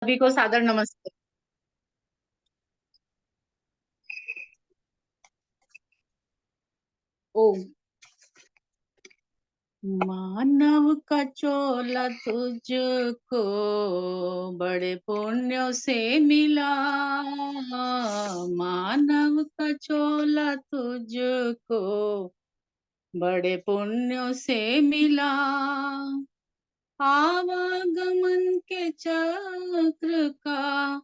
सभी को सादर नमस्ते। ओम। मानव का चोला तुझको बड़े पुण्यों से मिला। मानव का चोला तुझको बड़े पुण्यों से मिला। आवागमन के चक्र का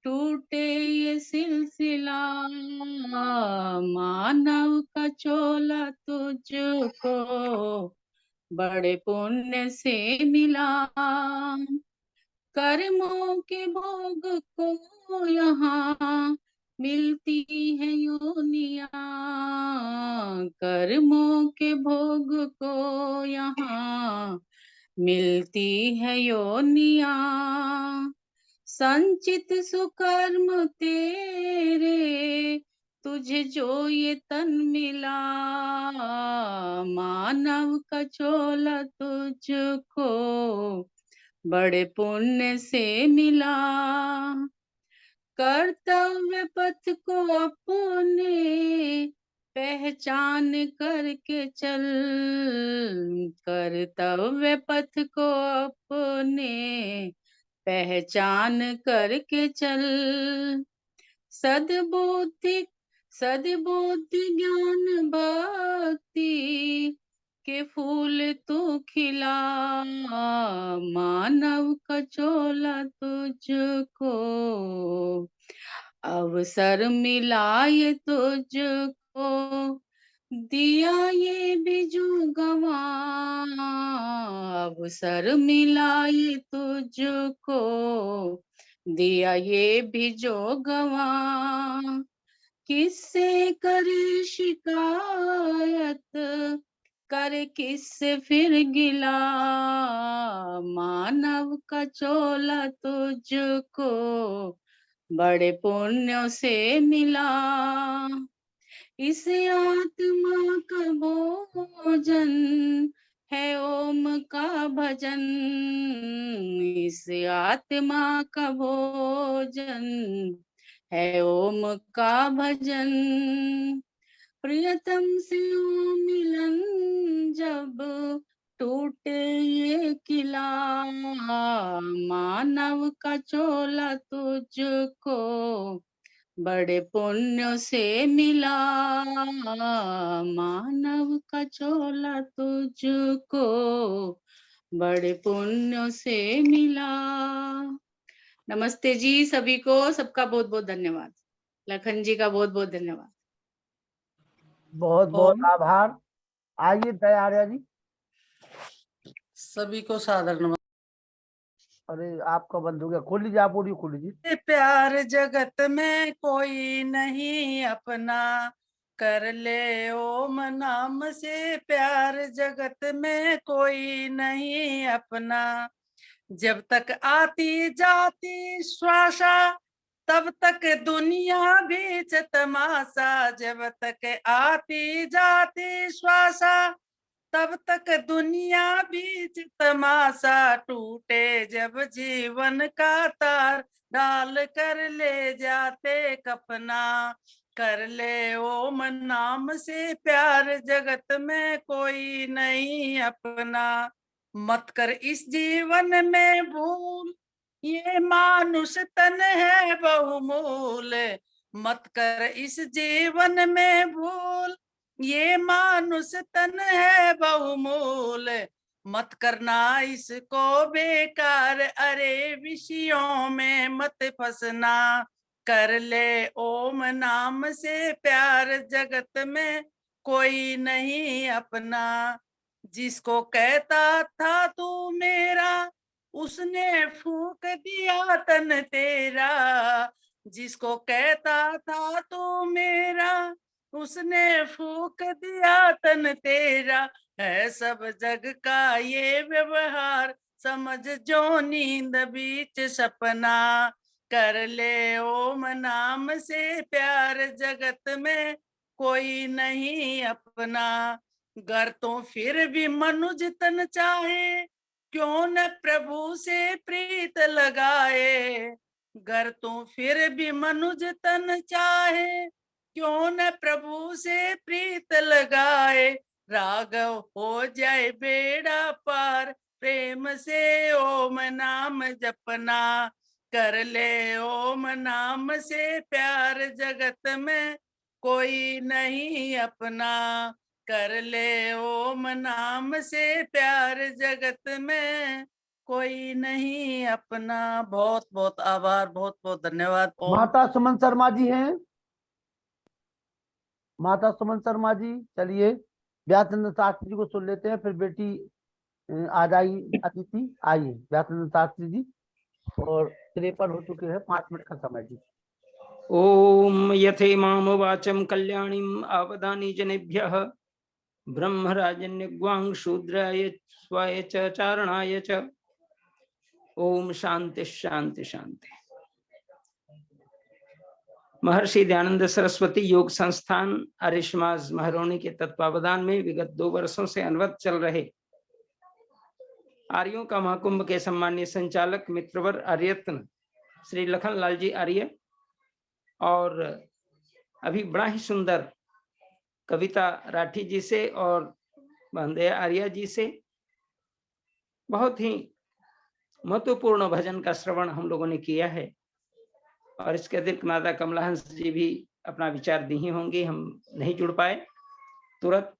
टूटे ये सिलसिला। मानव का चोला तुझको बड़े पुण्य से मिला। कर्मों के भोग को यहाँ मिलती है योनिया। कर्मों के भोग को यहाँ मिलती है योनिया। संचित सुकर्म तेरे तुझे जो ये तन मिला। मानव का चोला तुझको बड़े पुण्य से मिला। कर्तव्य पथ को अपने पहचान करके चल। कर्तव्य पथ को अपने पहचान करके चल। सद्बुद्धि सद्बुद्धि ज्ञान भक्ति के फूल तू खिला। मानव का चोला तुझको अवसर मिला ये तुझको। दिया ये बिजू गवा अवसर मिला ये तुझको। दिया ये भी जो गवा। किससे करे शिकायत करे किससे फिर गिला। मानव का चोला तुझको बड़े पुण्यों से मिला। इस आत्मा का भोजन है ओम का भजन। इस आत्मा का भोजन है ओम का भजन। प्रियतम से ओ मिलन जब टूटे ये किला। मानव का चोला तुझको बड़े पुण्यों से मिला। मानव का चोला तुझको बड़े पुण्यों से मिला। नमस्ते जी सभी को, सबका बहुत बहुत धन्यवाद। लखन जी का बहुत बहुत धन्यवाद। बहुत बहुत आभार। आइए दयार्या जी। सभी को सादर नमस्कार। अरे आपका बंद हो गया, खोल लीजिए, आप ऑडियो खोल लीजिए। प्यार जगत में कोई नहीं अपना, कर ले ओम नाम से प्यार जगत में कोई नहीं अपना। जब तक आती जाती श्वासा तब तक दुनिया बीच तमाशा। जब तक आती जाती श्वासा तब तक दुनिया बीच तमाशा। टूटे जब जीवन का तार डाल कर ले जाते कपना। कर ले ओम नाम से प्यार जगत में कोई नहीं अपना। मत कर इस जीवन में भूल ये मानुष तन है बहुमूल। मत कर इस जीवन में भूल ये मानुष तन है बहुमूल। मत करना इसको बेकार अरे विषयों में मत फंसना। कर ले ओम नाम से प्यार जगत में कोई नहीं अपना। जिसको कहता था तू मेरा उसने फूंक दिया तन तेरा। जिसको कहता था तू मेरा उसने फूंक दिया तन तेरा। है सब जग का ये व्यवहार समझ जो नींद बीच सपना। कर ले ओम नाम से प्यार जगत में कोई नहीं अपना। गर तो फिर भी मनुज तन चाहे क्यों न प्रभु से प्रीत लगाए, घर तो फिर भी मनुज तन चाहे। क्यों न प्रभु से प्रीत लगाए, राघव हो जाए बेड़ा पार। प्रेम से ओम नाम जपना, कर ले ओम नाम से प्यार। जगत में कोई नहीं अपना, कर ले ओम नाम से प्यार। जगत में कोई नहीं अपना। बहुत बहुत आभार, बहुत बहुत धन्यवाद। ओम। माता सुमन शर्मा जी हैं, माता सुमन शर्मा जी, चलिए व्यासचंद्र शास्त्री जी को सुन लेते हैं, फिर बेटी आ जाएगी अतिथि। आइए व्यासचंद्र शास्त्री जी, और 53 हो चुके हैं, 5 मिनट का समय जी। ओम यथे मामवाचम कल्याणीम आवदानी जनेभ्यः ब्रह्मराजन्यग्वां शूद्राय स्वाय च चारणाय च। ओम शांति शांति शांति। महर्षि दयानंद सरस्वती योग संस्थान अरिशमाज महरौनी के तत्वावधान में विगत 2 वर्षों से अनवरत चल रहे आर्यों का महाकुंभ के सम्मानीय संचालक मित्रवर आर्यरत्न श्री लखनलाल जी आर्य, और अभी बड़ा ही सुंदर कविता राठी जी से और बंदया आर्या जी से बहुत ही महत्वपूर्ण भजन का श्रवण हम लोगों ने किया है। और इसके अतिरिक्त माता कमलाहंस जी भी अपना विचार दी ही होंगी, हम नहीं जुड़ पाए तुरंत।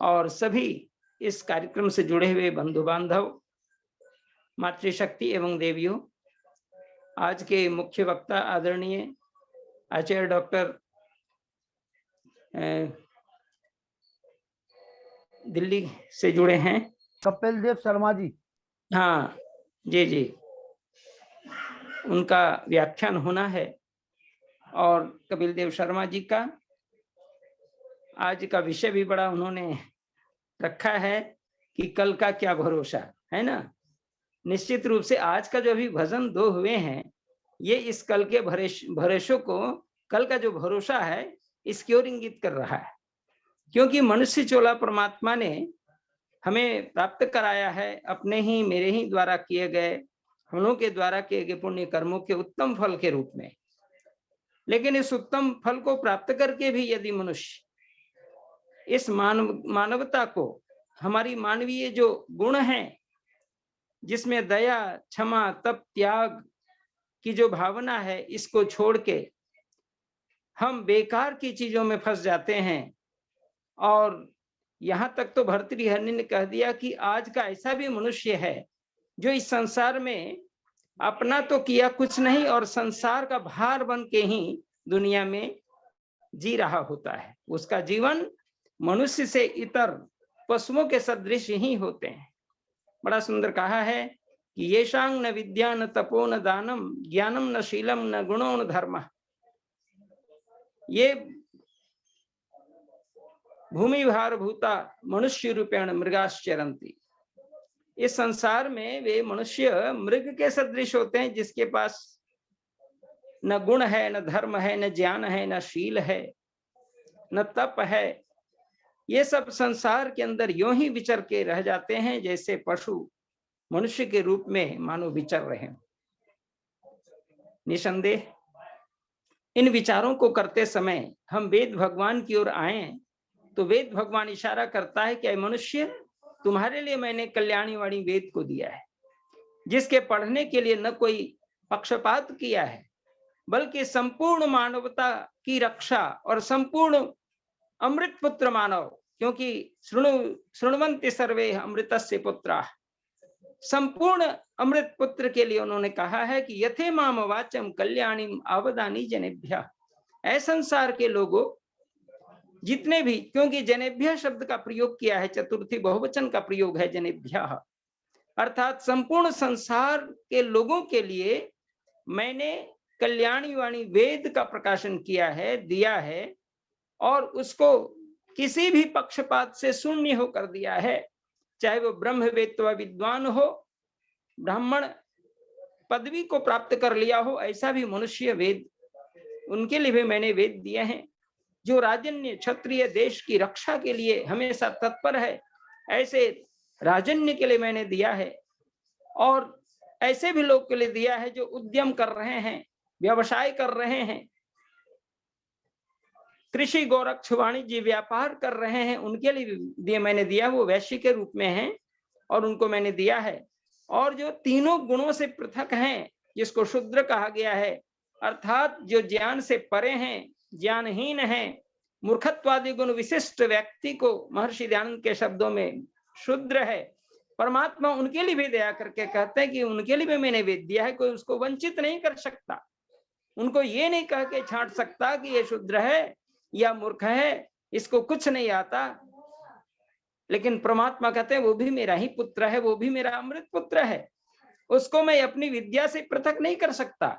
और सभी इस कार्यक्रम से जुड़े हुए बंधु बांधव, मातृशक्ति एवं देवियों, आज के मुख्य वक्ता आदरणीय आचार्य डॉक्टर दिल्ली से जुड़े हैं कपिल देव शर्मा जी। हाँ जी जी, उनका व्याख्यान होना है। और कपिल देव शर्मा जी का आज का विषय भी बड़ा उन्होंने रखा है कि कल का क्या भरोसा है ना। निश्चित रूप से आज का जो अभी भजन 2 हुए हैं, ये इस कल के भरोसों को, कल का जो भरोसा है इसकी ओर इंगित कर रहा है। क्योंकि मनुष्य चोला परमात्मा ने हमें प्राप्त कराया है अपने ही मेरे ही द्वारा किए गए, हम लोगों के द्वारा किए गए पुण्य कर्मों के उत्तम फल के रूप में। लेकिन इस उत्तम फल को प्राप्त करके भी यदि मनुष्य इस मानवता को, हमारी मानवीय जो गुण हैं जिसमें दया, क्षमा, तप, त्याग की जो भावना है, इसको छोड़ के हम बेकार की चीजों में फंस जाते हैं। और यहां तक तो भर्तृहरि ने कह दिया कि आज का ऐसा भी मनुष्य है जो इस संसार में अपना तो किया कुछ नहीं और संसार का भार बन के ही दुनिया में जी रहा होता है। उसका जीवन मनुष्य से इतर पशुओं के सदृश ही होते हैं। बड़ा सुंदर कहा है कि येषां न विद्या न तपो न दानम ज्ञानम न शीलम न गुणो न धर्म। ये भूमि भार भूता मनुष्य रूपेण मृगाश्चरन्ति। इस संसार में वे मनुष्य मृग के सदृश होते हैं, जिसके पास न गुण है, न धर्म है, न ज्ञान है, न शील है, न तप है। ये सब संसार के अंदर यूं ही विचर के रह जाते हैं जैसे पशु मनुष्य के रूप में मानो विचर रहे। निसंदेह इन विचारों को करते समय हम वेद भगवान की ओर आए तो वेद भगवान इशारा करता है कि मनुष्य, तुम्हारे लिए मैंने कल्याणी वाणी वेद को दिया है, जिसके पढ़ने के लिए न कोई पक्षपात किया है, बल्कि संपूर्ण मानवता की रक्षा और संपूर्ण अमृत पुत्र मानव, क्योंकि शृण्वन्ति सर्वे अमृतस्य पुत्राः, संपूर्ण अमृत पुत्र के लिए उन्होंने कहा है कि यथे माम वाचम कल्याणीम आवदानी जनेभ्यः। ऐ संसार के लोगों, जितने भी, क्योंकि जनेभ्यः शब्द का प्रयोग किया है, चतुर्थी बहुवचन का प्रयोग है जनेभ्यः, अर्थात संपूर्ण संसार के लोगों के लिए मैंने कल्याणी वाणी वेद का प्रकाशन किया है, दिया है, और उसको किसी भी पक्षपात से शून्य होकर दिया है। चाहे वो ब्रह्मवेत्ता व विद्वान हो, ब्राह्मण पदवी को प्राप्त कर लिया हो, ऐसा भी मनुष्य वेद, उनके लिए भी मैंने वेद दिए हैं। जो राजन्य क्षत्रिय देश की रक्षा के लिए हमेशा तत्पर है, ऐसे राजन्य के लिए मैंने दिया है। और ऐसे भी लोग के लिए दिया है जो उद्यम कर रहे हैं, व्यवसाय कर रहे हैं, कृषि गोरक्ष वाणिज्य व्यापार कर रहे हैं, उनके लिए मैंने दिया, वो वैश्य के रूप में हैं और उनको मैंने दिया है। और जो तीनों गुणों से पृथक हैं, जिसको शूद्र कहा गया है, अर्थात जो ज्ञान से परे हैं, ज्ञानहीन हैं, मूर्खत्वादि गुण विशिष्ट व्यक्ति को महर्षि दयानंद के शब्दों में शूद्र है। परमात्मा उनके लिए भी दया करके कहते हैं कि उनके लिए भी मैंने वेद दिया है, कोई उसको वंचित नहीं कर सकता, उनको ये नहीं कह के छांट सकता कि ये शूद्र है या मूर्ख है, इसको कुछ नहीं आता। लेकिन परमात्मा कहते हैं वो भी मेरा ही पुत्र है, वो भी मेरा अमृत पुत्र है, उसको मैं अपनी विद्या से पृथक नहीं कर सकता।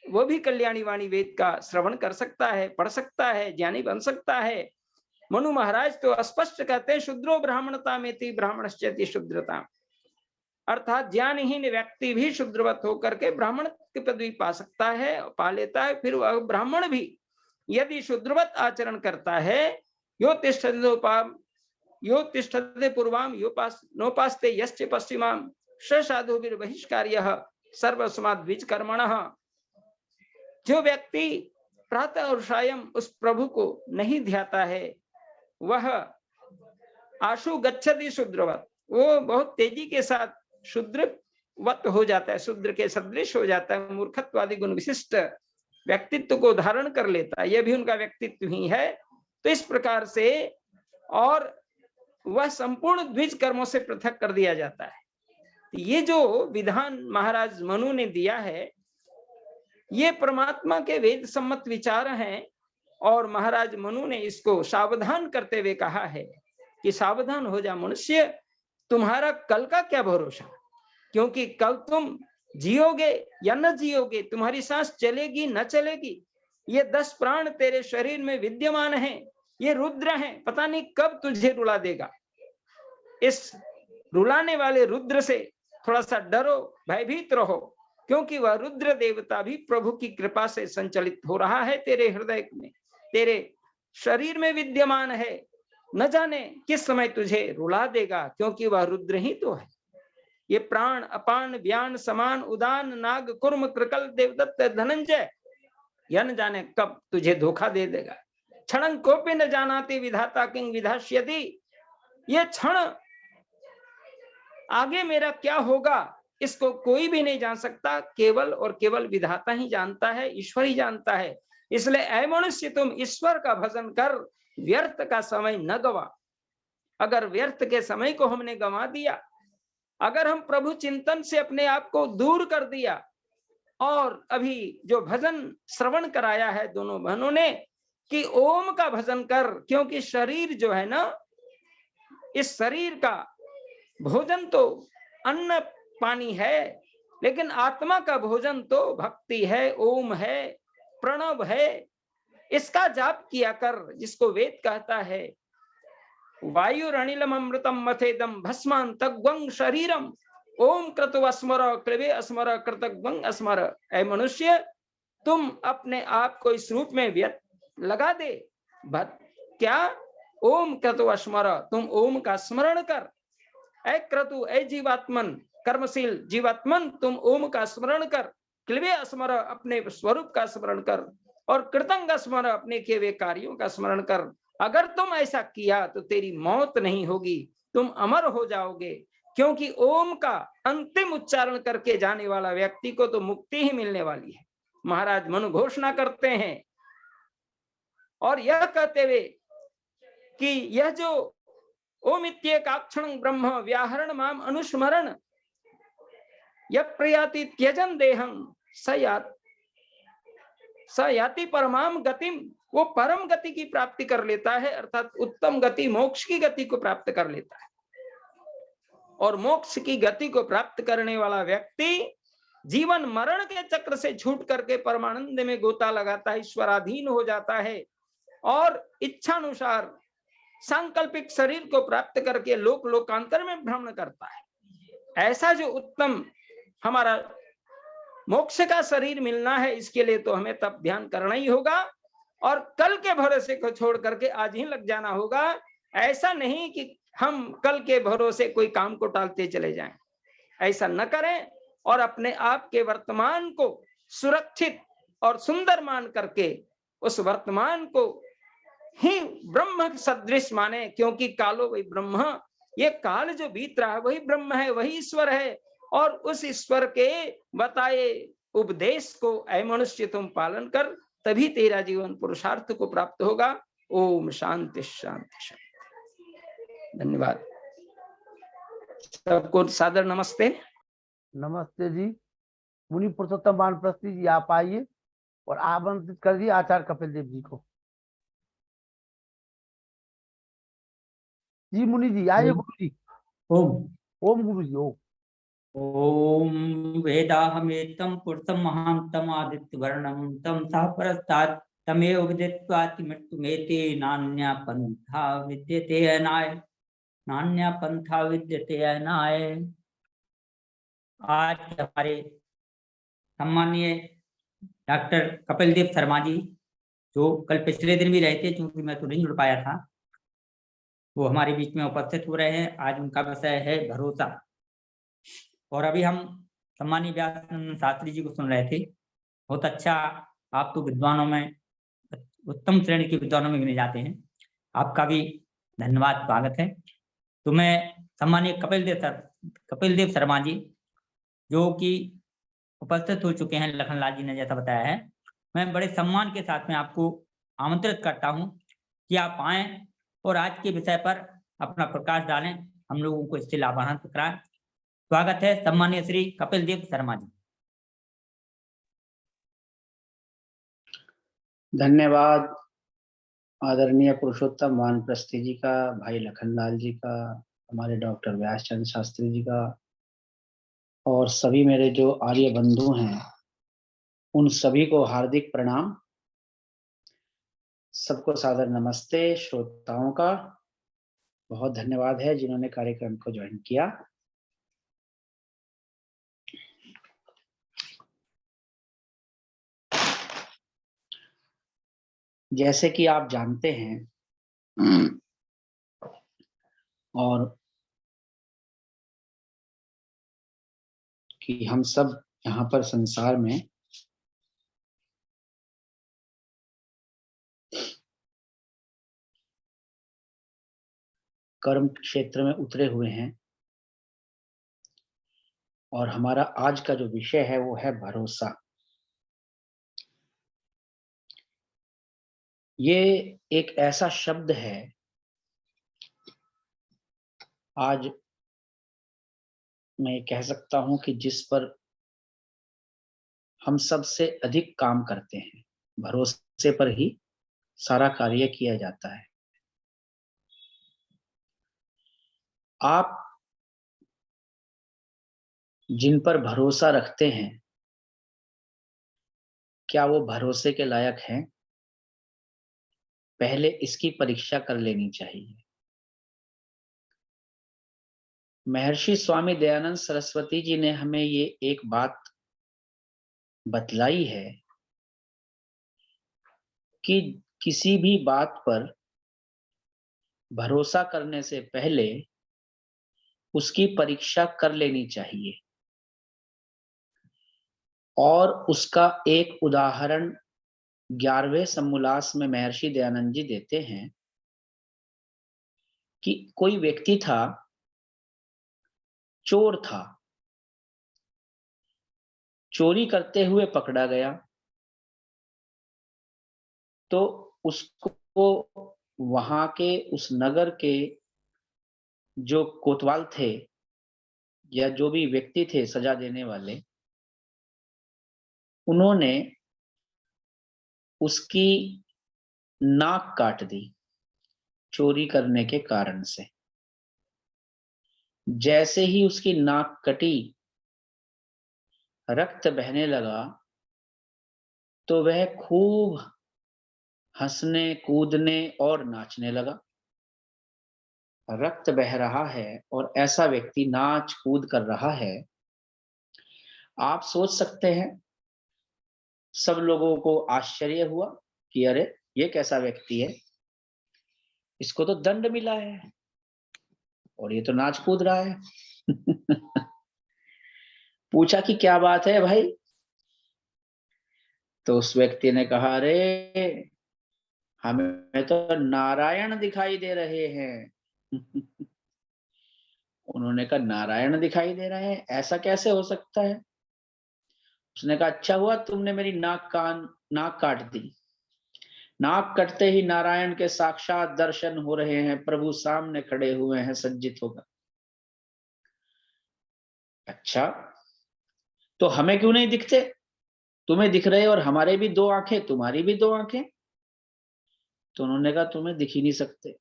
वो भी कल्याणी वाणी वेद का श्रवण कर सकता है, पढ़ सकता है, ज्ञानी बन सकता है। मनु महाराज तो स्पष्ट कहते हैं शुद्रो ब्राह्मणता में थी ब्राह्मणश्चेति शूद्रता, अर्थात ज्ञानहीन व्यक्ति भी शूद्रवत होकर के ब्राह्मण की पदवी पा सकता है, पा लेता है। फिर वह ब्राह्मण भी यदि शूद्रवत आचरण करता है, यो तिष्ठते पूर्वाम नोपास्ते यश्च पश्चिमाम स साधुभिर बहिष्कार्यः सर्वस्माद् द्विज कर्मणः। जो व्यक्ति प्रातः और सायं उस प्रभु को नहीं ध्याता है, वह आशु गच्छति शूद्रवत, वो बहुत तेजी के साथ शूद्रवत हो जाता है, शूद्र के सदृश हो जाता है, मूर्खत्वादि गुण विशिष्ट व्यक्तित्व को धारण कर लेता है, यह भी उनका व्यक्तित्व ही है। तो इस प्रकार से और वह संपूर्ण द्विज कर्मों से पृथक कर दिया जाता है। ये जो विधान महाराज मनु ने दिया है, ये परमात्मा के वेद सम्मत विचार हैं और महाराज मनु ने इसको सावधान करते हुए कहा है कि सावधान हो जा मनुष्य, तुम्हारा कल का क्या भरोसा, क्योंकि कल तुम जियोगे या न जियोगे, तुम्हारी सांस चलेगी न चलेगी। ये 10 प्राण तेरे शरीर में विद्यमान हैं, ये रुद्र हैं, पता नहीं कब तुझे रुला देगा। इस रुलाने वाले रुद्र से थोड़ा सा डरो, भयभीत रहो, क्योंकि वह रुद्र देवता भी प्रभु की कृपा से संचालित हो रहा है, तेरे हृदय में, तेरे शरीर में विद्यमान है। न जाने किस समय तुझे रुला देगा, क्योंकि वह रुद्र ही तो है। ये प्राण अपान व्यान समान उदान नाग कुर्म कृकल देवदत्त धनंजय, यह न जाने कब तुझे धोखा दे देगा। क्षण कोपि न जानाति विधाता किंग विधास्यति, ये क्षण आगे मेरा क्या होगा इसको कोई भी नहीं जान सकता, केवल और केवल विधाता ही जानता है, ईश्वर ही जानता है। इसलिए ऐ मनुष्य तुम ईश्वर का भजन कर, व्यर्थ का समय न गवा। अगर व्यर्थ के समय को हमने गंवा दिया, अगर हम प्रभु चिंतन से अपने आप को दूर कर दिया, और अभी जो भजन श्रवण कराया है दोनों बहनों ने कि ओम का भजन कर, क्योंकि शरीर जो है ना, इस शरीर का भोजन तो अन्न पानी है, लेकिन आत्मा का भोजन तो भक्ति है, ओम है, प्रणव है। इसका जाप किया कर, जिसको वेद कहता है वायु रणिलम अमृतम मथेदम भस्मान तग्वं शरीरम ओम क्रतु स्मर क्लिवे स्मर कृतग्वं स्मर। ऐ मनुष्य, तुम अपने आप को इस रूप में लगा दे। क्या? ओम क्रतु स्मर, तुम ओम का स्मरण कर। ऐ क्रतु, ऐ जीवात्मन, कर्मशील जीवात्मन, तुम ओम का स्मरण कर। क्लिवे स्मर, अपने स्वरूप का स्मरण कर। और कृतंग स्मर, अपने किए हुए कार्यों का स्मरण कर। अगर तुम ऐसा किया तो तेरी मौत नहीं होगी, तुम अमर हो जाओगे, क्योंकि ओम का अंतिम उच्चारण करके जाने वाला व्यक्ति को तो मुक्ति ही मिलने वाली है। महाराज मनु घोषणा करते हैं और यह कहते हुए कि यह जो ओम इत्येकाक्षणं ब्रह्म व्याहरण माम अनुस्मरण यः प्रयाति त्यजन देहं स याति परमाम गतिम, वो परम गति की प्राप्ति कर लेता है, अर्थात उत्तम गति, मोक्ष की गति को प्राप्त कर लेता है। और मोक्ष की गति को प्राप्त करने वाला व्यक्ति जीवन मरण के चक्र से छूट करके परमानंद में गोता लगाता है, ईश्वराधीन हो जाता है और इच्छानुसार सांकल्पिक शरीर को प्राप्त करके लोक लोकांतर में भ्रमण करता है। ऐसा जो उत्तम हमारा मोक्ष का शरीर मिलना है, इसके लिए तो हमें तब ध्यान करना ही होगा और कल के भरोसे को छोड़ करके आज ही लग जाना होगा। ऐसा नहीं कि हम कल के भरोसे कोई काम को टालते चले जाएं। ऐसा न करें और अपने आप के वर्तमान को सुरक्षित और सुंदर मान करके उस वर्तमान को ही ब्रह्म सदृश माने, क्योंकि कालो वही ब्रह्म, ये काल जो बीत रहा है वही ब्रह्म है, वही ईश्वर है। और उस ईश्वर के बताए उपदेश को ऐ मनुष्य तुम पालन कर, तभी तेरा जीवन पुरुषार्थ को प्राप्त होगा। ओम शांति शांति शांति। धन्यवाद। सबको सादर नमस्ते। नमस्ते जी। मुनि पुरुषोत्तम वानप्रस्थी जी आप आइए और आमंत्रित कर दिए आचार्य कपिल देव जी को। जी मुनि जी आइए। गुरु जी ओम ओम। गुरु जी ओम। ओम वेदाहमेतं पुरुषं महान्तं आदित्यवर्णं तं सः परस्तात् तमेव विदित्वाति मृत्युमेते नान्या पंथा विद्यते अनाय, नान्या पंथा विद्यते अनाय। आज हमारे सम्मानीय डॉक्टर कपिल देव शर्मा जी, जो कल पिछले दिन भी रहे थे, क्योंकि मैं तो नहीं जुड़ पाया था, वो हमारे बीच में उपस्थित हो रहे हैं। आज उनका विषय है भरोसा। और अभी हम सम्मानीय व्यास शास्त्री जी को सुन रहे थे। बहुत अच्छा, आप तो विद्वानों में उत्तम श्रेणी के विद्वानों में गिने जाते हैं। आपका भी धन्यवाद, स्वागत है। तो मैं सम्मानीय कपिल देव शर्मा जी, जो कि उपस्थित हो चुके हैं, लखनलाल जी ने जैसा बताया है, मैं बड़े सम्मान के साथ में आपको आमंत्रित करता हूं कि आप आए और आज के विषय पर अपना प्रकाश डालें, हम लोगों को इससे लाभान्वित कराएं। स्वागत है सम्मानीय श्री कपिल देव शर्मा जी। धन्यवाद आदरणीय पुरुषोत्तम वानप्रस्थी जी का, भाई लखनलाल जी का, हमारे डॉक्टर व्यासचंद्र शास्त्री जी का, और सभी मेरे जो आर्य बंधु हैं उन सभी को हार्दिक प्रणाम। सबको सादर नमस्ते। श्रोताओं का बहुत धन्यवाद है जिन्होंने कार्यक्रम को ज्वाइन किया। जैसे कि आप जानते हैं और कि हम सब यहाँ पर संसार में कर्म क्षेत्र में उतरे हुए हैं, और हमारा आज का जो विषय है वो है भरोसा। ये एक ऐसा शब्द है आज मैं कह सकता हूं कि जिस पर हम सबसे अधिक काम करते हैं। भरोसे पर ही सारा कार्य किया जाता है। आप जिन पर भरोसा रखते हैं, क्या वो भरोसे के लायक हैं? पहले इसकी परीक्षा कर लेनी चाहिए। महर्षि स्वामी दयानंद सरस्वती जी ने हमें ये एक बात बतलाई है कि किसी भी बात पर भरोसा करने से पहले उसकी परीक्षा कर लेनी चाहिए। और उसका एक उदाहरण 11वें समोल्लास में महर्षि दयानंद जी देते हैं कि कोई व्यक्ति था, चोर था, चोरी करते हुए पकड़ा गया, तो उसको वहां के उस नगर के जो कोतवाल थे या जो भी व्यक्ति थे सजा देने वाले, उन्होंने उसकी नाक काट दी चोरी करने के कारण से। जैसे ही उसकी नाक कटी, रक्त बहने लगा, तो वह खूब हंसने, कूदने और नाचने लगा। रक्त बह रहा है और ऐसा व्यक्ति नाच कूद कर रहा है। आप सोच सकते हैं, सब लोगों को आश्चर्य हुआ कि अरे ये कैसा व्यक्ति है, इसको तो दंड मिला है और ये तो नाच कूद रहा है। पूछा कि क्या बात है भाई? तो उस व्यक्ति ने कहा, अरे हमें तो नारायण दिखाई दे रहे हैं। उन्होंने कहा, नारायण दिखाई दे रहे हैं, ऐसा कैसे हो सकता है? उसने कहा, अच्छा हुआ तुमने मेरी नाक काट दी। नाक कटते ही नारायण के साक्षात दर्शन हो रहे हैं, प्रभु सामने खड़े हुए हैं सज्जित होकर। अच्छा, तो हमें क्यों नहीं दिखते? तुम्हें दिख रहे और हमारे भी दो आंखें, तुम्हारी भी दो आंखें। तो उन्होंने कहा, तुम्हें दिख ही नहीं सकते,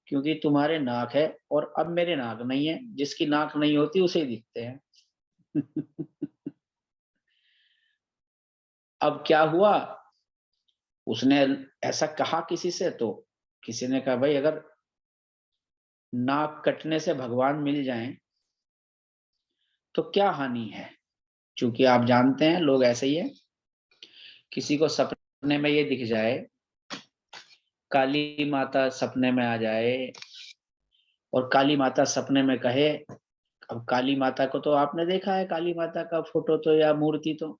क्योंकि तुम्हारे नाक है और अब मेरे नाक नहीं है। जिसकी नाक नहीं होती उसे ही दिखते हैं। अब क्या हुआ, उसने ऐसा कहा किसी से, तो किसी ने कहा, भाई अगर नाक कटने से भगवान मिल जाएं तो क्या हानि है? क्योंकि आप जानते हैं लोग ऐसे ही है, किसी को सपने में ये दिख जाए, काली माता सपने में आ जाए और काली माता सपने में कहे, अब काली माता को तो आपने देखा है, काली माता का फोटो तो या मूर्ति तो,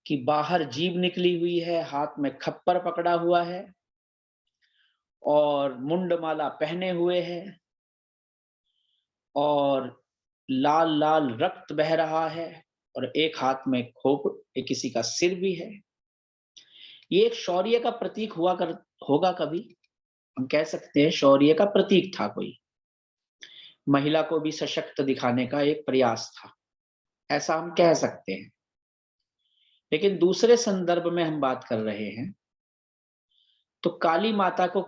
कि बाहर जीभ निकली हुई है, हाथ में खप्पर पकड़ा हुआ है और मुंडमाला पहने हुए है और लाल लाल रक्त बह रहा है और एक हाथ में खोप, एक किसी का सिर भी है। ये एक शौर्य का प्रतीक होगा कभी, हम कह सकते हैं शौर्य का प्रतीक था, कोई महिला को भी सशक्त दिखाने का एक प्रयास था, ऐसा हम कह सकते हैं। लेकिन दूसरे संदर्भ में हम बात कर रहे हैं, तो काली माता को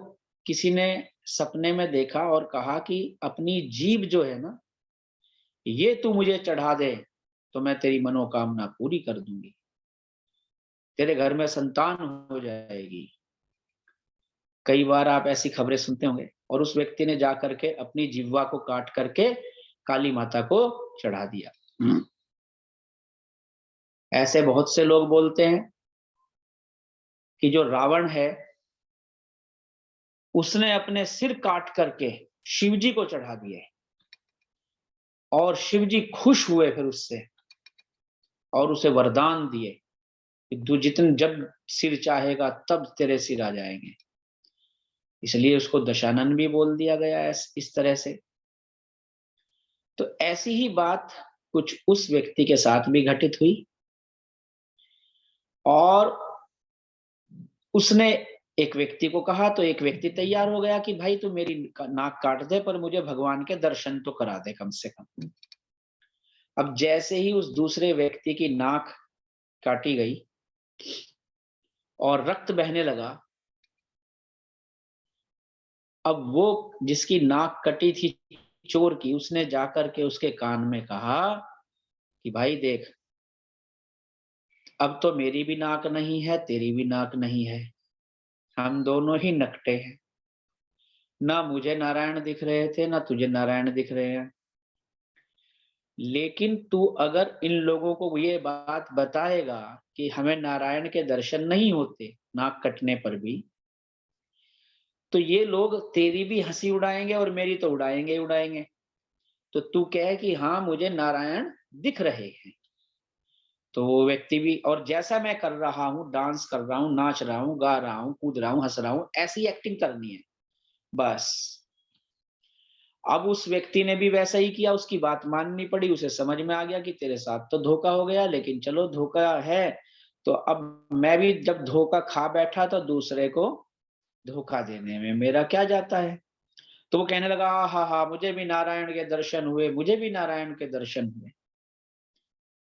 किसी ने सपने में देखा और कहा कि अपनी जीभ जो है ना, ये तू मुझे चढ़ा दे तो मैं तेरी मनोकामना पूरी कर दूंगी, तेरे घर में संतान हो जाएगी। कई बार आप ऐसी खबरें सुनते होंगे। और उस व्यक्ति ने जाकर के अपनी जिह्वा को काट करके काली माता को चढ़ा दिया। ऐसे बहुत से लोग बोलते हैं कि जो रावण है उसने अपने सिर काट करके शिव जी को चढ़ा दिए और शिव जी खुश हुए फिर उससे और उसे वरदान दिए कि तू जब सिर चाहेगा तब तेरे सिर आ जाएंगे। इसलिए उसको दशानन भी बोल दिया गया इस तरह से। तो ऐसी ही बात कुछ उस व्यक्ति के साथ भी घटित हुई और उसने एक व्यक्ति को कहा तो एक व्यक्ति तैयार हो गया कि भाई तू मेरी नाक काट दे पर मुझे भगवान के दर्शन तो करा दे कम से कम। अब जैसे ही उस दूसरे व्यक्ति की नाक काटी गई और रक्त बहने लगा, अब वो जिसकी नाक कटी थी चोर की, उसने जाकर के उसके कान में कहा कि भाई देख, अब तो मेरी भी नाक नहीं है, तेरी भी नाक नहीं है, हम दोनों ही नकटे हैं। ना मुझे नारायण दिख रहे थे ना तुझे नारायण दिख रहे हैं, लेकिन तू अगर इन लोगों को ये बात बताएगा कि हमें नारायण के दर्शन नहीं होते नाक कटने पर भी, तो ये लोग तेरी भी हंसी उड़ाएंगे और मेरी तो उड़ाएंगे ही उड़ाएंगे। तो तू कहे कि हाँ मुझे नारायण दिख रहे हैं। तो वो व्यक्ति भी, और जैसा मैं कर रहा हूँ, डांस कर रहा हूँ, नाच रहा हूँ, गा रहा हूँ, कूद रहा हूँ, हंस रहा हूँ, ऐसी एक्टिंग करनी है बस। अब उस व्यक्ति ने भी वैसा ही किया, उसकी बात माननी पड़ी। उसे समझ में आ गया कि तेरे साथ तो धोखा हो गया, लेकिन चलो धोखा है तो अब मैं भी जब धोखा खा बैठा तो दूसरे को धोखा देने में मेरा क्या जाता है। तो वो कहने लगा, हा हा मुझे भी नारायण के दर्शन हुए, मुझे भी नारायण के दर्शन हुए।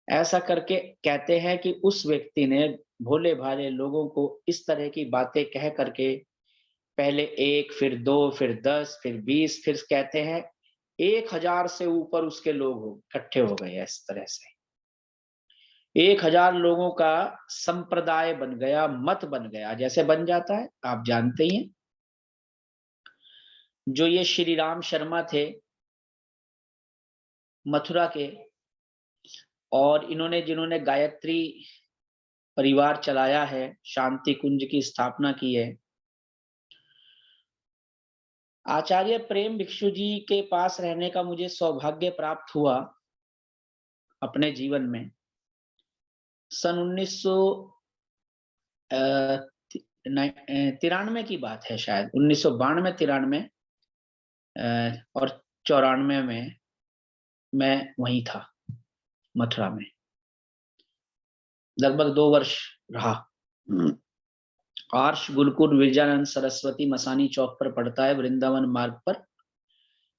ऐसा करके कहते हैं कि उस व्यक्ति ने भोले भाले लोगों को इस तरह की बातें कह करके पहले 1, फिर 2, फिर 10, फिर 20, फिर कहते हैं 1000 से ऊपर उसके लोग इकट्ठे हो गए। इस तरह से 1000 लोगों का संप्रदाय बन गया, मत बन गया, जैसे बन जाता है आप जानते ही हैं। जो ये श्री राम शर्मा थे मथुरा के, और इन्होंने जिन्होंने गायत्री परिवार चलाया है, शांति कुंज की स्थापना की है, आचार्य प्रेम भिक्षु जी के पास रहने का मुझे सौभाग्य प्राप्त हुआ अपने जीवन में सन 1993 की बात है, शायद 1992-93 और 94 में मैं वहीं था, मथुरा में। लगभग 2 वर्ष रहा। आर्ष गुरुकुल विजयानंद सरस्वती मसानी चौक पर पड़ता है, वृंदावन मार्ग पर,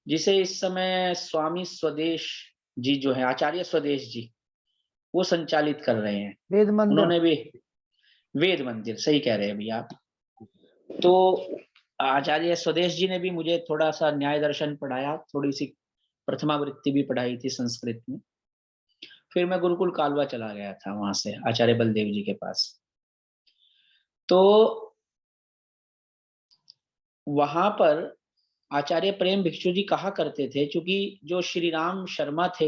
जिसे इस समय स्वामी स्वदेश जी जो है, आचार्य स्वदेश जी, वो संचालित कर रहे हैं। वेद मंदिर। उन्होंने भी वेद मंदिर, सही कह रहे हैं भैया आप। तो आचार्य स्वदेश जी ने भी मुझे थोड़ा सा न्याय दर्शन पढ़ाया, थोड़ी सी प्रथमावृत्ति भी पढ़ाई थी संस्कृत में। फिर मैं गुरुकुल कालवा चला गया था वहां से आचार्य बलदेव जी के पास। तो वहां पर आचार्य प्रेम भिक्षु जी कहा करते थे, क्योंकि जो श्री राम शर्मा थे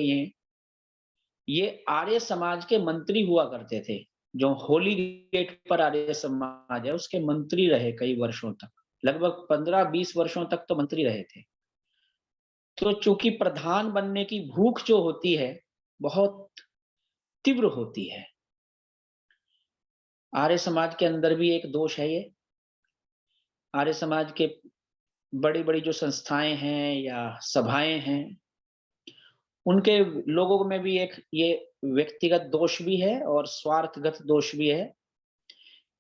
ये आर्य समाज के मंत्री हुआ करते थे। जो होली गेट पर आर्य समाज है उसके मंत्री रहे कई वर्षों तक, लगभग 15-20 वर्षों तक तो मंत्री रहे थे। तो चूंकि प्रधान बनने की भूख जो होती है बहुत तीव्र होती है, आर्य समाज के अंदर भी एक दोष है ये। आर्य समाज के बड़ी बड़ी जो संस्थाएं हैं या सभाएं हैं, उनके लोगों में भी एक ये व्यक्तिगत दोष भी है और स्वार्थगत दोष भी है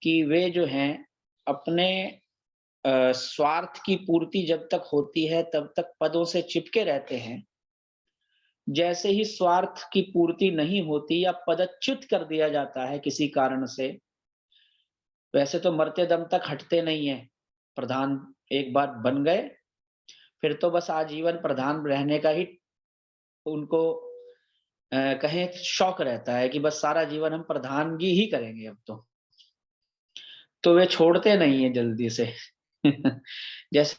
कि वे जो हैं अपने स्वार्थ की पूर्ति जब तक होती है तब तक पदों से चिपके रहते हैं। जैसे ही स्वार्थ की पूर्ति नहीं होती या पदच्युत कर दिया जाता है किसी कारण से, वैसे तो मरते दम तक हटते नहीं है। प्रधान एक बार बन गए फिर तो बस आजीवन प्रधान रहने का ही उनको कहें शौक रहता है कि बस सारा जीवन हम प्रधानगी ही करेंगे अब तो वे छोड़ते नहीं है जल्दी से। जैसे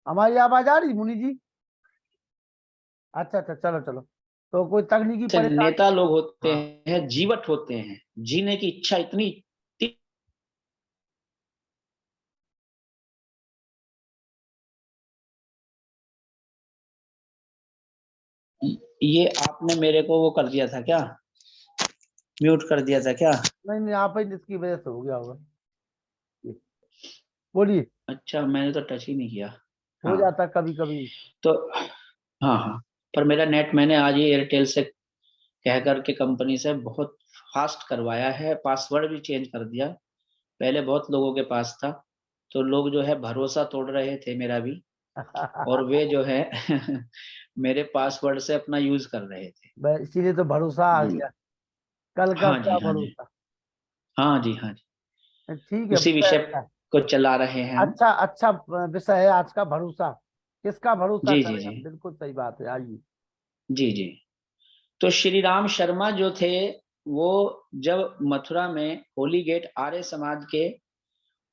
हमारी आवाज आ रही मुनि जी? अच्छा अच्छा, चलो चलो। तो कोई तकनीकी परेशानी? नेता लोग होते हाँ। हैं, जीवट होते हैं, जीने की इच्छा इतनी ये आपने मेरे को वो कर दिया था क्या, म्यूट कर दिया था क्या? नहीं नहीं, आप ही इसकी वजह से हो गया होगा। बोलिए। अच्छा, मैंने तो टच ही नहीं किया। हो हाँ, जाता कभी कभी। तो हाँ हाँ, पर मेरा नेट मैंने आज ही एयरटेल से कह करके कंपनी से बहुत फास्ट करवाया है, पासवर्ड भी चेंज कर दिया। पहले बहुत लोगों के पास था, तो लोग जो है भरोसा तोड़ रहे थे मेरा भी, और वे जो है मेरे पासवर्ड से अपना यूज कर रहे थे। इसीलिए तो भरोसा आ गया। कल का हाँ क्या जी, हाँ जी, भरोसा। हाँ जी, हाँ जी। ठीक है, उसी विषय विषय अच्छा है। को चला रहे हैं हम। अच्छा अच्छा विषय है आज का, भरोसा। किसका भरोसा जी जी करें जी हम, बिल्कुल सही बात है, आइए। जी जी। तो श्री राम शर्मा जो थे वो जब मथुरा में होली गेट आर्य समाज के,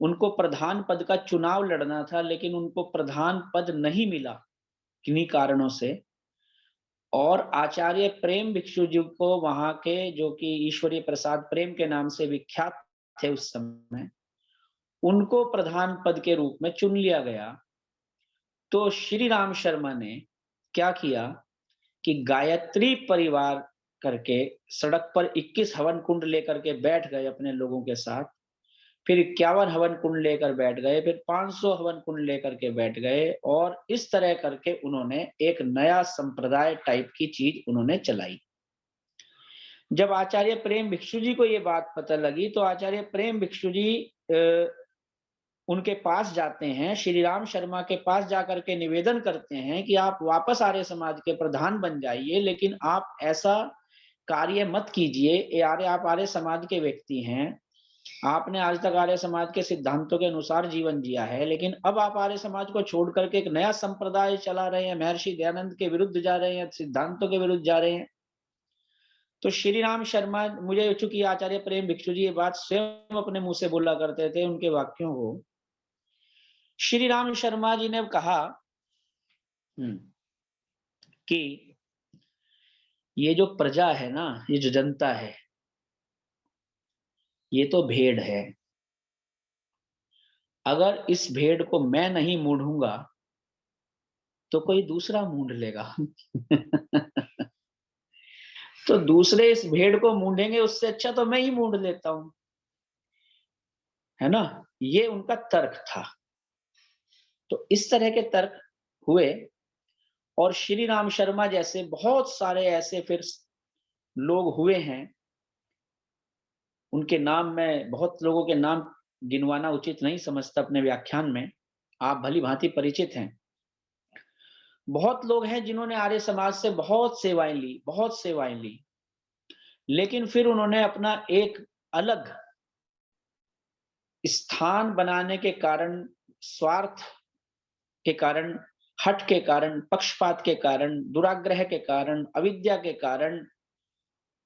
उनको प्रधान पद का चुनाव लड़ना था, लेकिन उनको प्रधान पद नहीं मिला किन्हीं कारणों से। और आचार्य प्रेम भिक्षु जी को वहां के, जो कि ईश्वरीय प्रसाद प्रेम के नाम से विख्यात थे उस समय, उनको प्रधान पद के रूप में चुन लिया गया। तो श्री राम शर्मा ने क्या किया कि गायत्री परिवार करके सड़क पर 21 हवन कुंड लेकर के बैठ गए अपने लोगों के साथ। फिर 51 हवन कुंड लेकर बैठ गए, फिर 500 हवन कुंड लेकर के बैठ गए, और इस तरह करके उन्होंने एक नया संप्रदाय टाइप की चीज उन्होंने चलाई। जब आचार्य प्रेम भिक्षु जी को ये बात पता लगी तो आचार्य प्रेम भिक्षु जी उनके पास जाते हैं, श्री राम शर्मा के पास जाकर के निवेदन करते हैं कि आप वापस आर्य समाज के प्रधान बन जाइए, लेकिन आप ऐसा कार्य मत कीजिए। आप आर्य समाज के व्यक्ति हैं, आपने आज तक आर्य समाज के सिद्धांतों के अनुसार जीवन जिया है, लेकिन अब आप आर्य समाज को छोड़ करके एक नया संप्रदाय चला रहे हैं, महर्षि दयानंद के विरुद्ध जा रहे हैं, सिद्धांतों के विरुद्ध जा रहे हैं। तो श्री राम शर्मा, मुझे चूंकि आचार्य प्रेम भिक्षु जी ये बात स्वयं अपने मुंह से बोला करते थे, उनके वाक्यों को श्री राम शर्मा जी ने कहा कि ये जो प्रजा है ना, ये जो जनता है, ये तो भेड़ है। अगर इस भेड़ को मैं नहीं मूढ़ूंगा तो कोई दूसरा मूढ़ लेगा। तो दूसरे इस भेड़ को मूढ़ेंगे, उससे अच्छा तो मैं ही मूढ़ लेता हूं, है ना। ये उनका तर्क था। तो इस तरह के तर्क हुए और श्री राम शर्मा जैसे बहुत सारे ऐसे फिर लोग हुए हैं। उनके नाम में, बहुत लोगों के नाम गिनवाना उचित नहीं समझता अपने व्याख्यान में, आप भली भांति परिचित हैं। बहुत लोग हैं जिन्होंने आर्य समाज से बहुत सेवाएं ली, लेकिन फिर उन्होंने अपना एक अलग स्थान बनाने के कारण, स्वार्थ के कारण, हठ के कारण, पक्षपात के कारण, दुराग्रह के कारण, अविद्या के कारण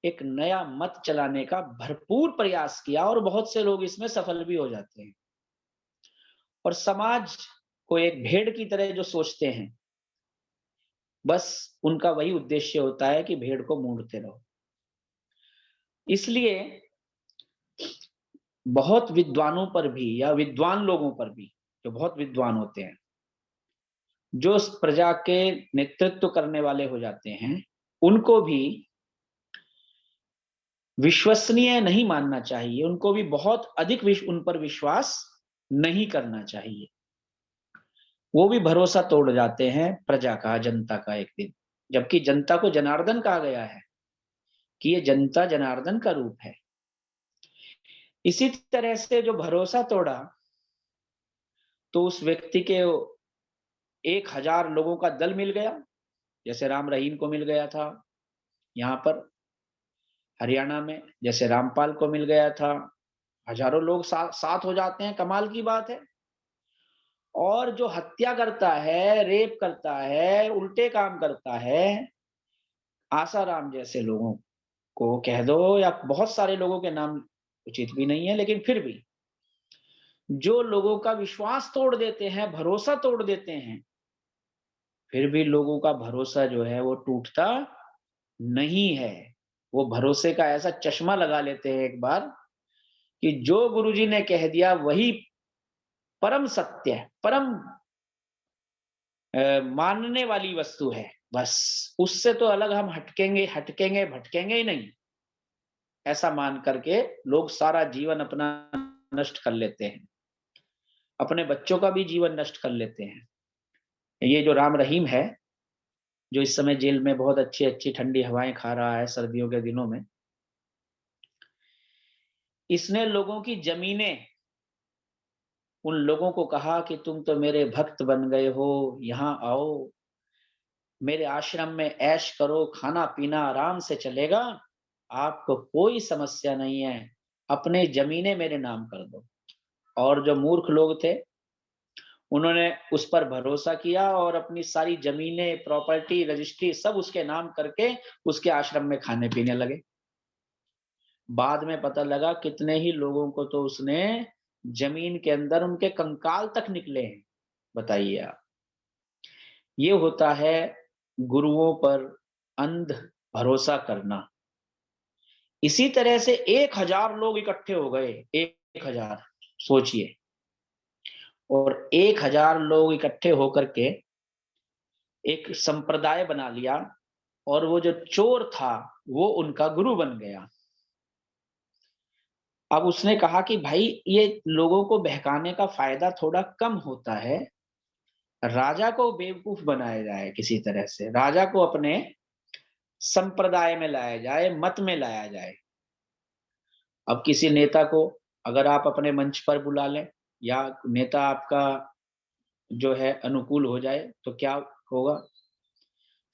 एक नया मत चलाने का भरपूर प्रयास किया और बहुत से लोग इसमें सफल भी हो जाते हैं। और समाज को एक भेड़ की तरह जो सोचते हैं, बस उनका वही उद्देश्य होता है कि भेड़ को मूढ़ते रहो। इसलिए बहुत विद्वानों पर भी, या विद्वान लोगों पर भी, जो बहुत विद्वान होते हैं, जो उस प्रजा के नेतृत्व करने वाले हो जाते हैं, उनको भी विश्वसनीय नहीं मानना चाहिए, उनको भी बहुत अधिक उन पर विश्वास नहीं करना चाहिए। वो भी भरोसा तोड़ जाते हैं प्रजा का, जनता का एक दिन। जबकि जनता को जनार्दन कहा गया है कि ये जनता जनार्दन का रूप है। इसी तरह से जो भरोसा तोड़ा, तो उस व्यक्ति के 1000 लोगों का दल मिल गया, जैसे राम रहीम को मिल गया था यहाँ पर हरियाणा में, जैसे रामपाल को मिल गया था। हजारों लोग साथ हो जाते हैं, कमाल की बात है। और जो हत्या करता है, रेप करता है, उल्टे काम करता है, आसाराम जैसे लोगों को कह दो, या बहुत सारे लोगों के नाम उचित भी नहीं है, लेकिन फिर भी जो लोगों का विश्वास तोड़ देते हैं, भरोसा तोड़ देते हैं, फिर भी लोगों का भरोसा जो है वो टूटता नहीं है। वो भरोसे का ऐसा चश्मा लगा लेते हैं एक बार कि जो गुरुजी ने कह दिया वही परम सत्य है, परम मानने वाली वस्तु है, बस उससे तो अलग हम हटकेंगे भटकेंगे ही नहीं। ऐसा मान करके लोग सारा जीवन अपना नष्ट कर लेते हैं, अपने बच्चों का भी जीवन नष्ट कर लेते हैं। ये जो राम रहीम है, जो इस समय जेल में बहुत अच्छी अच्छी ठंडी हवाएं खा रहा है सर्दियों के दिनों में, इसने लोगों की जमीनें उन लोगों को कहा कि तुम तो मेरे भक्त बन गए हो, यहाँ आओ, मेरे आश्रम में ऐश करो, खाना पीना आराम से चलेगा, आपको कोई समस्या नहीं है, अपने जमीनें मेरे नाम कर दो। और जो मूर्ख लोग थे, उन्होंने उस पर भरोसा किया और अपनी सारी जमीनें, प्रॉपर्टी, रजिस्ट्री सब उसके नाम करके उसके आश्रम में खाने पीने लगे। बाद में पता लगा कितने ही लोगों को तो उसने जमीन के अंदर उनके कंकाल तक निकले हैं। बताइए आप, ये होता है गुरुओं पर अंध भरोसा करना। इसी तरह से 1000 लोग इकट्ठे हो गए, 1000, सोचिए। और 1000 लोग इकट्ठे होकर के एक संप्रदाय बना लिया, और वो जो चोर था वो उनका गुरु बन गया। अब उसने कहा कि भाई ये लोगों को बहकाने का फायदा थोड़ा कम होता है, राजा को बेवकूफ बनाया जाए, किसी तरह से राजा को अपने संप्रदाय में लाया जाए, मत में लाया जाए। अब किसी नेता को अगर आप अपने मंच पर बुला लें, या नेता आपका जो है अनुकूल हो जाए, तो क्या होगा?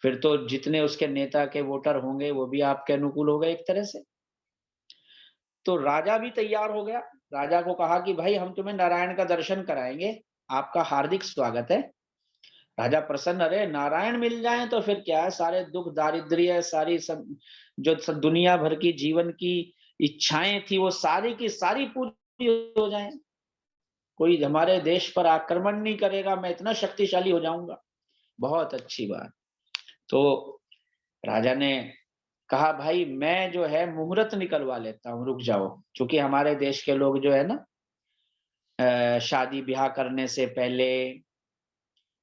फिर तो जितने उसके नेता के वोटर होंगे वो भी आपके अनुकूल हो गए एक तरह से। तो राजा भी तैयार हो गया। राजा को कहा कि भाई हम तुम्हें नारायण का दर्शन कराएंगे, आपका हार्दिक स्वागत है। राजा प्रसन्न, अरे नारायण मिल जाए तो फिर क्या है, सारे दुख दारिद्र्य सारी सब जो दुनिया भर की जीवन की इच्छाएं थी वो सारी की सारी पूरी हो जाए, कोई हमारे देश पर आक्रमण नहीं करेगा, मैं इतना शक्तिशाली हो जाऊंगा, बहुत अच्छी बात। तो राजा ने कहा भाई मैं जो है मुहूर्त निकलवा लेता हूँ, रुक जाओ। क्योंकि हमारे देश के लोग जो है ना शादी ब्याह करने से पहले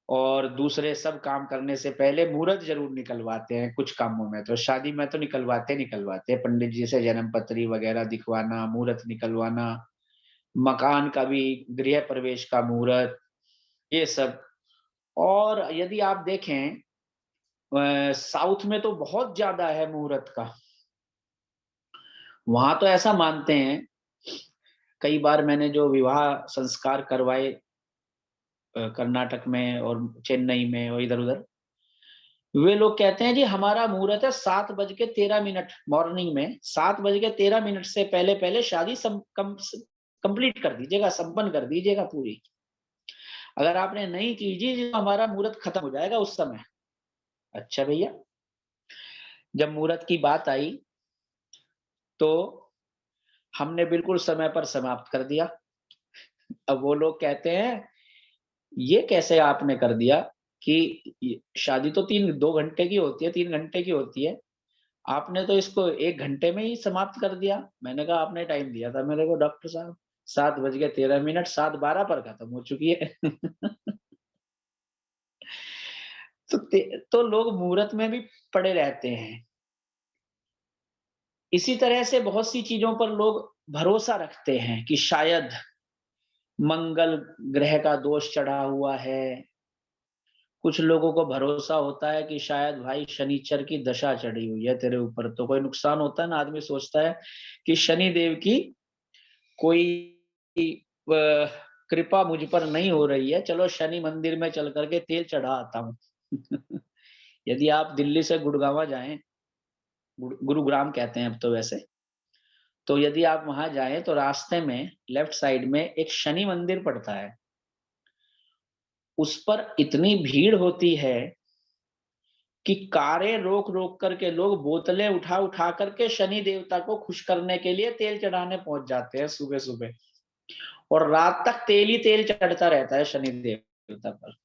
और दूसरे सब काम करने से पहले मुहूर्त जरूर निकलवाते हैं कुछ कामों में, तो शादी में तो निकलवाते हैं। पंडित जी से जन्म पत्री वगैरह दिखवाना, मुहूर्त निकलवाना, मकान का भी गृह प्रवेश का मुहूर्त, ये सब। और यदि आप देखें साउथ में तो बहुत ज्यादा है मुहूर्त का, वहां तो ऐसा मानते हैं। कई बार मैंने जो विवाह संस्कार करवाए कर्नाटक में और चेन्नई में और इधर उधर, वे लोग कहते हैं जी हमारा मुहूर्त है 7:13 मॉर्निंग में, 7:13 से पहले पहले शादी कंप्लीट कर दीजिएगा, संपन्न कर दीजिएगा पूरी। अगर आपने नहीं कीजिए तो हमारा मुहूर्त खत्म हो जाएगा उस समय। अच्छा भैया, जब मुहूर्त की बात आई तो हमने बिल्कुल समय पर समाप्त कर दिया। अब वो लोग कहते हैं ये कैसे आपने कर दिया कि शादी तो 2 घंटे की होती है, 3 घंटे की होती है, आपने तो इसको 1 घंटे में ही समाप्त कर दिया। मैंने कहा आपने टाइम दिया था मेरे को डॉक्टर साहब, 7:13, 7:12 पर खत्म हो चुकी है। तो लोग मुहूर्त में भी पड़े रहते हैं। इसी तरह से बहुत सी चीजों पर लोग भरोसा रखते हैं कि शायद मंगल ग्रह का दोष चढ़ा हुआ है, कुछ लोगों को भरोसा होता है कि शायद भाई शनिचर की दशा चढ़ी हुई है तेरे ऊपर, तो कोई नुकसान होता है ना, आदमी सोचता है कि शनि देव की कोई कृपा मुझ पर नहीं हो रही है, चलो शनि मंदिर में चल करके तेल चढ़ा आता हूँ। यदि आप दिल्ली से गुड़गांव जाएं, गुरुग्राम कहते हैं अब तो वैसे, तो यदि आप वहां जाएं तो रास्ते में लेफ्ट साइड में एक शनि मंदिर पड़ता है, उस पर इतनी भीड़ होती है कि कारें रोक रोक करके लोग बोतलें उठा उठा करके शनि देवता को खुश करने के लिए तेल चढ़ाने पहुंच जाते हैं सुबह सुबह, और रात तक तेल ही तेल चढ़ता रहता है शनि देवता पर।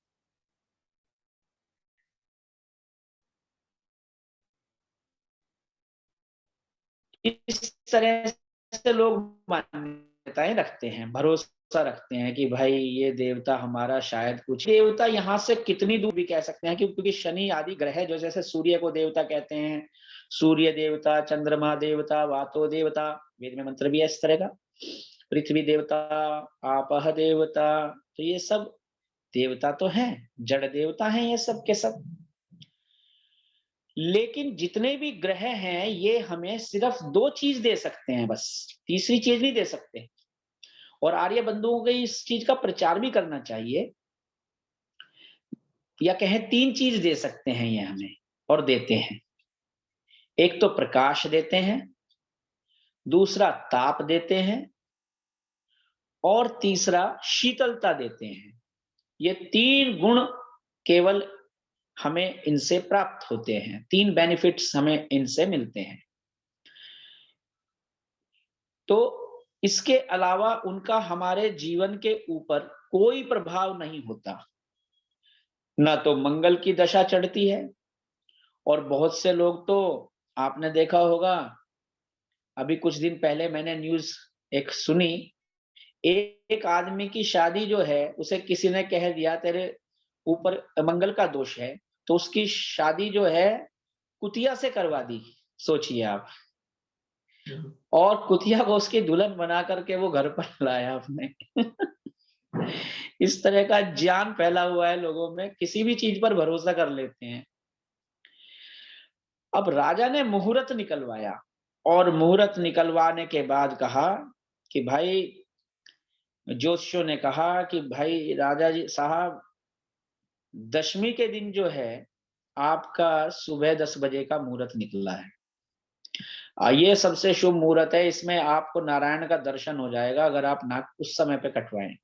इस तरह से लोग मान्यताएं रखते हैं, भरोसा रखते हैं कि भाई ये देवता हमारा शायद कुछ, देवता यहाँ से कितनी दूर भी कह सकते हैं क्योंकि शनि आदि ग्रह जो जैसे सूर्य को देवता कहते हैं, सूर्य देवता, चंद्रमा देवता, वातो देवता, वेद में मंत्र भी है इस तरह का, पृथ्वी देवता, आपह देवता, तो ये सब देवता तो हैं, जड़ देवता हैं ये सब के सब। लेकिन जितने भी ग्रह हैं ये हमें सिर्फ 2 चीज दे सकते हैं, बस तीसरी चीज नहीं दे सकते। और आर्य बंधुओं को इस चीज का प्रचार भी करना चाहिए, या कहें 3 चीज दे सकते हैं ये हमें और देते हैं। एक तो प्रकाश देते हैं, दूसरा ताप देते हैं, और तीसरा शीतलता देते हैं। ये 3 गुण केवल हमें इनसे प्राप्त होते हैं, 3 बेनिफिट्स हमें इनसे मिलते हैं। तो इसके अलावा उनका हमारे जीवन के ऊपर कोई प्रभाव नहीं होता, ना तो मंगल की दशा चढ़ती है। और बहुत से लोग तो आपने देखा होगा, अभी कुछ दिन पहले मैंने न्यूज एक सुनी, एक आदमी की शादी जो है उसे किसी ने कह दिया तेरे ऊपर मंगल का दोष है, तो उसकी शादी जो है कुतिया से करवा दी, सोचिए आप। और कुतिया को उसकी दुल्हन बना करके वो घर पर लाया अपने। इस तरह का ज्ञान फैला हुआ है लोगों में, किसी भी चीज पर भरोसा कर लेते हैं। अब राजा ने मुहूर्त निकलवाया, और मुहूर्त निकलवाने के बाद कहा कि भाई, ज्योतिषियों ने कहा कि भाई राजा जी साहब, दशमी के दिन जो है आपका सुबह 10 बजे का मुहूर्त निकला है। ये सबसे शुभ मुहूर्त है, इसमें आपको नारायण का दर्शन हो जाएगा अगर आप नाक उस समय पे कटवाएं।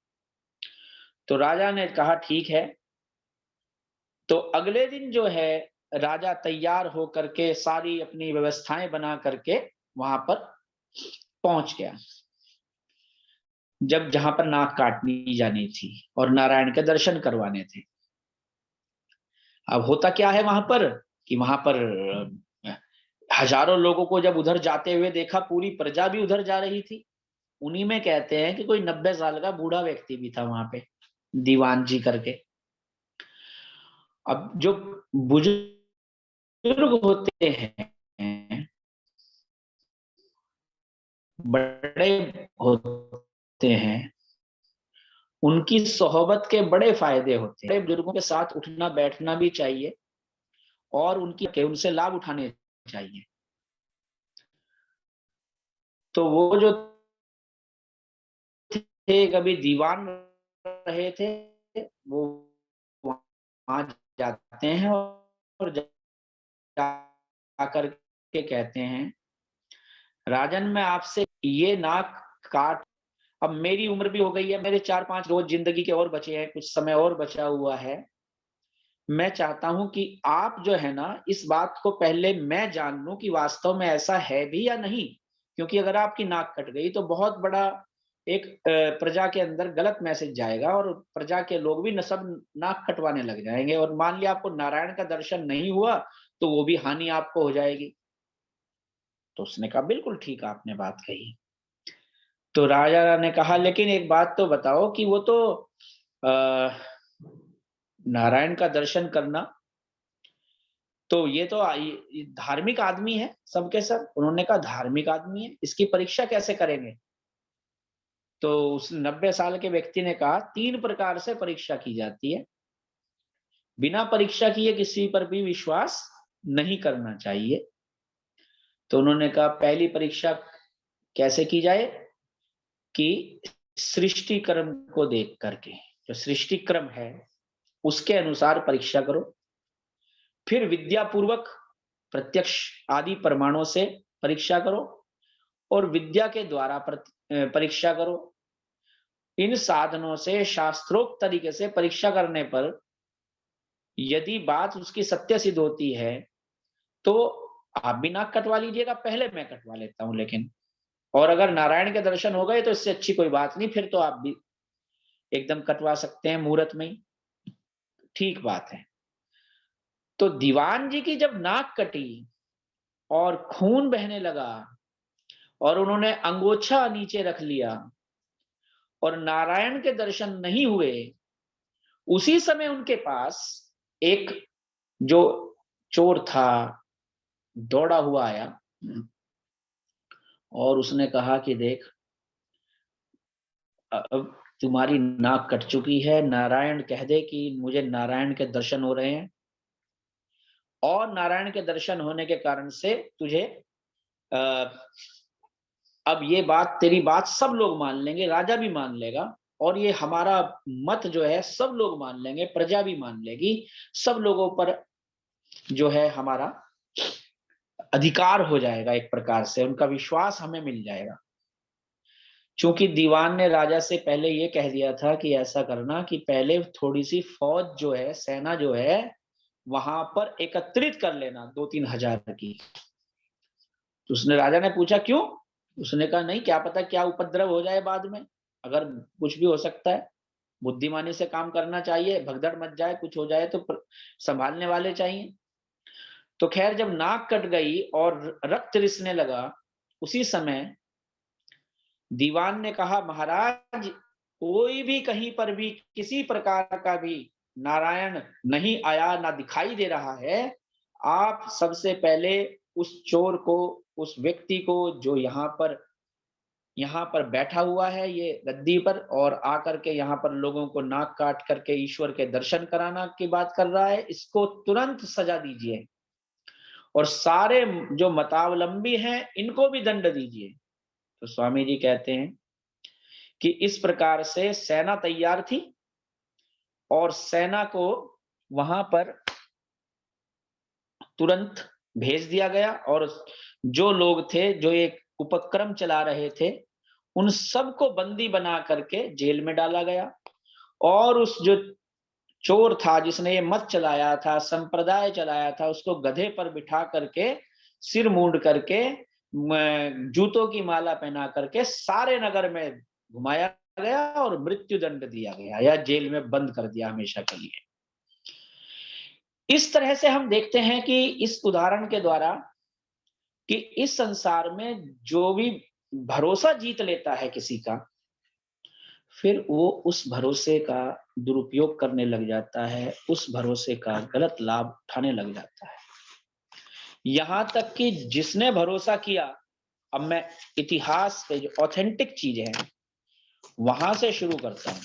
तो राजा ने कहा ठीक है। तो अगले दिन जो है राजा तैयार होकर के सारी अपनी व्यवस्थाएं बना करके वहां पर पहुंच गया, जब जहां पर नाक काटनी जानी थी और नारायण के दर्शन करवाने थे। अब होता क्या है वहां पर कि वहां पर हजारों लोगों को जब उधर जाते हुए देखा, पूरी प्रजा भी उधर जा रही थी। उन्हीं में कहते हैं कि कोई 90 साल का बूढ़ा व्यक्ति भी था वहां पे, दीवान जी करके। अब जो बुजुर्ग होते हैं, बड़े होते हैं, उनकी सोहबत के बड़े फायदे होते हैं। बड़े बुजुर्गों के साथ उठना बैठना भी चाहिए और उनसे लाभ उठाने चाहिए। तो वो जो थे कभी दीवान रहे थे, वो वहां जाते हैं और जाकर के कहते हैं, राजन मैं आपसे ये नाक काट, अब मेरी उम्र भी हो गई है, मेरे 4-5 रोज जिंदगी के और बचे हैं, कुछ समय और बचा हुआ है। मैं चाहता हूं कि आप जो है ना इस बात को पहले मैं जान लूं कि वास्तव में ऐसा है भी या नहीं, क्योंकि अगर आपकी नाक कट गई तो बहुत बड़ा एक प्रजा के अंदर गलत मैसेज जाएगा और प्रजा के लोग भी न सब नाक कटवाने लग जाएंगे, और मान लिया आपको नारायण का दर्शन नहीं हुआ तो वो भी हानि आपको हो जाएगी। तो उसने कहा बिल्कुल ठीक आपने बात कही। तो राजा ने कहा लेकिन एक बात तो बताओ कि वो तो नारायण का दर्शन करना, तो ये तो ये धार्मिक आदमी है सबके सब। उन्होंने कहा धार्मिक आदमी है, इसकी परीक्षा कैसे करेंगे? तो उस 90 साल के व्यक्ति ने कहा 3 प्रकार से परीक्षा की जाती है, बिना परीक्षा किए किसी पर भी विश्वास नहीं करना चाहिए। तो उन्होंने कहा पहली परीक्षा कैसे की जाए कि सृष्टि क्रम को देख करके, जो सृष्टि क्रम है उसके अनुसार परीक्षा करो। फिर विद्या पूर्वक प्रत्यक्ष आदि प्रमाणों से परीक्षा करो और विद्या के द्वारा परीक्षा करो। इन साधनों से शास्त्रोक्त तरीके से परीक्षा करने पर यदि बात उसकी सत्य सिद्ध होती है तो आप भी नाक कटवा लीजिएगा, पहले मैं कटवा लेता हूं लेकिन, और अगर नारायण के दर्शन हो गए तो इससे अच्छी कोई बात नहीं, फिर तो आप भी एकदम कटवा सकते हैं मुहूर्त में ही। ठीक बात है। तो दीवान जी की जब नाक कटी और खून बहने लगा और उन्होंने अंगोछा नीचे रख लिया और नारायण के दर्शन नहीं हुए, उसी समय उनके पास एक जो चोर था दौड़ा हुआ आया और उसने कहा कि देख अब तुम्हारी नाक कट चुकी है, नारायण कह दे कि मुझे नारायण के दर्शन हो रहे हैं, और नारायण के दर्शन होने के कारण से तुझे अब ये बात तेरी बात सब लोग मान लेंगे, राजा भी मान लेगा और ये हमारा मत जो है सब लोग मान लेंगे, प्रजा भी मान लेगी, सब लोगों पर जो है हमारा अधिकार हो जाएगा, एक प्रकार से उनका विश्वास हमें मिल जाएगा। चूंकि दीवान ने राजा से पहले ये कह दिया था कि ऐसा करना कि पहले थोड़ी सी फौज जो है, सेना जो है वहां पर एकत्रित कर लेना 2-3 हजार की। तो उसने राजा ने पूछा क्यों? उसने कहा नहीं, क्या पता क्या उपद्रव हो जाए बाद में, अगर कुछ भी हो सकता है, बुद्धिमानी से काम करना चाहिए, भगदड़ मच जाए, कुछ हो जाए तो संभालने वाले चाहिए। तो खैर जब नाक कट गई और रक्त रिसने लगा, उसी समय दीवान ने कहा महाराज कोई भी कहीं पर भी किसी प्रकार का भी नारायण नहीं आया, ना दिखाई दे रहा है, आप सबसे पहले उस चोर को, उस व्यक्ति को जो यहाँ पर बैठा हुआ है ये गद्दी पर और आकर के यहाँ पर लोगों को नाक काट करके ईश्वर के दर्शन कराना की बात कर रहा है, इसको तुरंत सजा दीजिए और सारे जो मतावलंबी हैं इनको भी दंड दीजिए। तो स्वामी जी कहते हैं कि इस प्रकार से सेना तैयार थी और सेना को वहां पर तुरंत भेज दिया गया और जो लोग थे, जो एक उपक्रम चला रहे थे, उन सबको बंदी बना करके जेल में डाला गया। और उस जो चोर था, जिसने ये मत चलाया था, संप्रदाय चलाया था, उसको गधे पर बिठा करके, सिर मूंड करके, जूतों की माला पहना करके सारे नगर में घुमाया गया और मृत्यु दंड दिया गया या जेल में बंद कर दिया हमेशा के लिए। इस तरह से हम देखते हैं कि इस उदाहरण के द्वारा कि इस संसार में जो भी भरोसा जीत लेता है किसी का, फिर वो उस भरोसे का दुरुपयोग करने लग जाता है, उस भरोसे का गलत लाभ उठाने लग जाता है। यहां तक कि जिसने भरोसा किया, अब मैं इतिहास के जो ऑथेंटिक चीजें हैं वहां से शुरू करता हूं।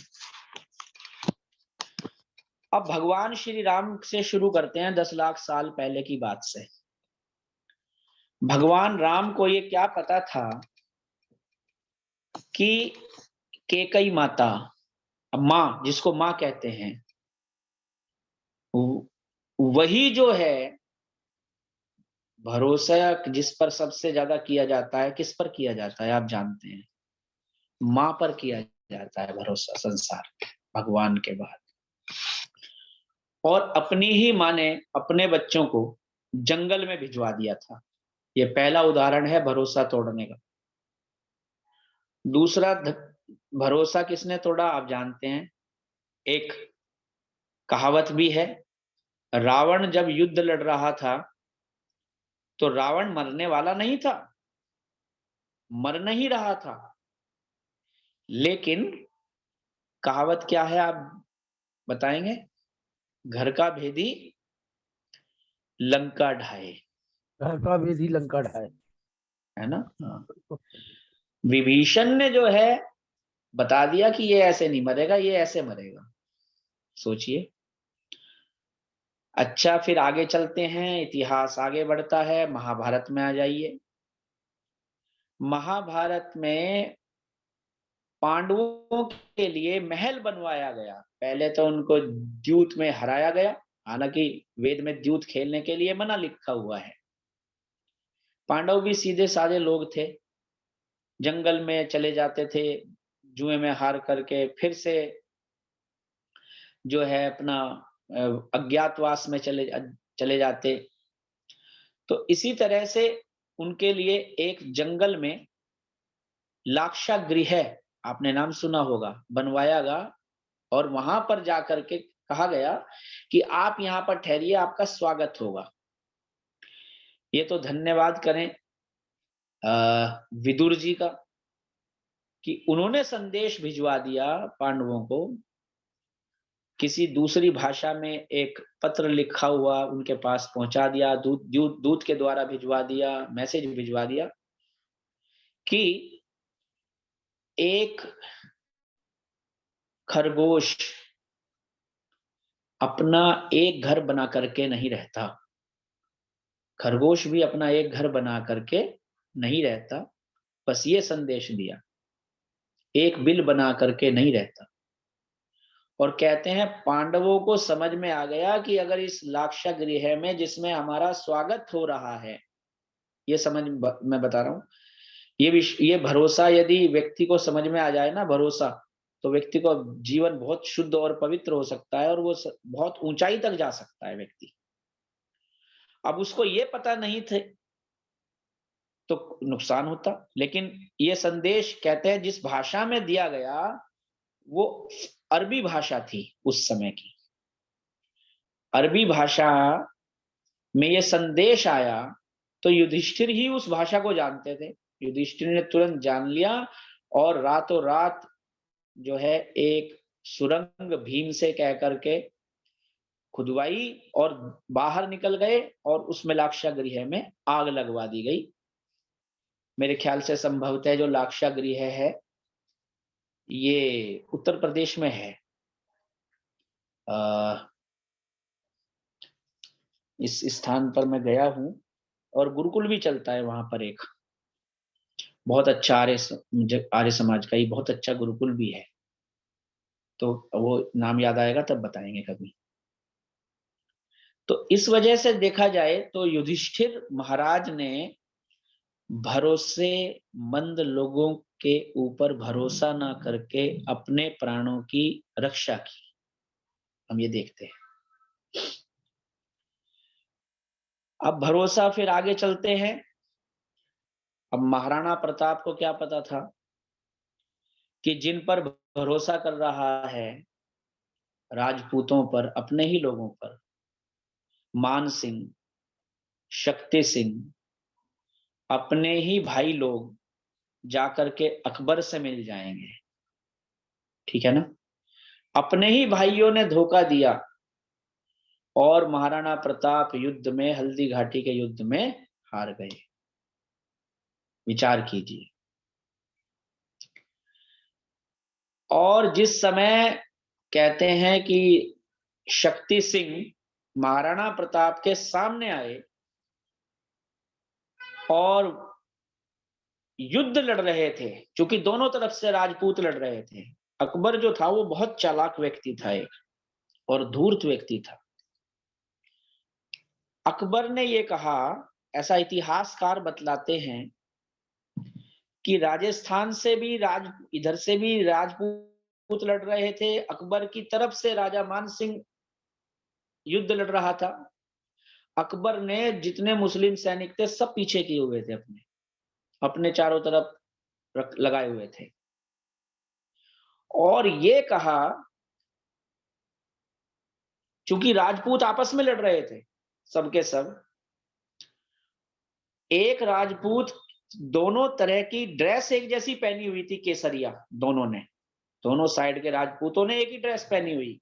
अब भगवान श्री राम से शुरू करते हैं 10 लाख साल पहले की बात से। भगवान राम को ये क्या पता था कि कैकई माता, माँ जिसको माँ कहते हैं, वही जो है भरोसा जिस पर सबसे ज्यादा किया जाता है, किस पर किया जाता है आप जानते हैं? माँ पर किया जाता है भरोसा संसार भगवान के बाद। और अपनी ही माँ ने अपने बच्चों को जंगल में भिजवा दिया था। ये पहला उदाहरण है भरोसा तोड़ने का। दूसरा भरोसा किसने तोड़ा आप जानते हैं? एक कहावत भी है, रावण जब युद्ध लड़ रहा था तो रावण मरने वाला नहीं था, मर नहीं रहा था, लेकिन कहावत क्या है आप बताएंगे? घर का भेदी लंका ढाए, घर का भेदी लंका ढाए, है ना? विभीषण ने जो है बता दिया कि ये ऐसे नहीं मरेगा, ये ऐसे मरेगा। सोचिए। अच्छा, फिर आगे चलते हैं, इतिहास आगे बढ़ता है, महाभारत में आ जाइए। महाभारत में पांडवों के लिए महल बनवाया गया। पहले तो उनको द्यूत में हराया गया, हालांकि वेद में द्यूत खेलने के लिए मना लिखा हुआ है। पांडव भी सीधे साधे लोग थे, जंगल में चले जाते थे, जुए में हार करके फिर से जो है अपना अज्ञातवास में चले जाते। तो इसी तरह से उनके लिए एक जंगल में लाक्षागृह, आपने नाम सुना होगा, बनवाया गया। और वहां पर जाकर के कहा गया कि आप यहाँ पर ठहरिए, आपका स्वागत होगा। ये तो धन्यवाद करें विदुर जी का कि उन्होंने संदेश भिजवा दिया पांडवों को, किसी दूसरी भाषा में एक पत्र लिखा हुआ उनके पास पहुंचा दिया, दूत के द्वारा भिजवा दिया, मैसेज भिजवा दिया कि एक खरगोश अपना एक घर बना करके नहीं रहता, खरगोश भी अपना एक घर बना करके नहीं रहता, बस ये संदेश दिया, एक बिल बना करके नहीं रहता। और कहते हैं पांडवों को समझ में आ गया कि अगर इस लाक्षागृह में जिसमें हमारा स्वागत हो रहा है, ये समझ मैं बता रहा हूं, ये भरोसा यदि व्यक्ति को समझ में आ जाए ना, भरोसा, तो व्यक्ति को जीवन बहुत शुद्ध और पवित्र हो सकता है और वो बहुत ऊंचाई तक जा सकता है व्यक्ति। अब उसको ये पता नहीं थे तो नुकसान होता, लेकिन ये संदेश कहते हैं जिस भाषा में दिया गया वो अरबी भाषा थी उस समय की। अरबी भाषा में ये संदेश आया तो युधिष्ठिर ही उस भाषा को जानते थे। युधिष्ठिर ने तुरंत जान लिया और रातों रात जो है एक सुरंग भीम से कह करके खुदवाई और बाहर निकल गए और उसमें लाक्षागृह में आग लगवा दी गई। मेरे ख्याल से संभवतः जो लाक्षागृह है ये उत्तर प्रदेश में है। इस स्थान पर मैं गया हूं और गुरुकुल भी चलता है वहां पर, एक बहुत अच्छा आर्य समाज का ही बहुत अच्छा गुरुकुल भी है, तो वो नाम याद आएगा तब बताएंगे कभी। तो इस वजह से देखा जाए तो युधिष्ठिर महाराज ने भरोसेमंद लोगों के ऊपर भरोसा ना करके अपने प्राणों की रक्षा की। हम ये देखते हैं। अब भरोसा, फिर आगे चलते हैं। अब महाराणा प्रताप को क्या पता था कि जिन पर भरोसा कर रहा है, राजपूतों पर, अपने ही लोगों पर, मान सिंह, शक्ति सिंह, अपने ही भाई लोग जाकर के अकबर से मिल जाएंगे। ठीक है ना? अपने ही भाइयों ने धोखा दिया और महाराणा प्रताप युद्ध में, हल्दी घाटी के युद्ध में हार गए। विचार कीजिए। और जिस समय कहते हैं कि शक्ति सिंह महाराणा प्रताप के सामने आए और युद्ध लड़ रहे थे, क्योंकि दोनों तरफ से राजपूत लड़ रहे थे। अकबर जो था वो बहुत चालाक व्यक्ति था एक, और धूर्त व्यक्ति था। अकबर ने ये कहा, ऐसा इतिहासकार बतलाते हैं कि राजस्थान से भी इधर से भी राजपूत लड़ रहे थे, अकबर की तरफ से राजा मान सिंह युद्ध लड़ रहा था। अकबर ने जितने मुस्लिम सैनिक थे सब पीछे किए हुए थे, अपने चारों तरफ लगाए हुए थे, और ये कहा, चूंकि राजपूत आपस में लड़ रहे थे सबके सब, एक राजपूत दोनों तरह की ड्रेस एक जैसी पहनी हुई थी, केसरिया, दोनों साइड के राजपूतों ने एक ही ड्रेस पहनी हुई,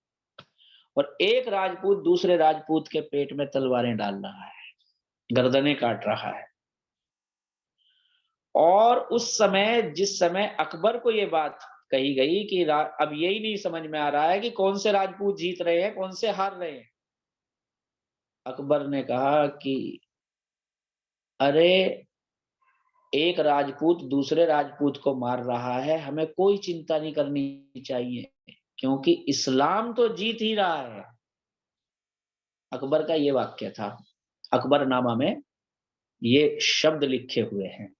और एक राजपूत दूसरे राजपूत के पेट में तलवारें डाल रहा है, गर्दनें काट रहा है। और उस समय, जिस समय अकबर को ये बात कही गई कि अब यही नहीं समझ में आ रहा है कि कौन से राजपूत जीत रहे हैं, कौन से हार रहे हैं, अकबर ने कहा कि अरे, एक राजपूत दूसरे राजपूत को मार रहा है, हमें कोई चिंता नहीं करनी चाहिए, क्योंकि इस्लाम तो जीत ही रहा है। अकबर का ये वाक्य था, अकबरनामा में ये शब्द लिखे हुए हैं,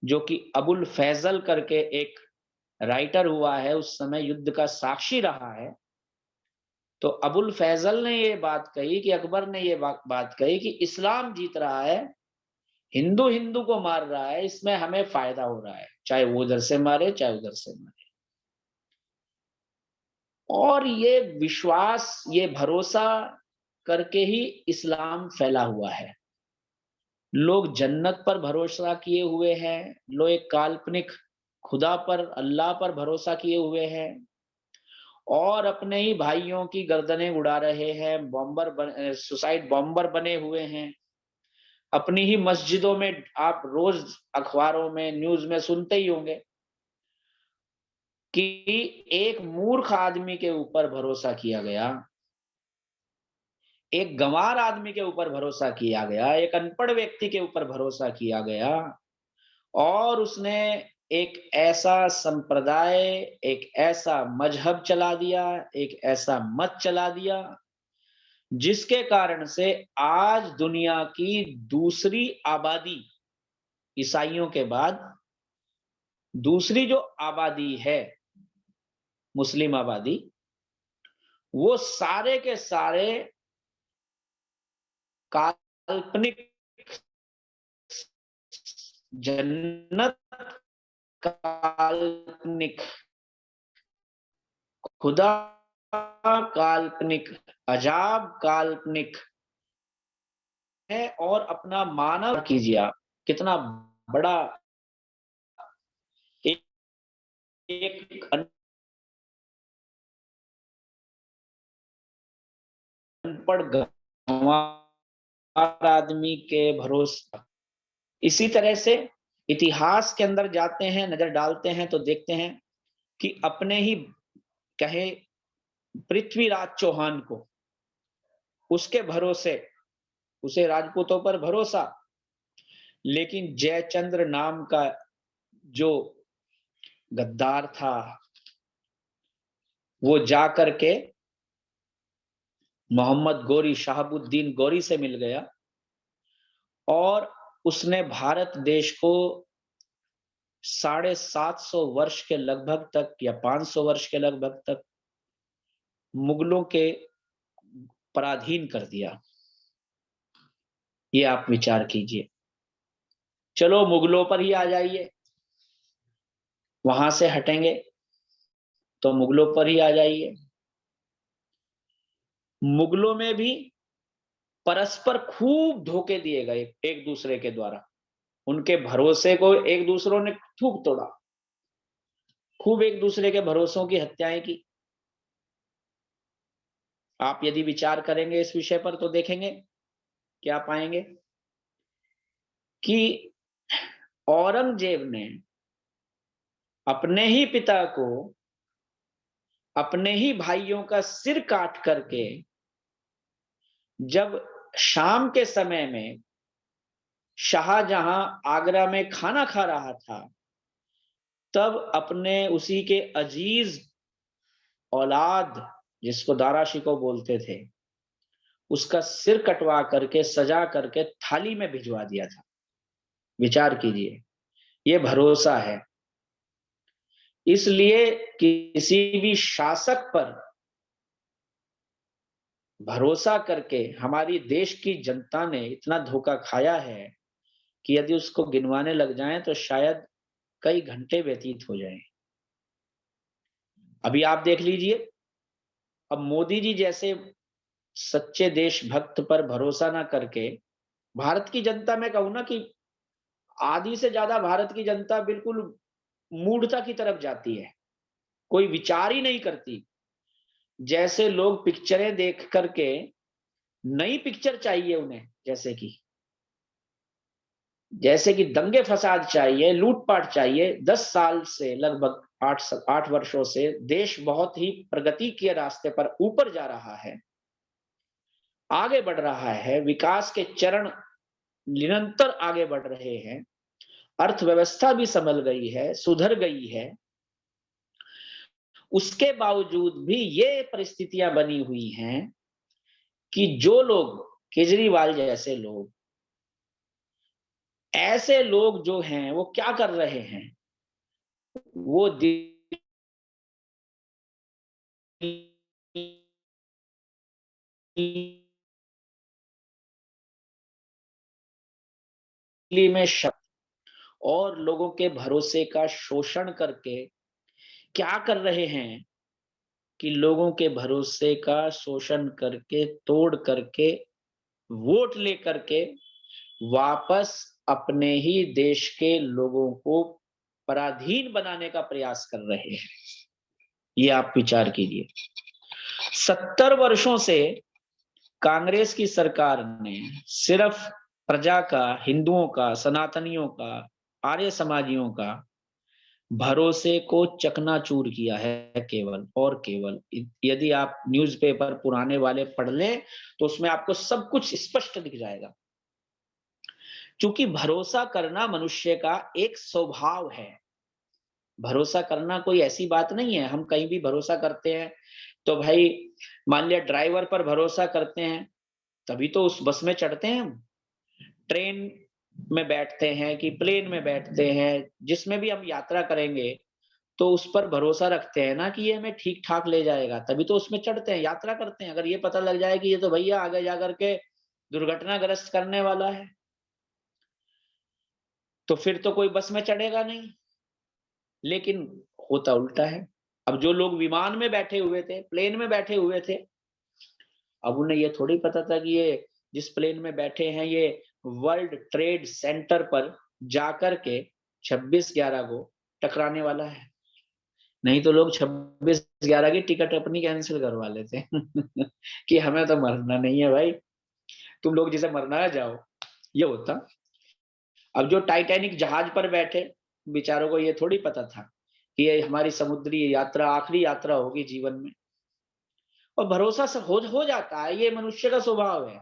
जो कि अबुल फैजल करके एक राइटर हुआ है, उस समय युद्ध का साक्षी रहा है। तो अबुल फैजल ने ये बात कही कि अकबर ने ये बात कही कि इस्लाम जीत रहा है, हिंदू हिंदू को मार रहा है, इसमें हमें फायदा हो रहा है, चाहे वो उधर से मारे चाहे उधर से मारे। और ये विश्वास, ये भरोसा करके ही इस्लाम फैला हुआ है। लोग जन्नत पर भरोसा किए हुए हैं, लोग एक काल्पनिक खुदा पर, अल्लाह पर भरोसा किए हुए हैं, और अपने ही भाइयों की गर्दनें उड़ा रहे हैं, सुसाइड बॉम्बर बने हुए हैं। अपनी ही मस्जिदों में आप रोज अखबारों में, न्यूज में सुनते ही होंगे कि एक मूर्ख आदमी के ऊपर भरोसा किया गया, एक गंवार आदमी के ऊपर भरोसा किया गया, एक अनपढ़ व्यक्ति के ऊपर भरोसा किया गया, और उसने एक ऐसा संप्रदाय, एक ऐसा मजहब चला दिया, एक ऐसा मत चला दिया, जिसके कारण से आज दुनिया की दूसरी आबादी, ईसाइयों के बाद दूसरी जो आबादी है, मुस्लिम आबादी, वो सारे के सारे काल्पनिक जन्नत, काल्पनिक खुदा, काल्पनिक अजाब, काल्पनिक है, और अपना मानव कीजिए आप, कितना बड़ा एक अनपढ़ गंवार आदमी के भरोसे। इसी तरह से इतिहास के अंदर जाते हैं, नजर डालते हैं तो देखते हैं कि अपने ही कहे पृथ्वीराज चौहान को, उसके भरोसे, उसे राजपूतों पर भरोसा, लेकिन जयचंद्र नाम का जो गद्दार था, वो जा करके मोहम्मद गौरी, शहाबुद्दीन गौरी से मिल गया, और उसने भारत देश को 750 वर्ष के लगभग तक या 500 वर्ष के लगभग तक मुगलों के पराधीन कर दिया। ये आप विचार कीजिए। चलो मुगलों पर ही आ जाइए, वहां से हटेंगे तो मुगलों पर ही आ जाइए। मुगलों में भी परस्पर खूब धोखे दिए गए एक दूसरे के द्वारा, उनके भरोसे को एक दूसरों ने खूब तोड़ा, खूब एक दूसरे के भरोसों की हत्याएं की। आप यदि विचार करेंगे इस विषय पर तो देखेंगे, क्या पाएंगे कि औरंगजेब ने अपने ही पिता को, अपने ही भाइयों का सिर काट करके जब शाम के समय में शाहजहां आगरा में खाना खा रहा था, तब अपने उसी के अजीज औलाद, जिसको दारा शिकोह बोलते थे, उसका सिर कटवा करके सजा करके थाली में भिजवा दिया था। विचार कीजिए, ये भरोसा है। इसलिए किसी भी शासक पर भरोसा करके हमारी देश की जनता ने इतना धोखा खाया है कि यदि उसको गिनवाने लग जाएं तो शायद कई घंटे व्यतीत हो जाएं। अभी आप देख लीजिए, अब मोदी जी जैसे सच्चे देशभक्त पर भरोसा ना करके भारत की जनता, मैं कहूं ना कि आधी से ज्यादा भारत की जनता बिल्कुल मूढ़ता की तरफ जाती है, कोई विचार ही नहीं करती। जैसे लोग पिक्चरें देख करके, नई पिक्चर चाहिए उन्हें, जैसे कि दंगे फसाद चाहिए, लूटपाट चाहिए। 10 साल से लगभग 8 वर्षों से देश बहुत ही प्रगति के रास्ते पर ऊपर जा रहा है, आगे बढ़ रहा है, विकास के चरण निरंतर आगे बढ़ रहे हैं, अर्थव्यवस्था भी संभल गई है, सुधर गई है। उसके बावजूद भी ये परिस्थितियां बनी हुई हैं कि जो लोग, केजरीवाल जैसे लोग, ऐसे लोग जो हैं वो क्या कर रहे हैं, वो दिल्ली में और लोगों के भरोसे का शोषण करके क्या कर रहे हैं कि लोगों के भरोसे का शोषण करके, तोड़ करके, वोट लेकर के वापस अपने ही देश के लोगों को पराधीन बनाने का प्रयास कर रहे हैं। ये आप विचार कीजिए। 70 वर्षों से कांग्रेस की सरकार ने सिर्फ प्रजा का, हिंदुओं का, सनातनियों का, आर्य समाजियों का भरोसे को चकनाचूर किया है, केवल और केवल। यदि आप न्यूज़पेपर पुराने वाले पढ़ लें तो उसमें आपको सब कुछ स्पष्ट दिख जाएगा। क्योंकि भरोसा करना मनुष्य का एक स्वभाव है। भरोसा करना कोई ऐसी बात नहीं है, हम कहीं भी भरोसा करते हैं तो भाई, मान लिया ड्राइवर पर भरोसा करते हैं तभी तो उस बस में चढ़ते हैं, हम ट्रेन में बैठते हैं कि प्लेन में बैठते हैं, जिसमें भी हम यात्रा करेंगे तो उस पर भरोसा रखते हैं ना कि ये हमें ठीक ठाक ले जाएगा, तभी तो उसमें चढ़ते हैं, यात्रा करते हैं। अगर ये पता लग जाए कि ये तो भैया आगे जाकर के दुर्घटनाग्रस्त करने वाला है, तो फिर तो कोई बस में चढ़ेगा नहीं। लेकिन होता उल्टा है। अब जो लोग विमान में बैठे हुए थे, प्लेन में बैठे हुए थे, अब उन्हें ये थोड़ी पता था कि ये जिस प्लेन में बैठे हैं ये वर्ल्ड ट्रेड सेंटर पर जाकर के 26/11 को टकराने वाला है। नहीं तो लोग 26/11 की टिकट अपनी कैंसिल करवा लेते कि हमें तो मरना नहीं है भाई, तुम लोग जिसे मरना है जाओ, ये होता। अब जो टाइटैनिक जहाज पर बैठे बेचारों को ये थोड़ी पता था कि ये हमारी समुद्री यात्रा आखिरी यात्रा होगी जीवन में, और भरोसा से हो जाता है, ये मनुष्य का स्वभाव है।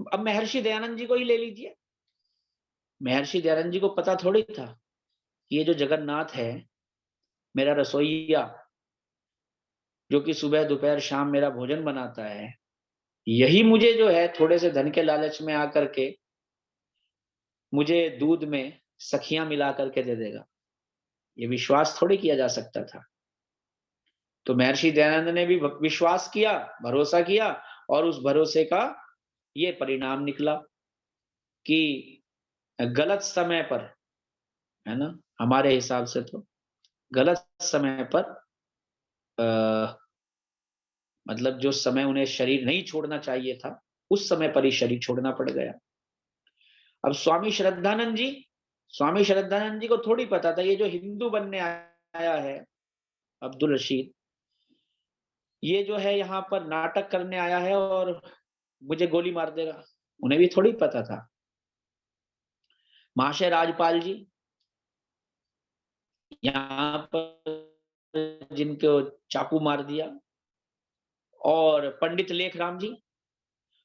अब महर्षि दयानंद जी को ही ले लीजिए। महर्षि दयानंद जी को पता थोड़ी था कि ये जो जगन्नाथ है, मेरा रसोइया, जो कि सुबह दोपहर शाम मेरा भोजन बनाता है, यही मुझे जो है थोड़े से धन के लालच में आकर के मुझे दूध में सखियां मिला करके दे देगा, ये विश्वास थोड़ी किया जा सकता था। तो महर्षि दयानंद ने भी विश्वास किया, भरोसा किया, और उस भरोसे का ये परिणाम निकला कि गलत समय पर, है ना, हमारे हिसाब से तो गलत समय पर मतलब जो समय उन्हें शरीर नहीं छोड़ना चाहिए था, उस समय पर ही शरीर छोड़ना पड़ गया। अब स्वामी श्रद्धानंद जी को थोड़ी पता था ये जो हिंदू बनने आया है अब्दुल रशीद, ये जो है यहाँ पर नाटक करने आया है और मुझे गोली मार देगा, उन्हें भी थोड़ी पता था। महाशय राजपाल जी यहाँ पर जिनको चाकू मार दिया, और पंडित लेखराम जी,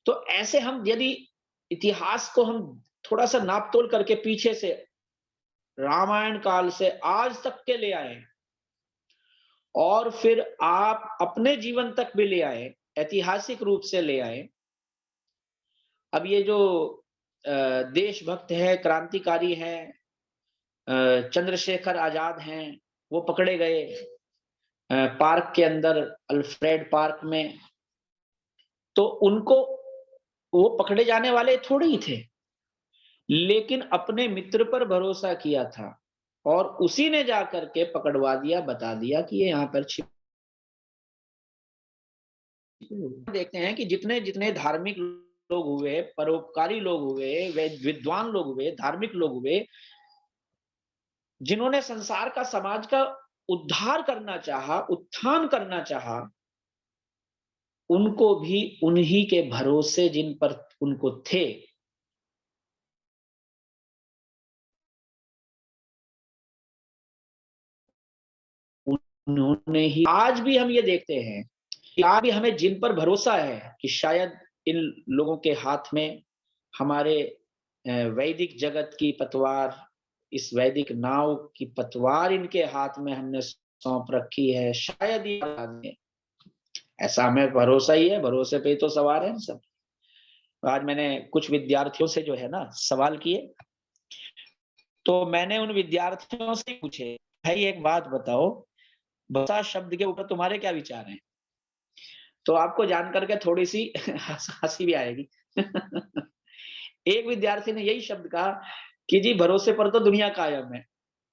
तो ऐसे हम यदि इतिहास को हम थोड़ा सा नापतोल करके पीछे से रामायण काल से आज तक के ले आए, और फिर आप अपने जीवन तक भी ले आए, ऐतिहासिक रूप से ले आए। अब ये जो देशभक्त है, क्रांतिकारी है, चंद्रशेखर आजाद हैं, वो पकड़े गए पार्क के अंदर, अल्फ्रेड पार्क में, तो उनको वो पकड़े जाने वाले थोड़े ही थे, लेकिन अपने मित्र पर भरोसा किया था और उसी ने जाकर के पकड़वा दिया, बता दिया कि ये यहाँ पर छिप। देखते हैं कि जितने जितने धार्मिक लोग हुए, परोपकारी लोग हुए, विद्वान लोग हुए, धार्मिक लोग हुए, जिन्होंने संसार का, समाज का उद्धार करना चाहा, उत्थान करना चाहा, उनको भी उन्हीं के भरोसे जिन पर उनको थे, उन्होंने ही। आज भी हम ये देखते हैं कि आज भी हमें जिन पर भरोसा है कि शायद इन लोगों के हाथ में हमारे वैदिक जगत की पतवार, इस वैदिक नाव की पतवार इनके हाथ में हमने सौंप रखी है, शायद ये, ऐसा हमें भरोसा ही है, भरोसे पे ही तो सवार है सब। आज मैंने कुछ विद्यार्थियों से जो है ना सवाल किए, तो मैंने उन विद्यार्थियों से पूछे, भाई एक बात बताओ, भरोसा शब्द के ऊपर तुम्हारे क्या विचार हैं? तो आपको जान करके थोड़ी सी हंसी भी आएगी। एक विद्यार्थी ने यही शब्द कहा कि जी भरोसे पर तो दुनिया कायम है।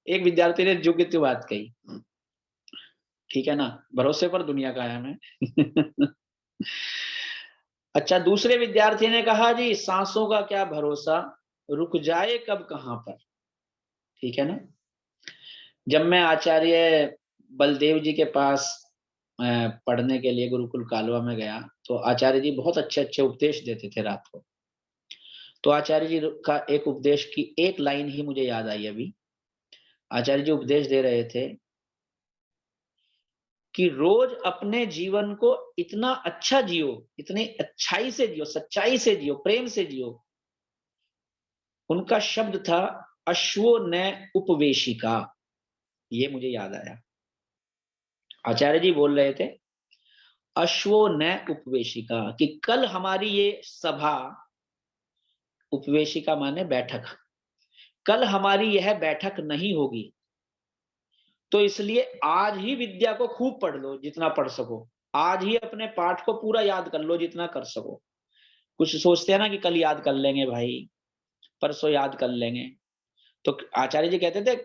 एक विद्यार्थी ने जो की त्यों बात कही, ठीक है ना, भरोसे पर दुनिया कायम है। अच्छा, दूसरे विद्यार्थी ने कहा जी सांसों का क्या भरोसा, रुक जाए कब कहां पर, ठीक है ना। जब मैं आचार्य बलदेव जी के पास पढ़ने के लिए गुरुकुल कालवा में गया, तो आचार्य जी बहुत अच्छे अच्छे उपदेश देते थे रात को। तो आचार्य जी का एक उपदेश की एक लाइन ही मुझे याद आई अभी। आचार्य जी उपदेश दे रहे थे कि रोज अपने जीवन को इतना अच्छा जियो, इतनी अच्छाई से जियो, सच्चाई से जियो, प्रेम से जियो। उनका शब्द था अश्वो न उपवेशिका, ये मुझे याद आया। आचार्य जी बोल रहे थे अश्वो न उपवेशिका, कि कल हमारी ये सभा, उपवेशिका माने बैठक, कल हमारी यह बैठक नहीं होगी, तो इसलिए आज ही विद्या को खूब पढ़ लो जितना पढ़ सको, आज ही अपने पाठ को पूरा याद कर लो जितना कर सको। कुछ सोचते हैं ना कि कल याद कर लेंगे भाई, परसों याद कर लेंगे। तो आचार्य जी कहते थे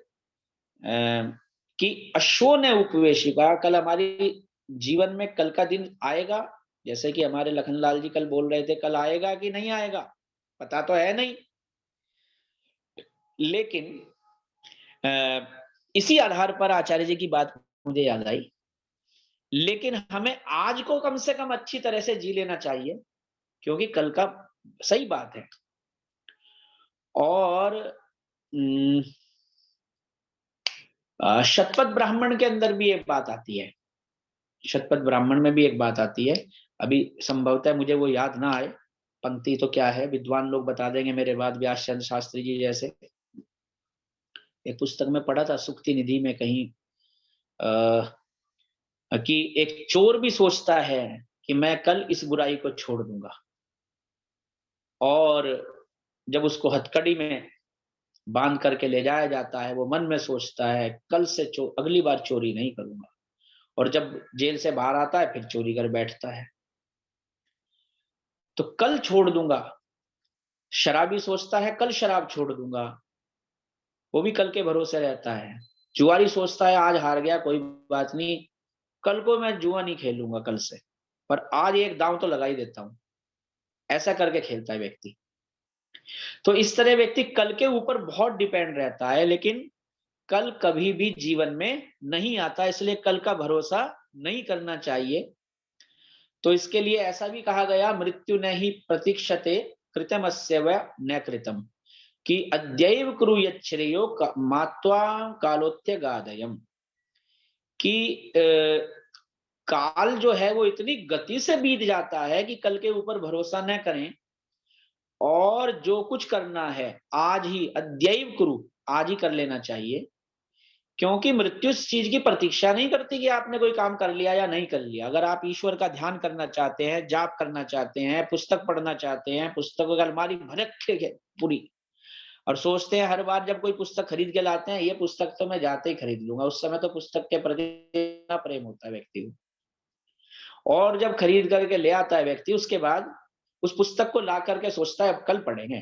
कि अश्वो ने उपवेशिका, कल हमारी जीवन में कल का दिन आएगा, जैसे कि हमारे लखनलाल जी कल बोल रहे थे कल आएगा कि नहीं आएगा पता तो है नहीं, लेकिन इसी आधार पर आचार्य जी की बात मुझे याद आई। लेकिन हमें आज को कम से कम अच्छी तरह से जी लेना चाहिए, क्योंकि कल का, सही बात है। और शतपथ ब्राह्मण के अंदर भी एक बात आती है, शतपथ ब्राह्मण में भी एक बात आती है, अभी संभवतः मुझे वो याद ना आए, पंक्ति तो क्या है, विद्वान लोग बता देंगे मेरे बाद, व्यासचंद्र शास्त्री जी जैसे। एक पुस्तक में पढ़ा था सुक्ति निधि में कहीं कि एक चोर भी सोचता है कि मैं कल इस बुराई को छोड़ दूंगा, और जब उसको हथकड़ी में बांध करके ले जाया जाता है, वो मन में सोचता है कल से अगली बार चोरी नहीं करूंगा, और जब जेल से बाहर आता है फिर चोरी कर बैठता है। तो कल छोड़ दूंगा, शराबी सोचता है कल शराब छोड़ दूंगा, वो भी कल के भरोसे रहता है। जुआरी सोचता है आज हार गया कोई बात नहीं, कल को मैं जुआ नहीं खेलूंगा कल से, पर आज एक दांव तो लगा ही देता हूं, ऐसा करके खेलता है व्यक्ति। तो इस तरह व्यक्ति कल के ऊपर बहुत डिपेंड रहता है, लेकिन कल कभी भी जीवन में नहीं आता, इसलिए कल का भरोसा नहीं करना चाहिए। तो इसके लिए ऐसा भी कहा गया, मृत्यु न ही प्रतीक्षते कृतमस्य व न कृतम, कि अद्यैव कुरु यच्छ्रेयो मात्वा कालोत्य गादयम, कि काल जो है वो इतनी गति से बीत जाता है कि कल के ऊपर भरोसा न करें, और जो कुछ करना है आज ही, अद्यैव कुरु, आज ही कर लेना चाहिए। क्योंकि मृत्यु इस चीज की प्रतीक्षा नहीं करती कि आपने कोई काम कर लिया या नहीं कर लिया। अगर आप ईश्वर का ध्यान करना चाहते हैं, जाप करना चाहते हैं, पुस्तक पढ़ना चाहते हैं, पुस्तकों की अलमारी भर रखे है पूरी, और सोचते हैं हर बार जब कोई पुस्तक खरीद के लाते हैं, ये पुस्तक तो मैं जाते ही खरीद लूंगा, उस समय तो पुस्तक के प्रति इतना प्रेम होता है व्यक्ति को, और जब खरीद करके ले आता है व्यक्ति, उसके बाद उस पुस्तक को ला करके सोचता है अब कल पढ़ेंगे,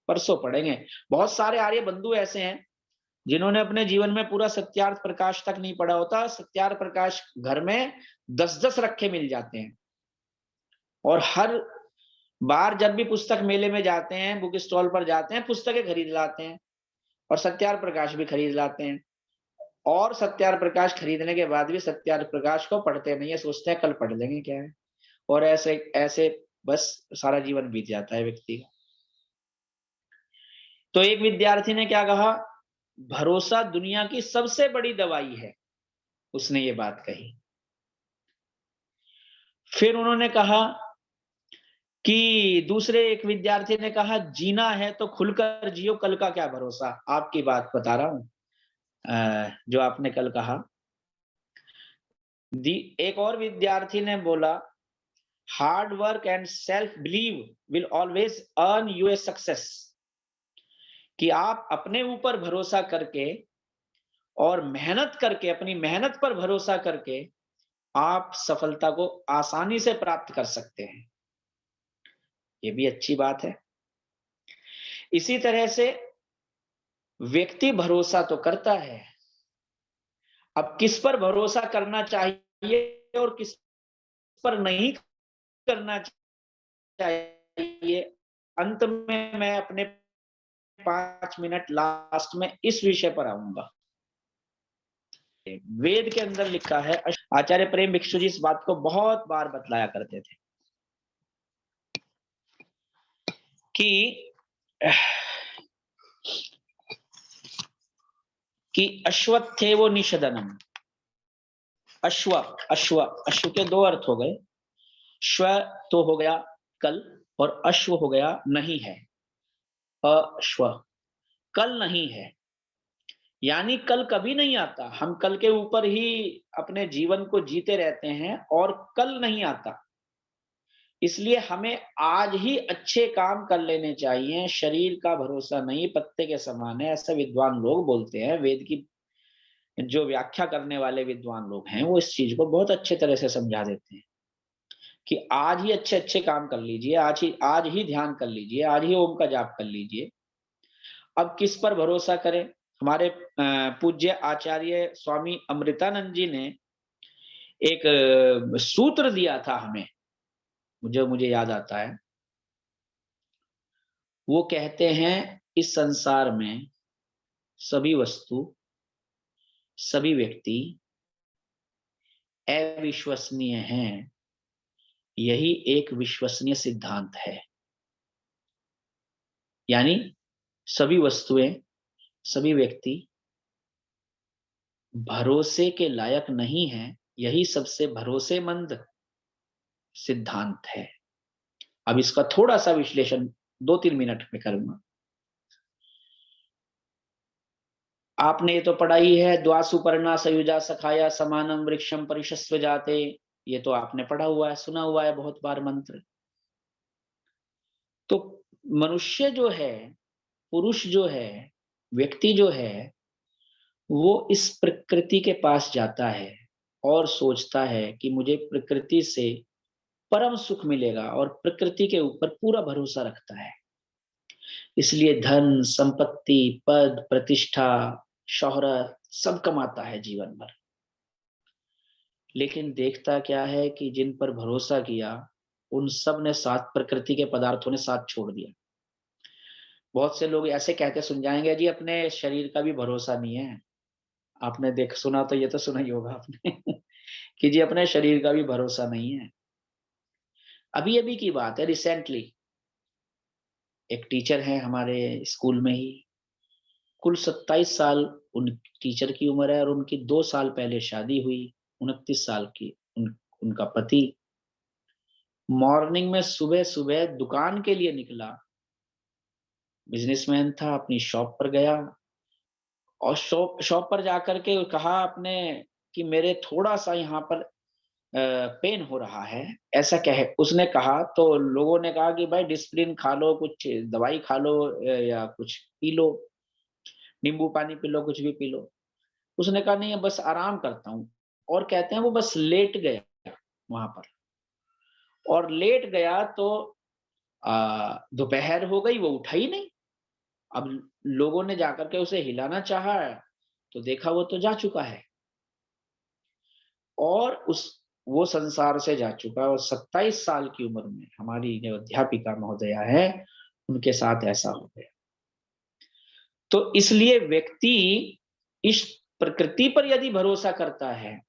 परसों पढ़ेंगे। बहुत सारे आर्य बंधु ऐसे हैं जिन्होंने अपने जीवन में पूरा सत्यार्थ प्रकाश तक नहीं पढ़ा होता। सत्यार्थ प्रकाश घर में 10-10 रखे मिल जाते हैं, और हर बार जब भी पुस्तक मेले में जाते हैं, बुक स्टॉल पर जाते हैं, पुस्तकें खरीद लाते हैं, और सत्यार्थ प्रकाश भी खरीद लाते हैं, और सत्यार्थ प्रकाश खरीदने के बाद भी सत्यार्थ प्रकाश को पढ़ते नहीं है, सोचते हैं कल पढ़ लेंगे क्या है, और ऐसे ऐसे बस सारा जीवन बीत जाता है व्यक्ति का। तो एक विद्यार्थी ने क्या कहा, भरोसा दुनिया की सबसे बड़ी दवाई है, उसने ये बात कही। फिर उन्होंने कहा कि दूसरे एक विद्यार्थी ने कहा, जीना है तो खुलकर जियो, कल का क्या भरोसा। आपकी बात बता रहा हूं जो आपने कल कहा। एक और विद्यार्थी ने बोला, hard work and self believe will always earn U a success, कि आप अपने ऊपर भरोसा करके और मेहनत करके, अपनी मेहनत पर भरोसा करके आप सफलता को आसानी से प्राप्त कर सकते हैं। ये भी अच्छी बात है। इसी तरह से व्यक्ति भरोसा तो करता है, अब किस पर भरोसा करना चाहिए और किस पर नहीं करना चाहिए, अंत में मैं अपने 5 मिनट लास्ट में इस विषय पर आऊंगा। वेद के अंदर लिखा है, आचार्य प्रेम भिक्षु जी इस बात को बहुत बार बतलाया करते थे कि अश्वत्थे वो निषदनम। अश्व अश्व अश्व के दो अर्थ हो गए, श्व तो हो गया कल, और अश्व हो गया नहीं है। अश्व कल नहीं है, यानी कल कभी नहीं आता। हम कल के ऊपर ही अपने जीवन को जीते रहते हैं और कल नहीं आता। इसलिए हमें आज ही अच्छे काम कर लेने चाहिए। शरीर का भरोसा नहीं, पत्ते के समान है, ऐसा विद्वान लोग बोलते हैं। वेद की जो व्याख्या करने वाले विद्वान लोग हैं वो इस चीज को बहुत अच्छे तरह से समझा देते हैं कि आज ही अच्छे अच्छे काम कर लीजिए, आज ही ध्यान कर लीजिए, आज ही ओम का जाप कर लीजिए। अब किस पर भरोसा करें? हमारे पूज्य आचार्य स्वामी अमृतानंद जी ने एक सूत्र दिया था हमें, मुझे याद आता है। वो कहते हैं, इस संसार में सभी वस्तु, सभी व्यक्ति अविश्वसनीय हैं, यही एक विश्वसनीय सिद्धांत है। यानी सभी वस्तुएं, सभी व्यक्ति भरोसे के लायक नहीं है, यही सबसे भरोसेमंद सिद्धांत है। अब इसका थोड़ा सा विश्लेषण 2-3 मिनट में करूंगा। आपने ये तो पढ़ा ही है, द्वासुपर्णा सयुजा सखाया समानम वृक्षम परिशस्व जाते। ये तो आपने पढ़ा हुआ है, सुना हुआ है बहुत बार मंत्र। तो मनुष्य जो है, पुरुष जो है, व्यक्ति जो है वो इस प्रकृति के पास जाता है और सोचता है कि मुझे प्रकृति से परम सुख मिलेगा और प्रकृति के ऊपर पूरा भरोसा रखता है। इसलिए धन, संपत्ति, पद, प्रतिष्ठा, शोहरत सब कमाता है जीवन भर। लेकिन देखता क्या है कि जिन पर भरोसा किया उन सब ने साथ, प्रकृति के पदार्थों ने साथ छोड़ दिया। बहुत से लोग ऐसे कहते सुन जाएंगे, जी अपने शरीर का भी भरोसा नहीं है। आपने देख सुना तो ये तो सुना ही होगा आपने कि जी अपने शरीर का भी भरोसा नहीं है। अभी अभी की बात है, रिसेंटली एक टीचर है हमारे स्कूल में ही, कुल 27 साल उन टीचर की उम्र है और उनकी 2 साल पहले शादी हुई। 29 साल की उनका पति मॉर्निंग में सुबह सुबह दुकान के लिए निकला, बिजनेसमैन था, अपनी शॉप पर गया और शॉप पर जाकर के कहा आपने कि मेरे थोड़ा सा यहाँ पर पेन हो रहा है, ऐसा कहे उसने कहा। तो लोगों ने कहा कि भाई डिस्प्रिन खा लो, कुछ दवाई खा लो या कुछ पी लो, नींबू पानी पी लो, कुछ भी पी लो। उसने कहा नहीं बस आराम करता हूँ। और कहते हैं वो बस लेट गया वहां पर, और लेट गया तो दोपहर हो गई, वो उठा ही नहीं। अब लोगों ने जाकर के उसे हिलाना चाहा तो देखा वो तो जा चुका है और वो संसार से जा चुका है। और 27 साल की उम्र में हमारी जो अध्यापिका महोदया है उनके साथ ऐसा हो गया। तो इसलिए व्यक्ति इस प्रकृति पर यदि भरोसा करता है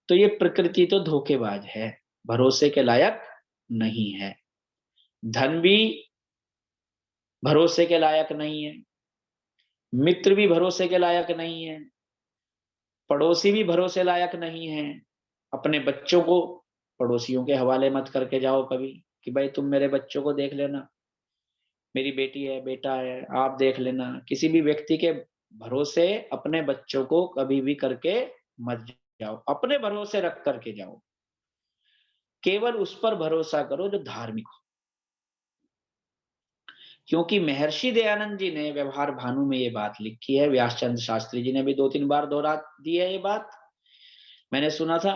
तो ये प्रकृति तो धोखेबाज है, भरोसे के लायक नहीं है। धन भी भरोसे के लायक नहीं है, मित्र भी भरोसे के लायक नहीं है, पड़ोसी भी भरोसे लायक नहीं है। अपने बच्चों को पड़ोसियों के हवाले मत करके जाओ कभी कि भाई तुम मेरे बच्चों को देख लेना, मेरी बेटी है, बेटा है, आप देख लेना। किसी भी व्यक्ति के भरोसे अपने बच्चों को कभी भी करके मत जाओ, अपने भरोसे रख करके जाओ। केवल उस पर भरोसा करो जो धार्मिक हो। क्योंकि महर्षि दयानंद जी ने व्यवहार भानु में ये बात लिखी है, व्यासचंद्र शास्त्री जी ने भी 2-3 बार दोहरा दी है ये बात। मैंने सुना था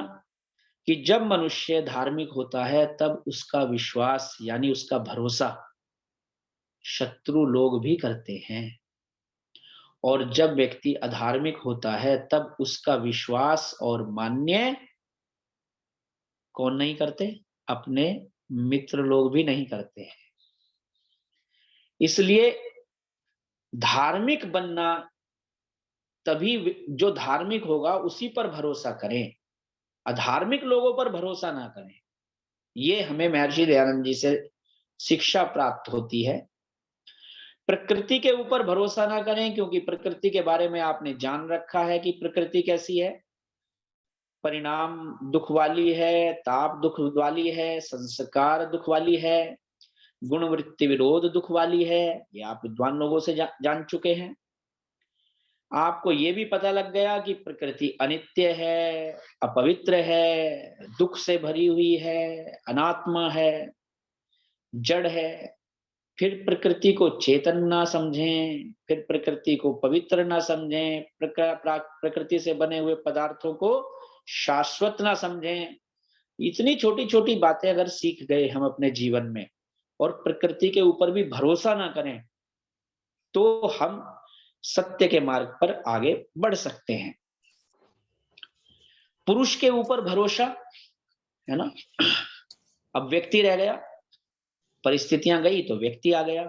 कि जब मनुष्य धार्मिक होता है तब उसका विश्वास यानी उसका भरोसा शत्रु लोग भी करते हैं, और जब व्यक्ति अधार्मिक होता है तब उसका विश्वास और मान्य कौन नहीं करते? अपने मित्र लोग भी नहीं करते हैं। इसलिए धार्मिक बनना तभी, जो धार्मिक होगा उसी पर भरोसा करें, अधार्मिक लोगों पर भरोसा ना करें। ये हमें महर्षि दयानंद जी से शिक्षा प्राप्त होती है। प्रकृति के ऊपर भरोसा ना करें, क्योंकि प्रकृति के बारे में आपने जान रखा है कि प्रकृति कैसी है। परिणाम दुख वाली है, ताप दुख वाली है, संस्कार दुख वाली है, गुण वृत्ति विरोध दुख वाली है। ये आप विद्वान लोगों से जान चुके हैं। आपको ये भी पता लग गया कि प्रकृति अनित्य है, अपवित्र है, दुख से भरी हुई है, अनात्मा है, जड़ है। फिर प्रकृति को चेतन ना समझें, फिर प्रकृति को पवित्र ना समझें, प्रकृति से बने हुए पदार्थों को शाश्वत ना समझें। इतनी छोटी छोटी बातें अगर सीख गए हम अपने जीवन में और प्रकृति के ऊपर भी भरोसा ना करें तो हम सत्य के मार्ग पर आगे बढ़ सकते हैं। पुरुष के ऊपर भरोसा है ना, अब व्यक्ति रह गया, परिस्थितियां गई तो व्यक्ति आ गया,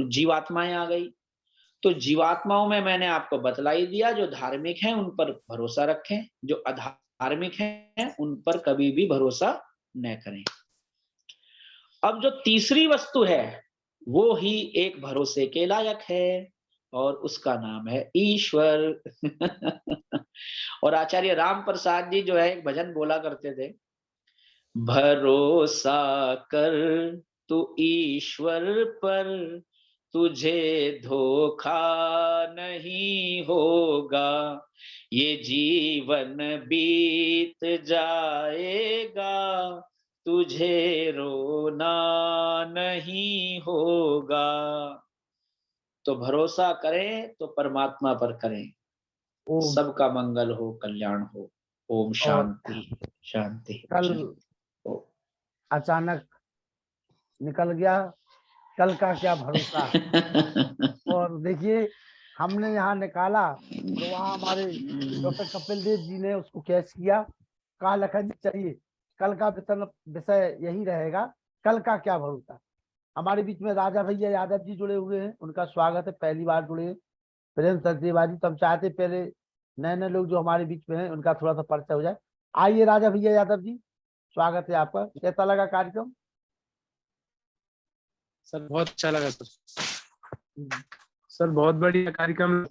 जीवात्माएं आ गई। तो जीवात्माओं में मैंने आपको बतला ही दिया, जो धार्मिक हैं उन पर भरोसा रखें, जो अधार्मिक हैं उन पर कभी भी भरोसा न करें। अब जो तीसरी वस्तु है वो ही एक भरोसे के लायक है और उसका नाम है ईश्वर। और आचार्य राम प्रसाद जी जो है एक भजन बोला करते थे, भरोसा कर तू ईश्वर पर, तुझे धोखा नहीं होगा, ये जीवन बीत जाएगा, तुझे रोना नहीं होगा। तो भरोसा करें तो परमात्मा पर करें। ओम। सबका मंगल हो, कल्याण हो। ओम शांति शांति कल शांति। ओम। अचानक निकल गया, कल का क्या भरोसा। और देखिए हमने यहाँ निकाला तो वहाँ हमारे डॉक्टर कपिल देव जी ने उसको कैच किया। कहा लखन जी चलिए कल का विषय यही रहेगा, कल का क्या भरोसा। हमारे बीच में राजा भैया यादव जी जुड़े हुए हैं, उनका स्वागत है, पहली बार जुड़े हैं। प्रेम सचदेवा जी, तो हम चाहते पहले नए नए लोग जो हमारे बीच में हैं उनका थोड़ा सा परिचय हो जाए। आइए राजा भैया यादव जी, स्वागत है आपका। कैसा लगा कार्यक्रम? सर बहुत अच्छा लगा सर बहुत बढ़िया कार्यक्रम।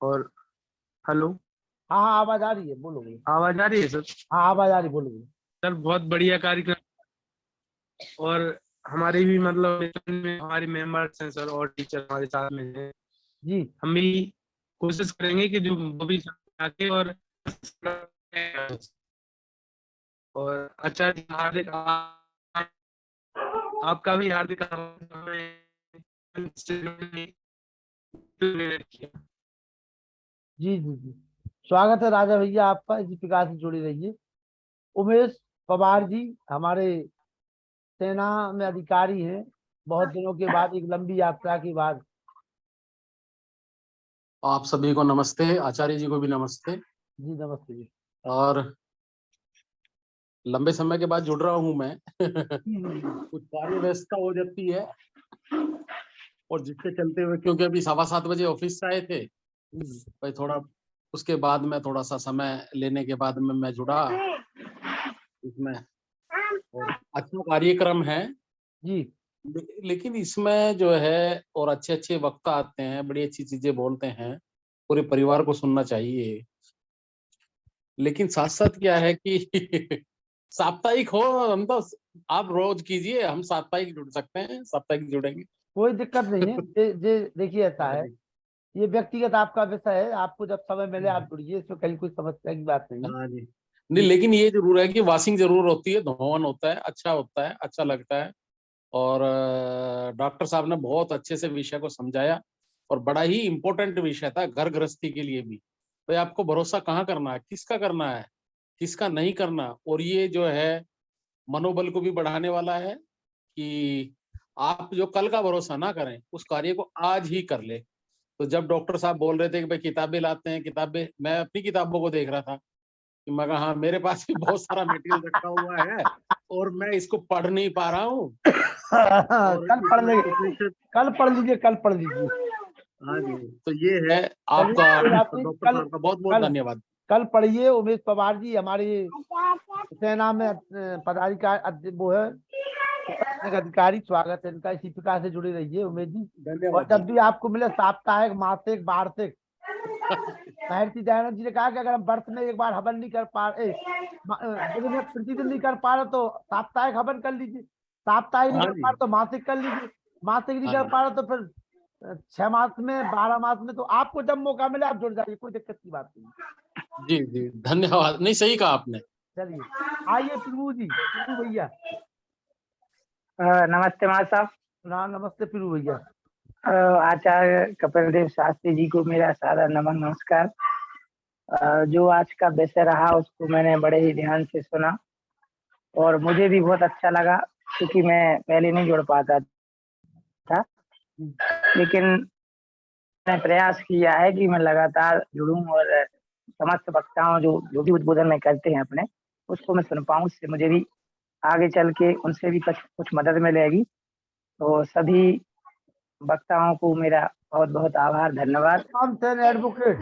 और हेलो, हाँ हाँ आवाज आ रही है, बोलो बोलो। आवाज आ रही है सर? हाँ आवाज आ रही, बोलो बोलो। सर बहुत बढ़िया कार्यक्रम। और हमारे भी मतलब मिशन में हमारे मेंबर्स हैं सर, और टीचर हमारे साथ में हैं जी। हम भी कोशिश करेंगे कि जो वो भी आके और अच्छा हार्दिक आपका भी हार्दिक जी जी जी, स्वागत है राजा भैया आपका, इसी प्रकार से जुड़ी रहिए। उमेश पवार जी हमारे सेना में अधिकारी हैं, बहुत दिनों के बाद, एक लंबी यात्रा के बाद। आप सभी को नमस्ते, आचार्य जी को भी नमस्ते। जी नमस्ते जी। और लंबे समय के बाद जुड़ रहा हूं मैं कुछ कार्य व्यस्तता हो जाती है, और जिसके चलते हुए, क्योंकि अभी 7:15 बजे ऑफिस से आए थे, भाई थोड़ा उसके बाद में थोड़ा सा समय लेने के बाद में मैं जुड़ा इसमें। और अच्छा कार्यक्रम है जी। लेकिन इसमें जो है और अच्छे अच्छे वक्ता आते हैं, बड़ी अच्छी चीजें बोलते हैं, पूरे परिवार को सुनना चाहिए। लेकिन साथ साथ क्या है कि साप्ताहिक हो, हम तो आप रोज कीजिए, हम साप्ताहिक जुड़ सकते हैं, साप्ताहिक जुड़ेंगे, कोई दिक्कत नहीं है। देखिए ऐसा है, ये व्यक्तिगत आपका विषय है, आपको जब समय मिले आप जुड़िए, इसमें कहीं कोई समस्या की बात नहीं है। हाँ जी। नहीं, लेकिन ये जरूर है कि वॉशिंग जरूर होती है, धोवन होता है, अच्छा होता है, अच्छा लगता है। और डॉक्टर साहब ने बहुत अच्छे से विषय को समझाया, और बड़ा ही इम्पोर्टेंट विषय था घर गृहस्थी के लिए भी। भाई आपको भरोसा कहाँ करना है, किसका करना है, किसका नहीं करना। और ये जो है मनोबल को भी बढ़ाने वाला है कि आप जो कल का भरोसा ना करें, उस कार्य को आज ही कर ले। तो जब डॉक्टर साहब बोल रहे थे कि भाई किताबें लाते हैं, किताबें, मैं अपनी किताबों को देख रहा था कि मैं कहा हाँ, मेरे पास भी बहुत सारा मटेरियल रखा हुआ है और मैं इसको पढ़ नहीं पा रहा हूँ। कल पढ़ लीजिए, कल पढ़ लीजिए, कल पढ़ लीजिए। हाँ जी, तो ये है आपका, डॉक्टर साहब का बहुत बहुत धन्यवाद। कल पढ़िए। उमेश पवार जी हमारे सेना में पदाधिकारी, वो है अधिकारी, स्वागत है इनका, इसी प्रकार से जुड़े रहिए उमेश जी। और जब भी आपको मिले साप्ताहिक, मासिक, वार्षिक, महर्षि दयानंद जी ने कहा कि अगर हम वर्ष में एक बार हवन नहीं कर पा रहे, प्रतिदिन नहीं कर पा रहे तो साप्ताहिक हवन कर लीजिए, साप्ताहिक नहीं कर पा रहे तो मासिक कर लीजिए, मासिक नहीं कर पा रहे तो फिर 6 मास में, 12 मास में। तो आपको जब मौका मिले आप जुड़ जाइए, कोई दिक्कत की बात नहीं। जी जी धन्यवाद। नहीं, सही कहा आपने। चलिए आइए पिरू जी, पिरू भैया। नमस्ते माँ साहब। नमस्ते पिरू भैया। आचार्य कपिल देव शास्त्री जी को मेरा सारा नमन नमस्कार। जो आज का विषय रहा उसको मैंने बड़े ही ध्यान से सुना और मुझे भी बहुत अच्छा लगा, क्योंकि मैं पहले नहीं जुड़ पाता था, लेकिन मैंने प्रयास किया है कि मैं लगातार जुड़ूं और समस्त वक्ताओं जो भी उद्बोधन में करते हैं अपने, उसको मैं सुन पाऊं। उससे मुझे भी आगे चल के उनसे भी कुछ मदद मिलेगी। तो सभी वक्ताओं को मेरा बहुत बहुत आभार, धन्यवाद। एडवोकेट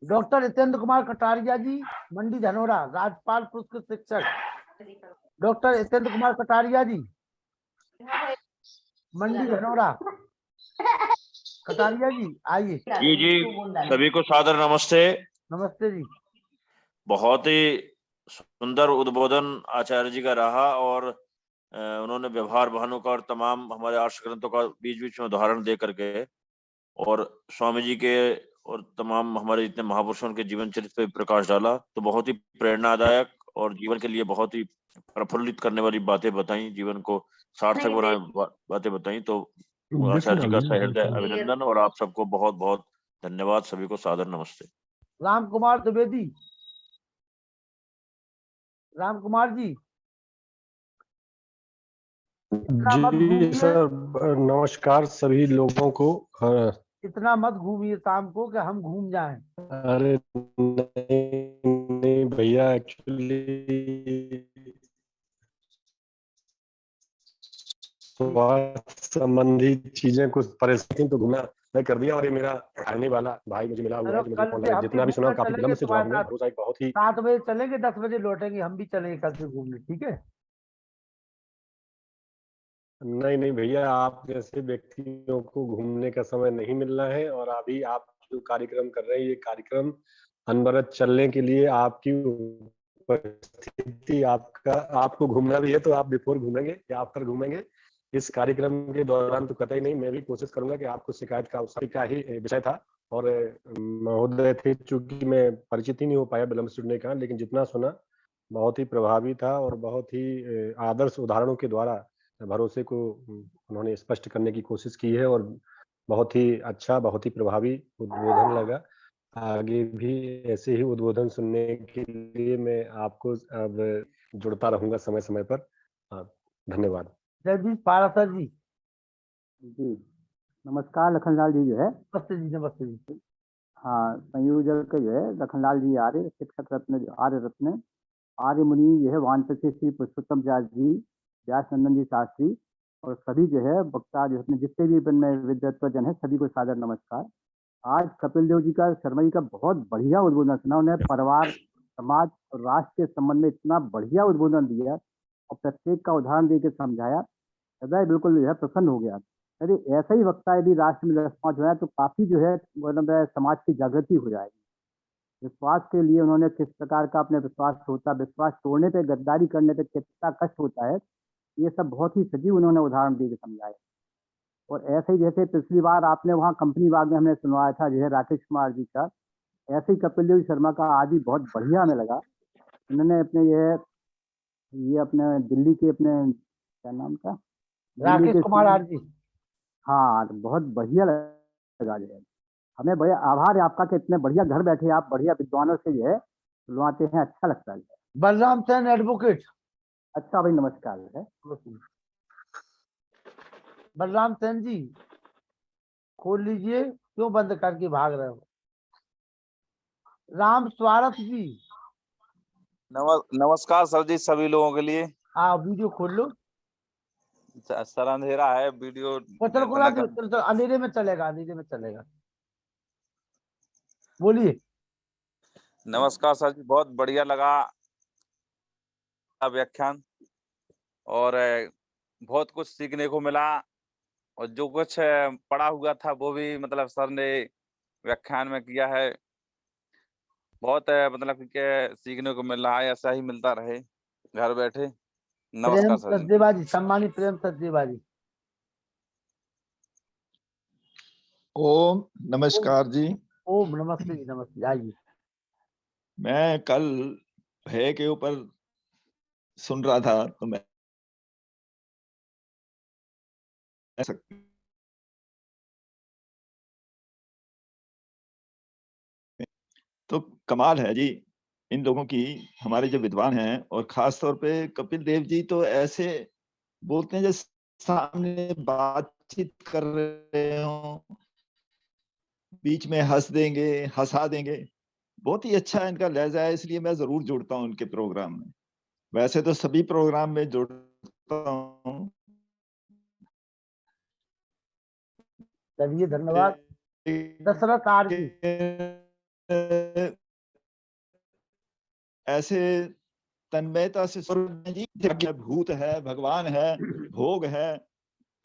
डॉक्टर हितेंद्र कुमार कटारिया जी, मंडी धनोरा, राज्यपाल पुरस्कृत शिक्षक डॉक्टर हितेंद्र कुमार कटारिया जी, मंडी धनोरा। कटारिया जी आइए। जी जी, सभी को सादर नमस्ते। नमस्ते जी। बहुत ही सुंदर उद्बोधन आचार्य जी का रहा, और उन्होंने व्यवहार भानु का और तमाम हमारे आर्ष ग्रंथों का बीच बीच में उदाहरण दे करके, और स्वामी जी के और तमाम हमारे जितने महापुरुषों के जीवन चरित्र पे प्रकाश डाला। तो बहुत ही प्रेरणादायक और जीवन के लिए बहुत ही प्रफुल्लित करने वाली बातें बताई, जीवन को सार्थक बनाने बातें बताई। तो आचार्य जी का बिल्कुल, सहृदय बिल्कुल। अभिनंदन और आप सबको बहुत बहुत धन्यवाद। सभी को सादर नमस्ते। राम कुमार द्विवेदी, राम कुमार जी, इतना मत जी घूमिए, सर, नमस्कार सभी लोगों को। इतना मत घूमिए शाम को कि हम घूम जाएं। अरे नहीं भैया, एक्चुअली स्वास्थ्य संबंधी चीजें कुछ परेशानी थी तो घूमना मैं कर दिया। और ये मेरा आने वाला भाई मुझे मिला हुआ चलो है जो मुझे कल फोन से लगा, हम भी जितना भी सुना घूमने काफी चलेंगे विलम्ब से तुम्हारे जवाब मिला। साथ। भरोसा एक बहुत ही 7 बजे चलेंगे, 10 बजे लौटेंगे, हम भी चलेंगे कल से घूमने, ठीक है? नहीं भैया, आप जैसे व्यक्तियों को घूमने का समय नहीं मिल रहा है। और अभी आप जो कार्यक्रम कर रहे हैं, ये कार्यक्रम अनवरत चलने के लिए आपकी उपस्थिति, आपको घूमना भी है तो आप बिफोर घूमेंगे या आफ्टर घूमेंगे। इस कार्यक्रम के दौरान तो कतई नहीं। मैं भी कोशिश करूंगा कि आपको शिकायत का ही विषय था। और महोदय थे, चूंकि मैं परिचित ही नहीं हो पाया विलम्ब से जुड़ने का, लेकिन जितना सुना बहुत ही प्रभावी था और बहुत ही आदर्श उदाहरणों के द्वारा भरोसे को उन्होंने स्पष्ट करने की कोशिश की है। और बहुत ही अच्छा, बहुत ही प्रभावी उद्बोधन लगा। आगे भी ऐसे ही उद्बोधन सुनने के लिए मैं आपको अब जुड़ता रहूंगा समय समय पर। धन्यवाद। जगदीश पारासर जी। जी नमस्कार। लखनलाल जी जो है, नमस्ते जी, नमस्ते जी। हाँ, संयोजक के जो है लखनलाल जी आर्य, शिक्षक रत्न आर्य रत्न, आर्य मुनि जो है वानप्रस्थी श्री पुरुषोत्तम व्यास जी, व्यास नंदन जी शास्त्री और सभी जो है वक्ता जो अपने जितने भी विद्वत्ता जन है सभी को सादर नमस्कार। आज कपिल देव जी का, शर्मा जी का बहुत बढ़िया उद्बोधन सुना। उन्हें परिवार, समाज और राष्ट्र के संबंध में इतना बढ़िया उद्बोधन दिया और प्रत्येक का उदाहरण देकर समझाया, हृदय बिल्कुल जो है प्रसन्न हो गया। यदि ऐसा ही वक्ता यदि राष्ट्र में 10-5 हो जाए तो काफी जो है मतलब समाज की जागृति हो जाएगी। विश्वास के लिए उन्होंने किस प्रकार का अपने विश्वास तोड़ने पे, गद्दारी करने पे कितना कष्ट होता है, ये सब बहुत ही सजीव उन्होंने उदाहरण देकर समझाया। और ऐसे ही जैसे पिछली बार आपने वहाँ कंपनी बाग में हमने सुनवाया था जो है राकेश कुमार जी का, ऐसे ही कपिल देव शर्मा का आज भी बहुत बढ़िया हमें लगा। उन्होंने अपने ये अपने दिल्ली के अपने क्या नाम था, राकेश कुमार आर जी। हाँ, बहुत बढ़िया लगा जो है। हमें बड़े आभार है आपका कि इतने बढ़िया घर बैठे आप बढ़िया विद्वानों से जो है सुनवाते हैं, अच्छा लगता है। बलराम सेन एडवोकेट। अच्छा भाई, नमस्कार है। बलराम सेन जी, खोल लीजिए, क्यों बंद करके भाग रहे हो? राम स्वारथ जी। नमस्कार सर जी, सभी लोगों के लिए। हाँ, वीडियो खोल लो। सर अंधेरा है, वीडियो चलो अंधेरे में चलेगा, अंधेरे में चलेगा। बोलिए। नमस्कार सर जी, बहुत बढ़िया लगा व्याख्यान और बहुत कुछ सीखने को मिला। और जो कुछ पढ़ा हुआ था वो भी मतलब सर ने व्याख्यान में किया है। बहुत मतलब कि सीखने को मिल रहा है, ऐसा ही मिलता रहे घर बैठे। नमस्कार सर जी। सचदेवाजी, सम्मानित प्रेम सचदेवाजी। ओम नमस्कार जी। ओम नमस्ते जी, नमस्ते। आइए। मैं कल भय के ऊपर सुन रहा था तो मैं तो कमाल है जी इन लोगों की, हमारे जो विद्वान हैं। और खास तौर पे कपिल देव जी तो ऐसे बोलते हैं जैसे सामने बातचीत कर रहे हो, बीच में हंस देंगे, हंसा देंगे। बहुत ही अच्छा इनका लहजा है, इसलिए मैं जरूर जुड़ता हूँ उनके प्रोग्राम में। वैसे तो सभी प्रोग्राम में जुड़ता हूँ। चलिए, धन्यवाद। दशरथ आर जी। ऐसे तन्मयता से भूत है, भगवान है, भोग है,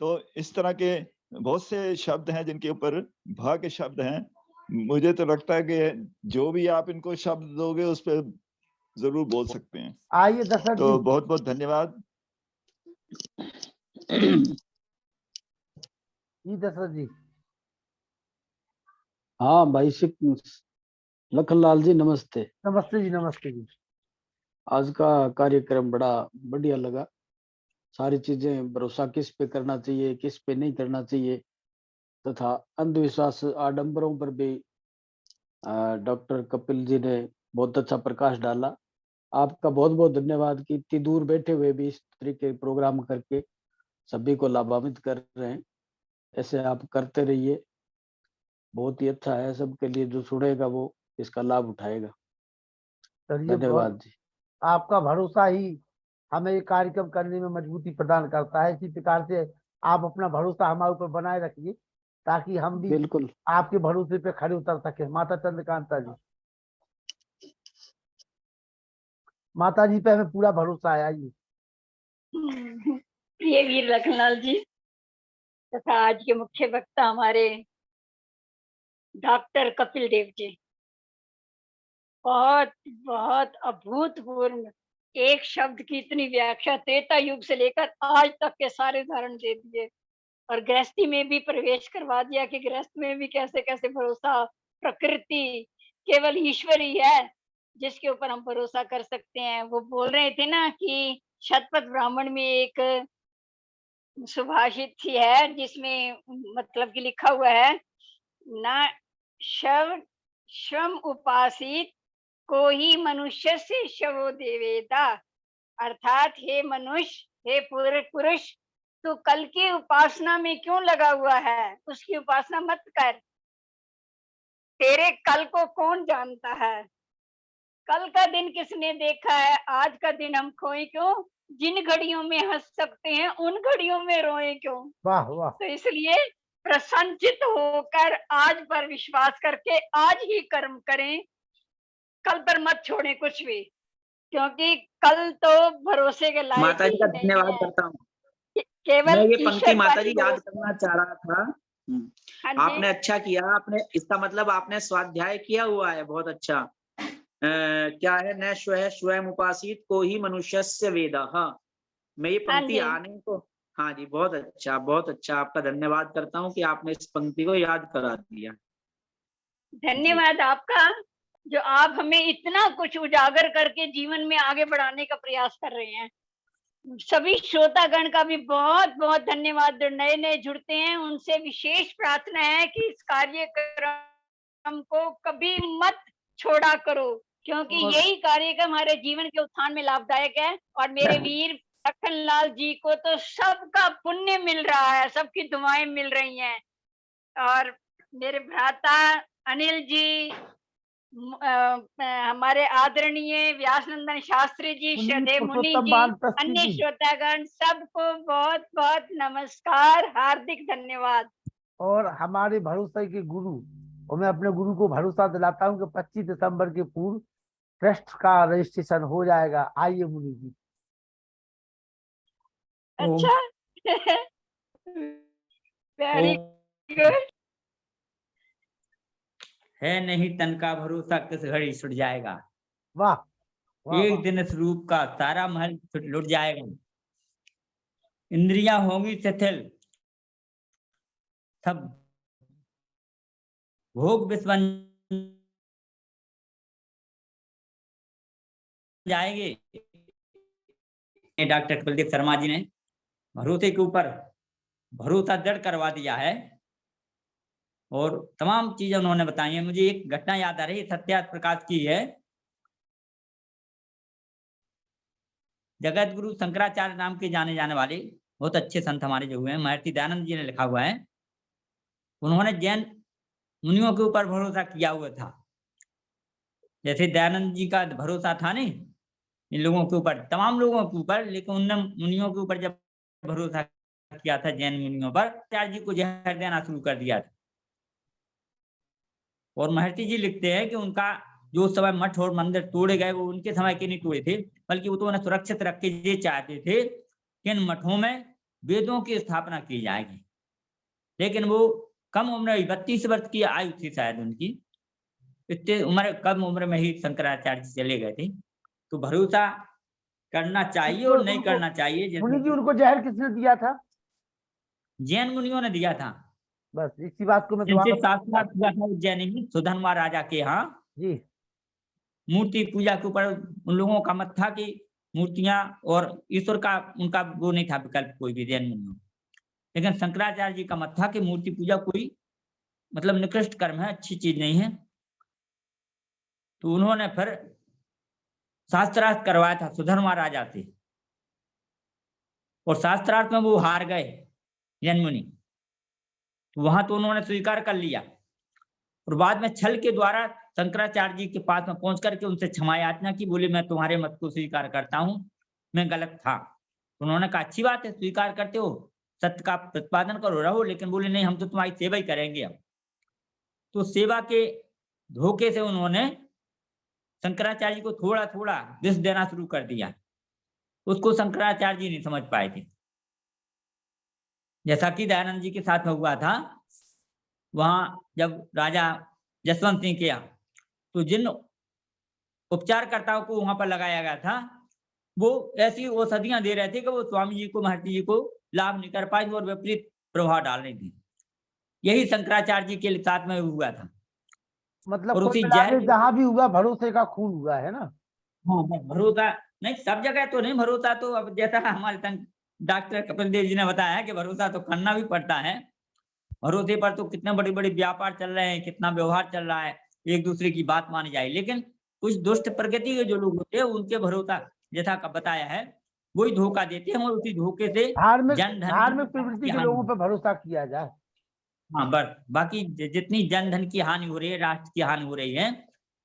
तो इस तरह के बहुत से शब्द हैं जिनके ऊपर भ के शब्द हैं। मुझे तो लगता है कि जो भी आप इनको शब्द दोगे उस पर जरूर बोल सकते हैं। आइए दशरथ जी। तो बहुत बहुत धन्यवाद। जी दशरथ जी। हाँ भाई लखनलाल जी, नमस्ते। नमस्ते जी, नमस्ते जी। आज का कार्यक्रम बड़ा बढ़िया लगा। सारी चीजें भरोसा किस पे करना चाहिए, किस पे नहीं करना चाहिए, तथा अंधविश्वास आडंबरों पर भी डॉक्टर कपिल जी ने बहुत अच्छा प्रकाश डाला। आपका बहुत बहुत धन्यवाद कि इतनी दूर बैठे हुए भी इस तरीके प्रोग्राम करके सभी को लाभान्वित कर रहे हैं। ऐसे आप करते रहिए, बहुत ही अच्छा है सबके लिए, जो सुनेगा वो इसका लाभ उठाएगा। चलिए, धन्यवाद जी। आपका भरोसा ही हमें ये कार्यक्रम करने में मजबूती प्रदान करता है। इसी प्रकार से आप अपना भरोसा हमारे ऊपर बनाए रखिए, ताकि हम भी बिल्कुल आपके भरोसे पे खड़े उतर सके। माता चंद्रकांता जी, माता जी पे हमें पूरा भरोसा है। आइए। प्रिय वीर लखनलाल जी तथा आज के मुख्य वक्ता हमारे डॉक्टर कपिल देव जी, बहुत बहुत अभूतपूर्व, एक शब्द की इतनी व्याख्या त्रेता युग से लेकर आज तक के सारे उदाहरण दे दिए और गृहस्थी में भी प्रवेश करवा दिया कि गृहस्थ में भी कैसे कैसे भरोसा, प्रकृति केवल ईश्वर ही है जिसके ऊपर हम भरोसा कर सकते हैं। वो बोल रहे थे ना कि शतपथ ब्राह्मण में एक सुभाषित सी है जिसमें मतलब कि लिखा हुआ है, ना शव श्रम उपासित को ही मनुष्य से शवो देवेदा, अर्थात हे मनुष्य, हे पुरुष, तू कल की उपासना में क्यों लगा हुआ है? उसकी उपासना मत कर। तेरे कल को कौन जानता है? कल का दिन किसने देखा है? आज का दिन हम खोए क्यों? जिन घड़ियों में हंस सकते हैं उन घड़ियों में रोए क्यों? वाह वाह। तो इसलिए प्रसन्नचित होकर आज पर विश्वास करके आज ही कर्म करें, कल पर मत छोड़ें कुछ भी, क्योंकि कल तो भरोसे के लायक माता जी का ही नहीं धन्यवाद है। करता हूँ। केवल मैं ये पंक्ति ईश्वर माता पर जी ही याद भरोसा। करना चाह रहा था। हाँ जी। आपने अच्छा किया, आपने इसका मतलब आपने स्वाध्याय किया हुआ है, बहुत अच्छा। क्या है, न स्वयं उपासित को ही मनुष्यस्य वेदा। हाँ, मैं ये हाँ पंक्ति जी। आने को, हाँ जी, बहुत अच्छा, बहुत अच्छा। आपका धन्यवाद करता हूँ कि आपने इस पंक्ति को याद करा दिया। धन्यवाद आपका, जो आप हमें इतना कुछ उजागर करके जीवन में आगे बढ़ाने का प्रयास कर रहे हैं। सभी श्रोतागण का भी बहुत बहुत धन्यवाद। जो नए नए जुड़ते हैं उनसे विशेष प्रार्थना है कि इस कार्यक्रम को कभी मत छोड़ा करो, क्योंकि यही कार्यक्रम हमारे जीवन के उत्थान में लाभदायक है। और मेरे वीर लखनलाल जी को तो सबका पुण्य मिल रहा है, सबकी दुआएं मिल रही हैं। और मेरे भ्राता अनिल जी, हमारे आदरणीय व्यासनंदन शास्त्री जी, श्रद्धेय मुनि जी, अन्य श्रोतागण, सबको बहुत बहुत नमस्कार, हार्दिक धन्यवाद। और हमारे भरोसे के गुरु, और मैं अपने गुरु को भरोसा दिलाता हूँ कि 25 दिसंबर के पूर्व ट्रस्ट का रजिस्ट्रेशन हो जाएगा। आइए मुनि जी। अच्छा। Very good. है नहीं तन का भरोसा किस घड़ी छुट जाएगा। वाह, वाह, एक वाह। दिन इस रूप का सारा महल लुट जाएगा। इंद्रियां होंगी शिथिल, सब भोग विस्वन जाएंगे। डॉक्टर कपिल देव शर्मा जी ने भरोसे के ऊपर भरोसा दृढ़ करवा दिया है और तमाम चीजें उन्होंने बताई है। मुझे एक घटना याद आ रही है, सत्या प्रकाश की है। जगत गुरु शंकराचार्य नाम के जाने जाने वाले बहुत अच्छे संत हमारे जो हुए हैं, महर्षि दयानंद जी ने लिखा हुआ है, उन्होंने जैन मुनियों के ऊपर भरोसा किया हुआ था। जैसे दयानंद जी का भरोसा था नहीं इन लोगों के ऊपर, तमाम लोगों के ऊपर, लेकिन उनने मुनियों के ऊपर जब भरोसा किया था, जैन मुनियों पर, आचार्य जी को जहर देना शुरू कर दिया था। और महर्षि जी लिखते हैं कि उनका जो समय मठ और मंदिर तोड़े गए वो उनके समय के नहीं तोड़े थे, बल्कि वो तो उन्हें सुरक्षित रख के ये चाहते थे कि इन मठों में वेदों की स्थापना की जाएगी। लेकिन वो कम उम्र, 32 वर्ष की आयु थी शायद उनकी, इतने उम्र कम उम्र में ही शंकराचार्य जी चले गए थे। तो भरोसा करना चाहिए और नहीं करना चाहिए। मुनि जी, उनको जहर किसने दिया था? जैन मुनियों ने दिया था। बस इसी बात को मैं जिनसे शास्त्रार्थ हुआ था उज्जैन में सुधनवा राजा के यहाँ जी। मूर्ति पूजा के ऊपर उन लोगों का मत था कि मूर्तियां और ईश्वर का उनका वो नहीं था विकल्प कोई भी जैन मुनियों। लेकिन शंकराचार्य जी का मत था कि मूर्ति पूजा कोई मतलब निकृष्ट कर्म है, अच्छी चीज नहीं है। तो उन्होंने फिर शास्त्रार्थ करवाया था सुधर्मा राजा से, और शास्त्रार्थ में वो हार गए जैन मुनि। तो वहां तो उन्होंने स्वीकार कर लिया, और बाद में छल के द्वारा शंकराचार्य जी के पास में पहुंच करके उनसे क्षमा याचना की। बोले मैं तुम्हारे मत को स्वीकार करता हूँ, मैं गलत था। उन्होंने कहा अच्छी बात है, स्वीकार करते हो, सत्य का प्रतिपादन करो, रहो। लेकिन बोले नहीं, हम तो तुम्हारी सेवा ही करेंगे अब। तो सेवा के धोखे से उन्होंने शंकराचार्य जी को थोड़ा थोड़ा विष देना शुरू कर दिया। उसको शंकराचार्य जी नहीं समझ पाए थे। जैसा कि दयानंद जी के साथ में हुआ था, वहां जब राजा जसवंत सिंह किया, तो जिन उपचारकर्ताओं को वहां पर लगाया गया था, वो ऐसी औषधियां दे रहे थे कि वो स्वामी जी को, महर्षि जी को लाभ नहीं कर पाए और विपरीत प्रभाव डाल रही थी। यही शंकराचार्य जी के साथ में हुआ था। मतलब और कुल उसी मिला के जहर जहाँ भी हुआ भरोसे का खून हुआ है ना। हाँ, भरोसा नहीं, सब जगह तो नहीं भरोसा। तो अब जैसा हमारे डॉक्टर कपिल देव जी ने बताया है कि भरोसा तो करना भी पड़ता है। भरोसे पर तो कितने बड़े बड़े व्यापार चल रहे हैं, कितना व्यवहार चल रहा है, एक दूसरे की बात मानी जाए। लेकिन कुछ दुष्ट प्रकृति के जो लोग होते हैं, उनके भरोसा जैसा बताया है, वही धोखा देते हैं, और उसी धोखे से धार्मिक जन धन धार्मिक प्रवृत्ति के लोगों पर भरोसा किया जाए। हाँ, बस बाकी जितनी जन धन की हानि हो रही है, राष्ट्र की हानि हो रही है,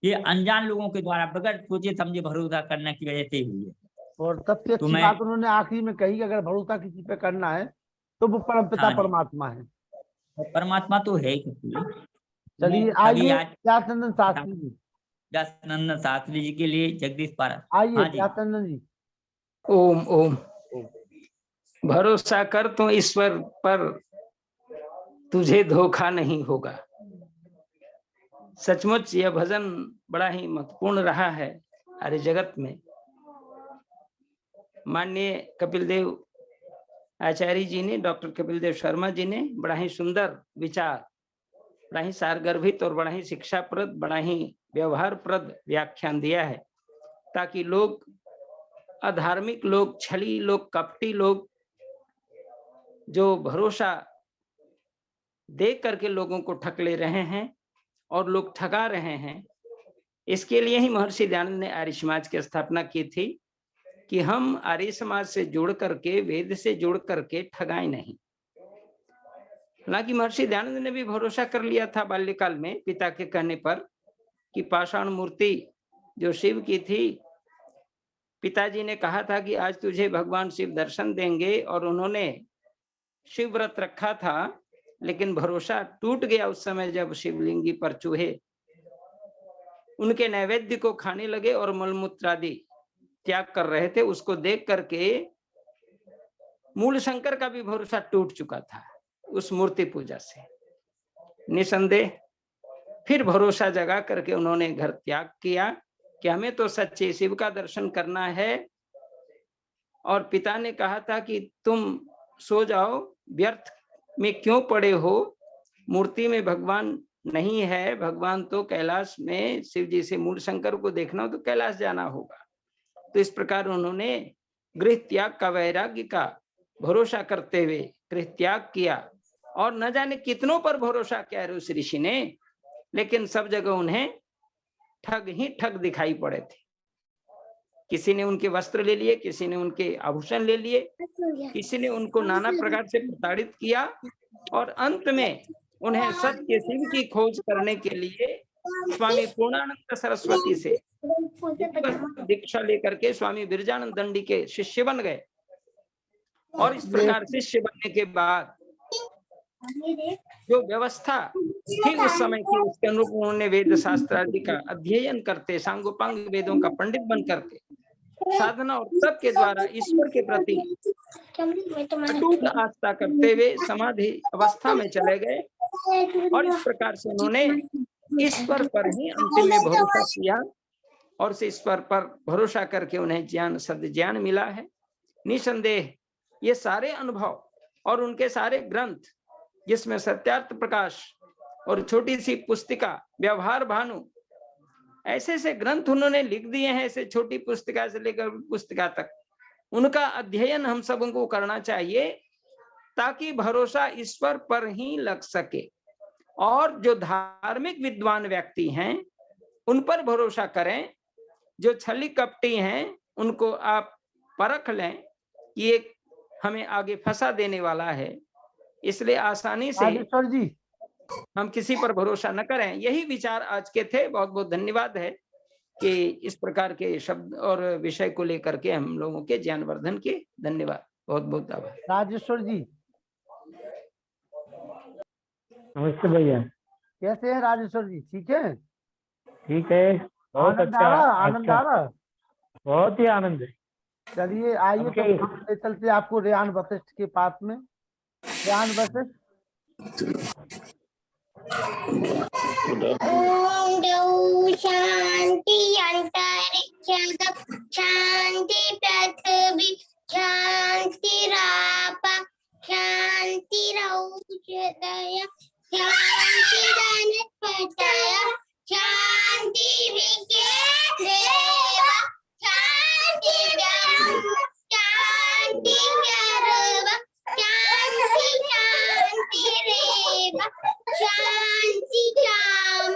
ये अनजान लोगों के द्वारा बगैर सोचे समझे भरोसा करने की वजह से ही हुई है। और सबसे तो अच्छी मैं बात उन्होंने आखिरी में कही कि अगर भरोसा किसी पे करना है तो वो परम पिता हाँ जी, परमात्मा है। परमात्मा तो है ही। चलिए अभी आइए आज व्यासनंदन शास्त्री जी, व्यासनंदन शास्त्री जी के लिए जगदीश पारा। आइए हाँ जी, व्यासनंदन जी। ओम ओम। भरोसा कर तो ईश्वर पर, तुझे धोखा नहीं होगा। सचमुच यह भजन बड़ा ही महत्वपूर्ण रहा है हमारे जगत में। माननीय कपिल देव आचार्य जी ने, डॉक्टर कपिल देव शर्मा जी ने बड़ा ही सुंदर विचार, बड़ा ही सारगर्भित और बड़ा ही शिक्षाप्रद, बड़ा ही व्यवहारप्रद व्याख्यान दिया है, ताकि लोग, अधार्मिक लोग, छली लोग, कपटी लोग, जो भरोसा दे करके लोगों को ठग ले रहे हैं और लोग ठगा रहे हैं, इसके लिए ही महर्षि दयानंद ने आर्य समाज की स्थापना की थी कि हम आर्य समाज से जुड़ करके, वेद से जुड़ करके ठगाएं नहीं। हालांकि महर्षि दयानंद ने भी भरोसा कर लिया था बाल्यकाल में पिता के कहने पर कि पाषाण मूर्ति जो शिव की थी, पिताजी ने कहा था कि आज तुझे भगवान शिव दर्शन देंगे, और उन्होंने शिव व्रत रखा था। लेकिन भरोसा टूट गया उस समय जब शिवलिंगी पर चूहे उनके नैवेद्य को खाने लगे और मलमूत्र आदि त्याग कर रहे थे। उसको देख करके मूल शंकर का भी भरोसा टूट चुका था उस मूर्ति पूजा से। निसंदेह फिर भरोसा जगा करके उन्होंने घर त्याग किया कि हमें तो सच्चे शिव का दर्शन करना है। और पिता ने कहा था कि तुम सो जाओ, व्यर्थ में क्यों पड़े हो, मूर्ति में भगवान नहीं है, भगवान तो कैलाश में शिव जी से, मूल शंकर को देखना हो तो कैलाश जाना होगा। तो इस प्रकार उन्होंने गृह त्याग का, वैराग्य का भरोसा करते हुए गृह त्याग किया। और न जाने कितनों पर भरोसा किया उस ऋषि ने, लेकिन सब जगह उन्हें ठग ही ठग दिखाई पड़े थे। किसी ने उनके वस्त्र ले लिए, किसी ने उनके आभूषण ले लिए, किसी ने उनको नाना प्रकार से प्रताड़ित किया, और अंत में उन्हें सत्य शिव की खोज करने के लिए स्वामी पूर्णानंद सरस्वती से दीक्षा लेकर के स्वामी बिरजानंद दंडी के शिष्य बन गए। और इस प्रकार शिष्य बनने के बाद जो व्यवस्था थी उस समय की, उसके अनुरूप उन्होंने वेद शास्त्र आदि का अध्ययन करते, सांगोपांग वेदों का पंडित बन करके साधना और तप के द्वारा ईश्वर के प्रति अटूट आस्था करते हुए समाधि अवस्था में चले गए। और इस प्रकार से उन्होंने ईश्वर पर ही अंतिम में भरोसा किया, और से ईश्वर पर भरोसा करके उन्हें ज्ञान, सद ज्ञान मिला है। निसंदेह ये सारे अनुभव और उनके सारे ग्रंथ, जिसमें सत्यार्थ प्रकाश और छोटी सी पुस्तिका व्यवहार भानु ऐसे ऐसे ग्रंथ उन्होंने लिख दिए हैं, ऐसे छोटी पुस्तिका से लेकर पुस्तिका तक। उनका अध्ययन हम सबों को करना चाहिए ताकि भरोसा ईश्वर पर ही लग सके। और जो धार्मिक विद्वान व्यक्ति हैं उन पर भरोसा करें, जो छली कपटी हैं उनको आप परख लें कि ये हमें आगे फंसा देने वाला है, इसलिए आसानी से राजेश्वर जी हम किसी पर भरोसा न करें। यही विचार आज के थे। बहुत बहुत धन्यवाद है कि इस प्रकार के शब्द और विषय को लेकर के हम लोगों के ज्ञानवर्धन के धन्यवाद, बहुत बहुत आभार। राजेश्वर जी नमस्ते भैया। कैसे हैं राजेश्वर जी? ठीक है, ठीक है, बहुत आनंद अच्छा। आ रहा, आनंद अच्छा, आ रहा। बहुत ही आनंद है। चलिए आइए तो Okay. हम ले चलते आपको रेहान वशिष्ठ के पास में। रेहान वशिष्ठ। ओम द्यौ शांति अंतरिक्षं शांति पृथ्वी शांतिराप शांतिरौषधय शांति वनस्पतय शांति विकेदेव शांति ब्रह्म शांति सर्व शांति शांतिरेव शांति काम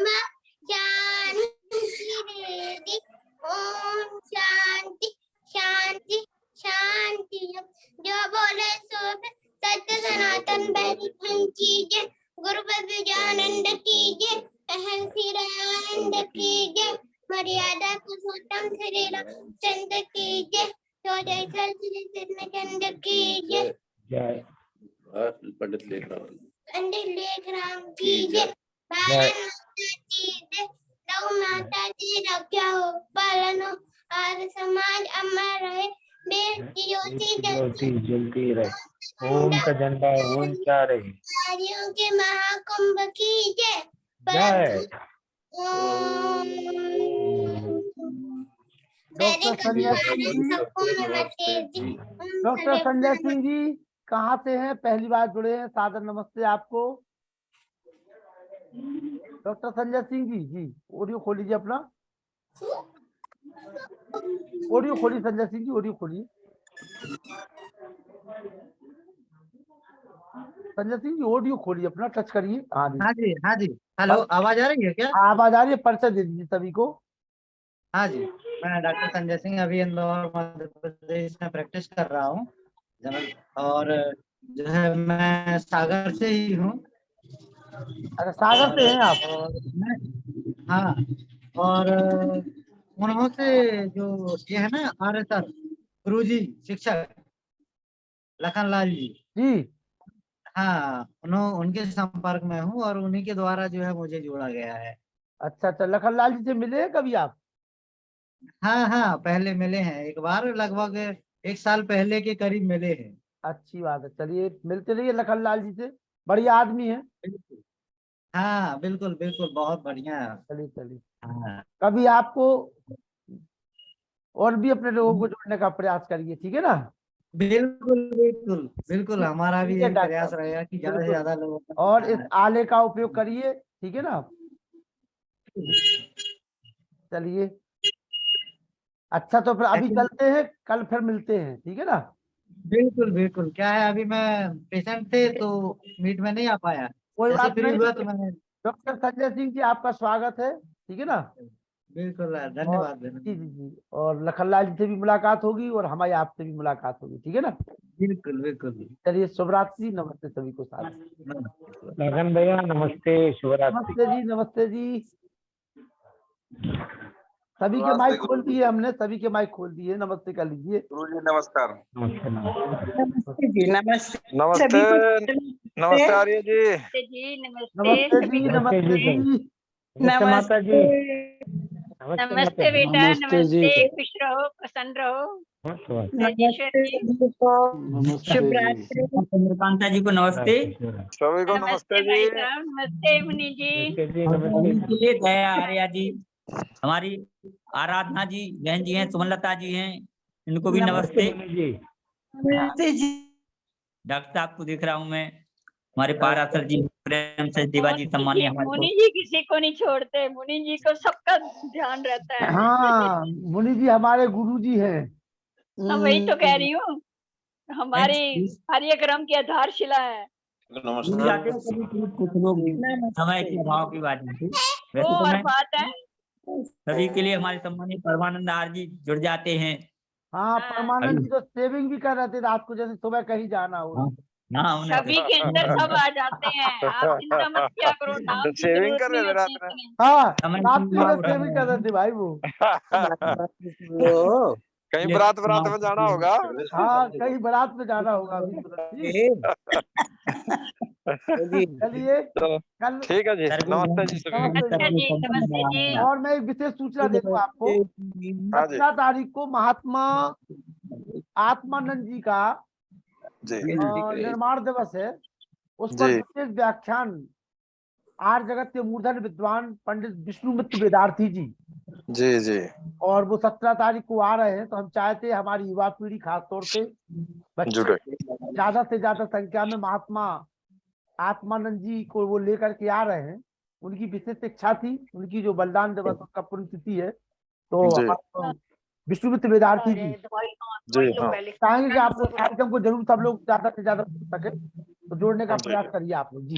शांति रेदि ओम शांति शांति शांति। जो बोले सो सत्य सनातन वैदिक कीजिए, गुरुपद जानंद कीजिए, अहम सिरानंद कीजिए, मर्यादा पुरुषोत्तम श्री रामचंद्र कीजिए, तो जैसा श्री कृष्णचंद्र कीजिए, जय पंडित लेख राम कीजिए, भारत माता की जय, गौ माता की रक्षा हो, पालन हो, और समाज अमर रहे, देश की ज्योति जलती रहे, ओम का झंडा ऊंचा रहे। नारियों के महाकुंभ की जय। जय। डॉक्टर संजय सिंह जी, डॉक्टर संजय सिंह जी कहाँ से हैं? पहली बार जुड़े हैं, सादर नमस्ते आपको। डॉक्टर संजय सिंह जी, जी ऑडियो खोलीजिए अपना, ऑडियो खोलिए संजय सिंह जी, ऑडियो खोलिए। संजय सिंह जी ऑडियो खोलिए अपना, टच करिए। हाँ जी, हाँ जी, हाँ जी। हेलो, आवाज आ रही है क्या? आवाज आ रही है, परिचय दे दीजिए सभी को। हाँ जी, मैं डॉक्टर संजय सिंह अभी इंदौर मध्य प्रदेश में प्रैक्टिस कर रहा हूँ, और जो है मैं सागर से ही हूँ। अच्छा, सागर से हैं आप? हाँ, और उन्हों से जो ये है ना RSR गुरुजी शिक्षक लखनलाल जी, हाँ, उनके संपर्क में हूँ और उन्हीं के द्वारा जो है मुझे जोड़ा गया है। अच्छा अच्छा, लखनलाल जी से मिले हैं कभी आप? हाँ हाँ, पहले मिले हैं एक बार, लगभग 1 साल पहले के करीब मिले हैं। अच्छी बात है, चलिए मिलते रहिए लखनलाल जी से, बढ़िया आदमी है। हाँ बिल्कुल बिल्कुल, बहुत बढ़िया। चलिए चलिए, हाँ कभी आपको और भी अपने लोगों को जोड़ने का प्रयास करिए, ठीक है ना? बिल्कुल बिल्कुल बिल्कुल, हमारा भी ठीक है यही डॉक्टर, प्रयास रहेगा कि ज्यादा से बिल्कुल। ज्यादा लोगों को। और इस आले का उपयोग करिए, ठीक है ना? चलिए, अच्छा तो फिर अभी चलते हैं, कल फिर मिलते हैं, ठीक है ना? बिल्कुल बिल्कुल, क्या है अभी मैं पेशेंट थे तो मीट में नहीं आ पाया, कोई जैसे बात फ्री नहीं। हुआ तो मैंने। डॉक्टर संजय सिंह जी आपका स्वागत है, ठीक है ना? बिल्कुल, और धन्यवाद। जी जी जी, और लखनलाल जी से भी मुलाकात होगी और हमारी आपसे भी मुलाकात होगी, ठीक है ना? बिल्कुल बिल्कुल। चलिए, शुभरात्रि, नमस्ते सभी को साथ। लगन भैया नमस्ते, शुभरात्रि। नमस्ते जी, नमस्ते जी। सभी के माइक खोल दिए हमने, सभी के माइक खोल दिए, नमस्ते कर लीजिए। गुरुजी नमस्कार। नमस्ते जी, नमस्ते नमस्ते आर्य जी। नमस्ते जी, नमस्ते जी, माता जी, नमस्ते बेटा, नमस्ते जी। नमस्ते, खुश रहो, प्रसन्न रहो। राजेश्वर जी, शुभ रात्रि। चंद्रकांता जी को नमस्ते। सभी को नमस्ते भाई साहब, नमस्ते मुनि जी। के लिए दया आर्या जी, हमारी आराधना जी बहन जी हैं, सुमनलता जी हैं, इनको भी नमस्ते। नमस्ते जी। डॉक्टर साहब को देख रहा हूँ मैं, हमारे पारासर जी प्रेम से देवाजी सम्मानीय हमारे मुनि जी किसी को नहीं छोड़ते, मुनि जी को सबका ध्यान रहता है। हाँ, मुनि जी हमारे गुरु जी हैं। हाँ, वही तो कह रही हूँ, हमारी कार्यक्रम की आधारशिला है। जाते हैं कभी कुछ लोग समय के अभाव की बात नहीं थी। वो वैसे तो और मैं बात है। सभी के लिए हमारे सम्मानीय परमानंद आर जी जुड़ जाते हैं। हाँ, परमानंद जी तो सेविंग भी कर रहे थे रात को, जैसे सुबह कहीं जाना हो। हाँ, सभी के अंदर सब आ जाते हैं, आप चिंता मत किया करो, नाम की सेविंग जरूरत कर रहे नहीं थे होती रात में। इतनी। हाँ, समय रात की को बात सेविंग कर रहे थे भाई वो। कहीं बारात में जाना होगा। हाँ, कहीं बारात में जाना होगा अभी तुरंत। चलिए, तो कल ठीक है जी, नमस्ते जी सभी को। अच्छा जी, नमस्ते जी। और मैं एक विशेष सूचना दे दूं आपको, हाँ जी 17 तारीख को महात्मा आत्मानंद जी का जी निर्माण दिवस है। उस पर जी विशेष व्याख्यान आर्य जगत के मूर्धन विद्वान पंडित विष्णुमित्र वेदार्थी जी, जी जी और वो 17 तारीख को आ रहे हैं। तो हम चाहते हैं हमारी युवा पीढ़ी, खासतौर से बच्चे, जुड़े। ज्यादा से ज्यादा संख्या में महात्मा आत्मानंद जी को वो लेकर के आ रहे हैं। उनकी विशेष इच्छा थी, उनकी जो बलिदान दिवस उसका पुण्यतिथि है। तो जी हम विष्णुमित्र वेदार्थी जी जी हाँ चाहेंगे कि आप उस कार्यक्रम को जरूर सब लोग ज्यादा से ज्यादा कर सके, तो जोड़ने का प्रयास करिए आप लोग जी।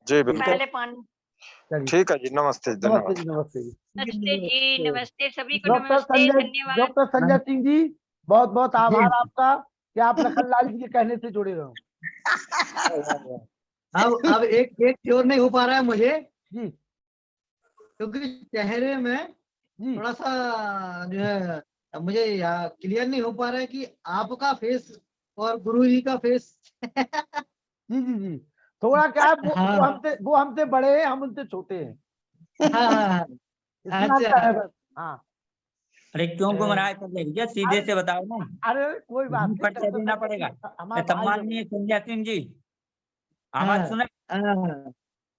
जी बिल्कुल पहले पानी। ठीक है जी, नमस्ते नमस्ते धन्यवाद। जी, नमस्ते जी। नमस्ते जी, नमस्ते सभी को, डॉक्टर नमस्ते, संजय, धन्यवाद। डॉक्टर संजय सिंह जी, बहुत बहुत आभार आपका कि आप लखनलाल जी के कहने से जुड़े रहो। अब एक और नहीं हो पा रहा है मुझे जी, क्योंकि चेहरे में जी थोड़ा सा जो है मुझे क्लियर नहीं हो पा रहा है कि आपका फेस और गुरुजी का फेस। जी जी जी, थोड़ा क्या है, वो हमसे बड़े हैं, हम उनसे छोटे हैं। हाँ, इतना अच्छा। क्या है बस। हाँ, अरे क्यों गुमराह कर रहे भैया, सीधे से बताओ ना। अरे कोई बात नहीं, परिचय देना पड़ेगा। हमारे भाई सम्माननीय संजय सिंह जी, आवाज सुना?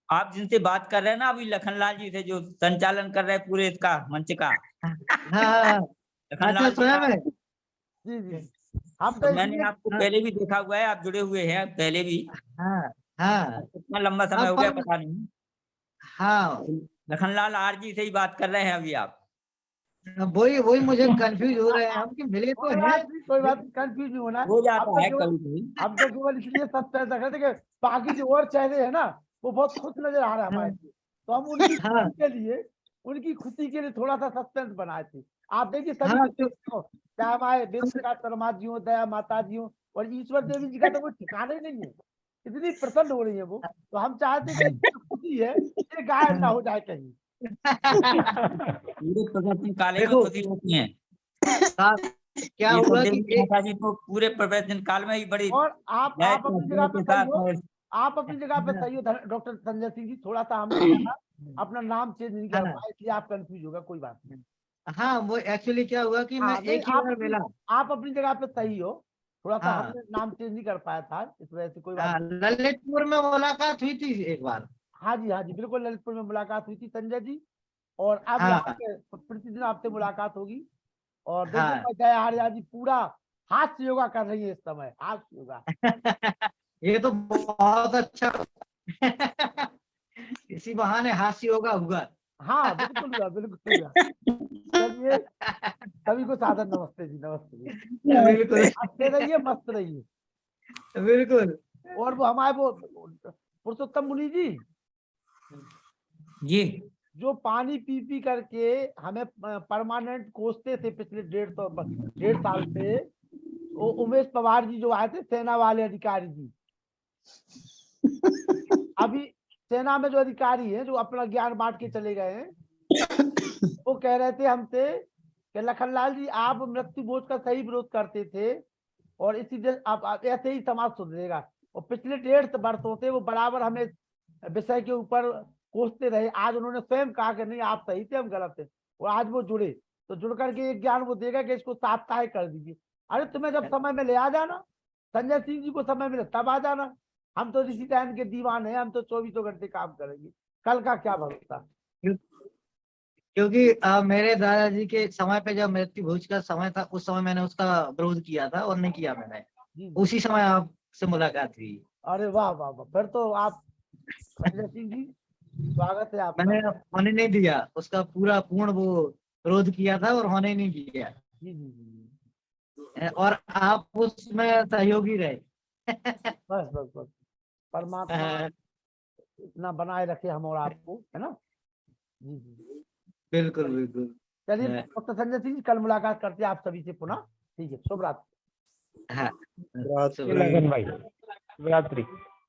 आप जिनसे बात कर रहे हैं ना अभी, लखनलाल जी से, जो संचालन कर रहे हैं पूरे इसका मंच का। लखनलाल जी का। जी जी, हम तो मैंने आपको पहले भी देखा हुआ है, आप जुड़े हुए हैं पहले भी। कितना लंबा समय हो गया पता नहीं। हाँ, लखनलाल आर जी से ही बात कर रहे हैं अभी आप। वही मुझे कंफ्यूज हो रहे हैं हम कि मिले तो हैं। कोई बात कंफ्यूज नहीं होना हो जाता है कभी कभी। हम तो केवल इसलिए सस्पेंस रख रहे थे कि बाकी जो और चेहरे हैं ना वो बहुत खुश नजर आ रहा है हमारे लिए, तो हम उनकी खुशी के लिए, उनकी खुशी के लिए थोड़ा सा सस्पेंस बनाए थे। आप देखिए सभी चाहे हमारे वेद प्रकाश शर्मा जी हो, दया माता जी हो, और ईश्वर देवी जी का तो कोई ठिकाने नहीं है, इतनी प्रसन्न हो रही है वो। तो हम चाहते हैं कि खुशी है ये गायब ना हो जाए कहीं। पूरे प्रवचन काल में खुशी होती है। क्या हुआ कि माता जी तो पूरे प्रवचन काल में ही बड़ी, और आप अपनी जगह पे सही हो, आप अपनी जगह पे सही हो डॉक्टर संजय सिंह जी। थोड़ा सा हम अपना नाम चेंज नहीं कर पाए, इसलिए आप कंफ्यूज होगा, कोई बात नहीं। हाँ, वो एक्चुअली क्या हुआ कि मैं एक ही बार मिला। आप अपनी जगह पे सही हो, थोड़ा सा हमने नाम चेंज नहीं कर पाया था, इस वजह से कोई बात नहीं। ललितपुर में मुलाकात हुई थी एक बार। हाँ जी बिल्कुल, ललितपुर में मुलाकात हुई थी संजय जी, और अब यहाँ पे प्रतिदिन आपसे मुलाकात होगी। और देखिए जय आर्या जी पूरा हास्य योगा कर रही है इस समय, हास्य योगा। ये तो बहुत अच्छा। इसी बहाने हास्य योगा हुआ। हाँ बिल्कुल हुआ, बिल्कुल हुआ। चलिए सभी को सादर नमस्ते जी, नमस्ते जी। बिल्कुल, हंसते रहिए, मस्त रहिए। बिल्कुल। और वो हमारे वो पुरुषोत्तम मुनि जी जो पानी पी पी करके हमें परमानेंट कोसते थे पिछले 1.5 साल से, वो उमेश पवार जी जो आए थे, सेना वाले अधिकारी जी। अभी सेना में जो अधिकारी हैं, जो अपना ज्ञान बांट के चले गए हैं, वो कह रहे थे हमसे कि लखनलाल जी आप मृत्यु बोझ का सही विरोध करते थे, और इसी आप ऐसे ही समाज सुधरेगा। और पिछले 1.5 वर्षों से वो बराबर हमें विषय के ऊपर कोसते रहे। आज उन्होंने स्वयं कहा कि नहीं आप सही थे, हम गलत थे, और आज वो जुड़े, तो जुड़ करके एक ज्ञान वो देगा कि इसको साप्ताहिक कर दीजिए। अरे तुम्हें जब समय में ले आ जाना, संजय सिंह जी को समय मिले तब आ जाना। हम तो ऋषि ध्यान के दीवान हैं, हम तो 24 घंटे काम करेंगे, कल का क्या भरोसा। क्योंकि मेरे दादाजी के समय पे जब मृत्यु भोज का समय था, उस समय मैंने उसका विरोध किया था और नहीं किया मैंने, उसी समय आपसे मुलाकात हुई। अरे वाह वाह वाह, फिर तो आप संजय सिंह जी स्वागत है आपका। मैंने होने नहीं दिया, उसका पूरा पूर्ण वो विरोध किया था और होने नहीं दिया। जी जी जी, और आप उसमें सहयोगी रहे। बस बस बस, परमात्मा इतना बनाए रखे हम और आपको, है ना। जी जी बिल्कुल बिल्कुल। चलिए डॉक्टर संजय सिंह जी, कल मुलाकात करते हैं आप सभी से पुनः। ठीक है, शुभ रात्रि। हाँ लगन भाई, शुभ रात्रि।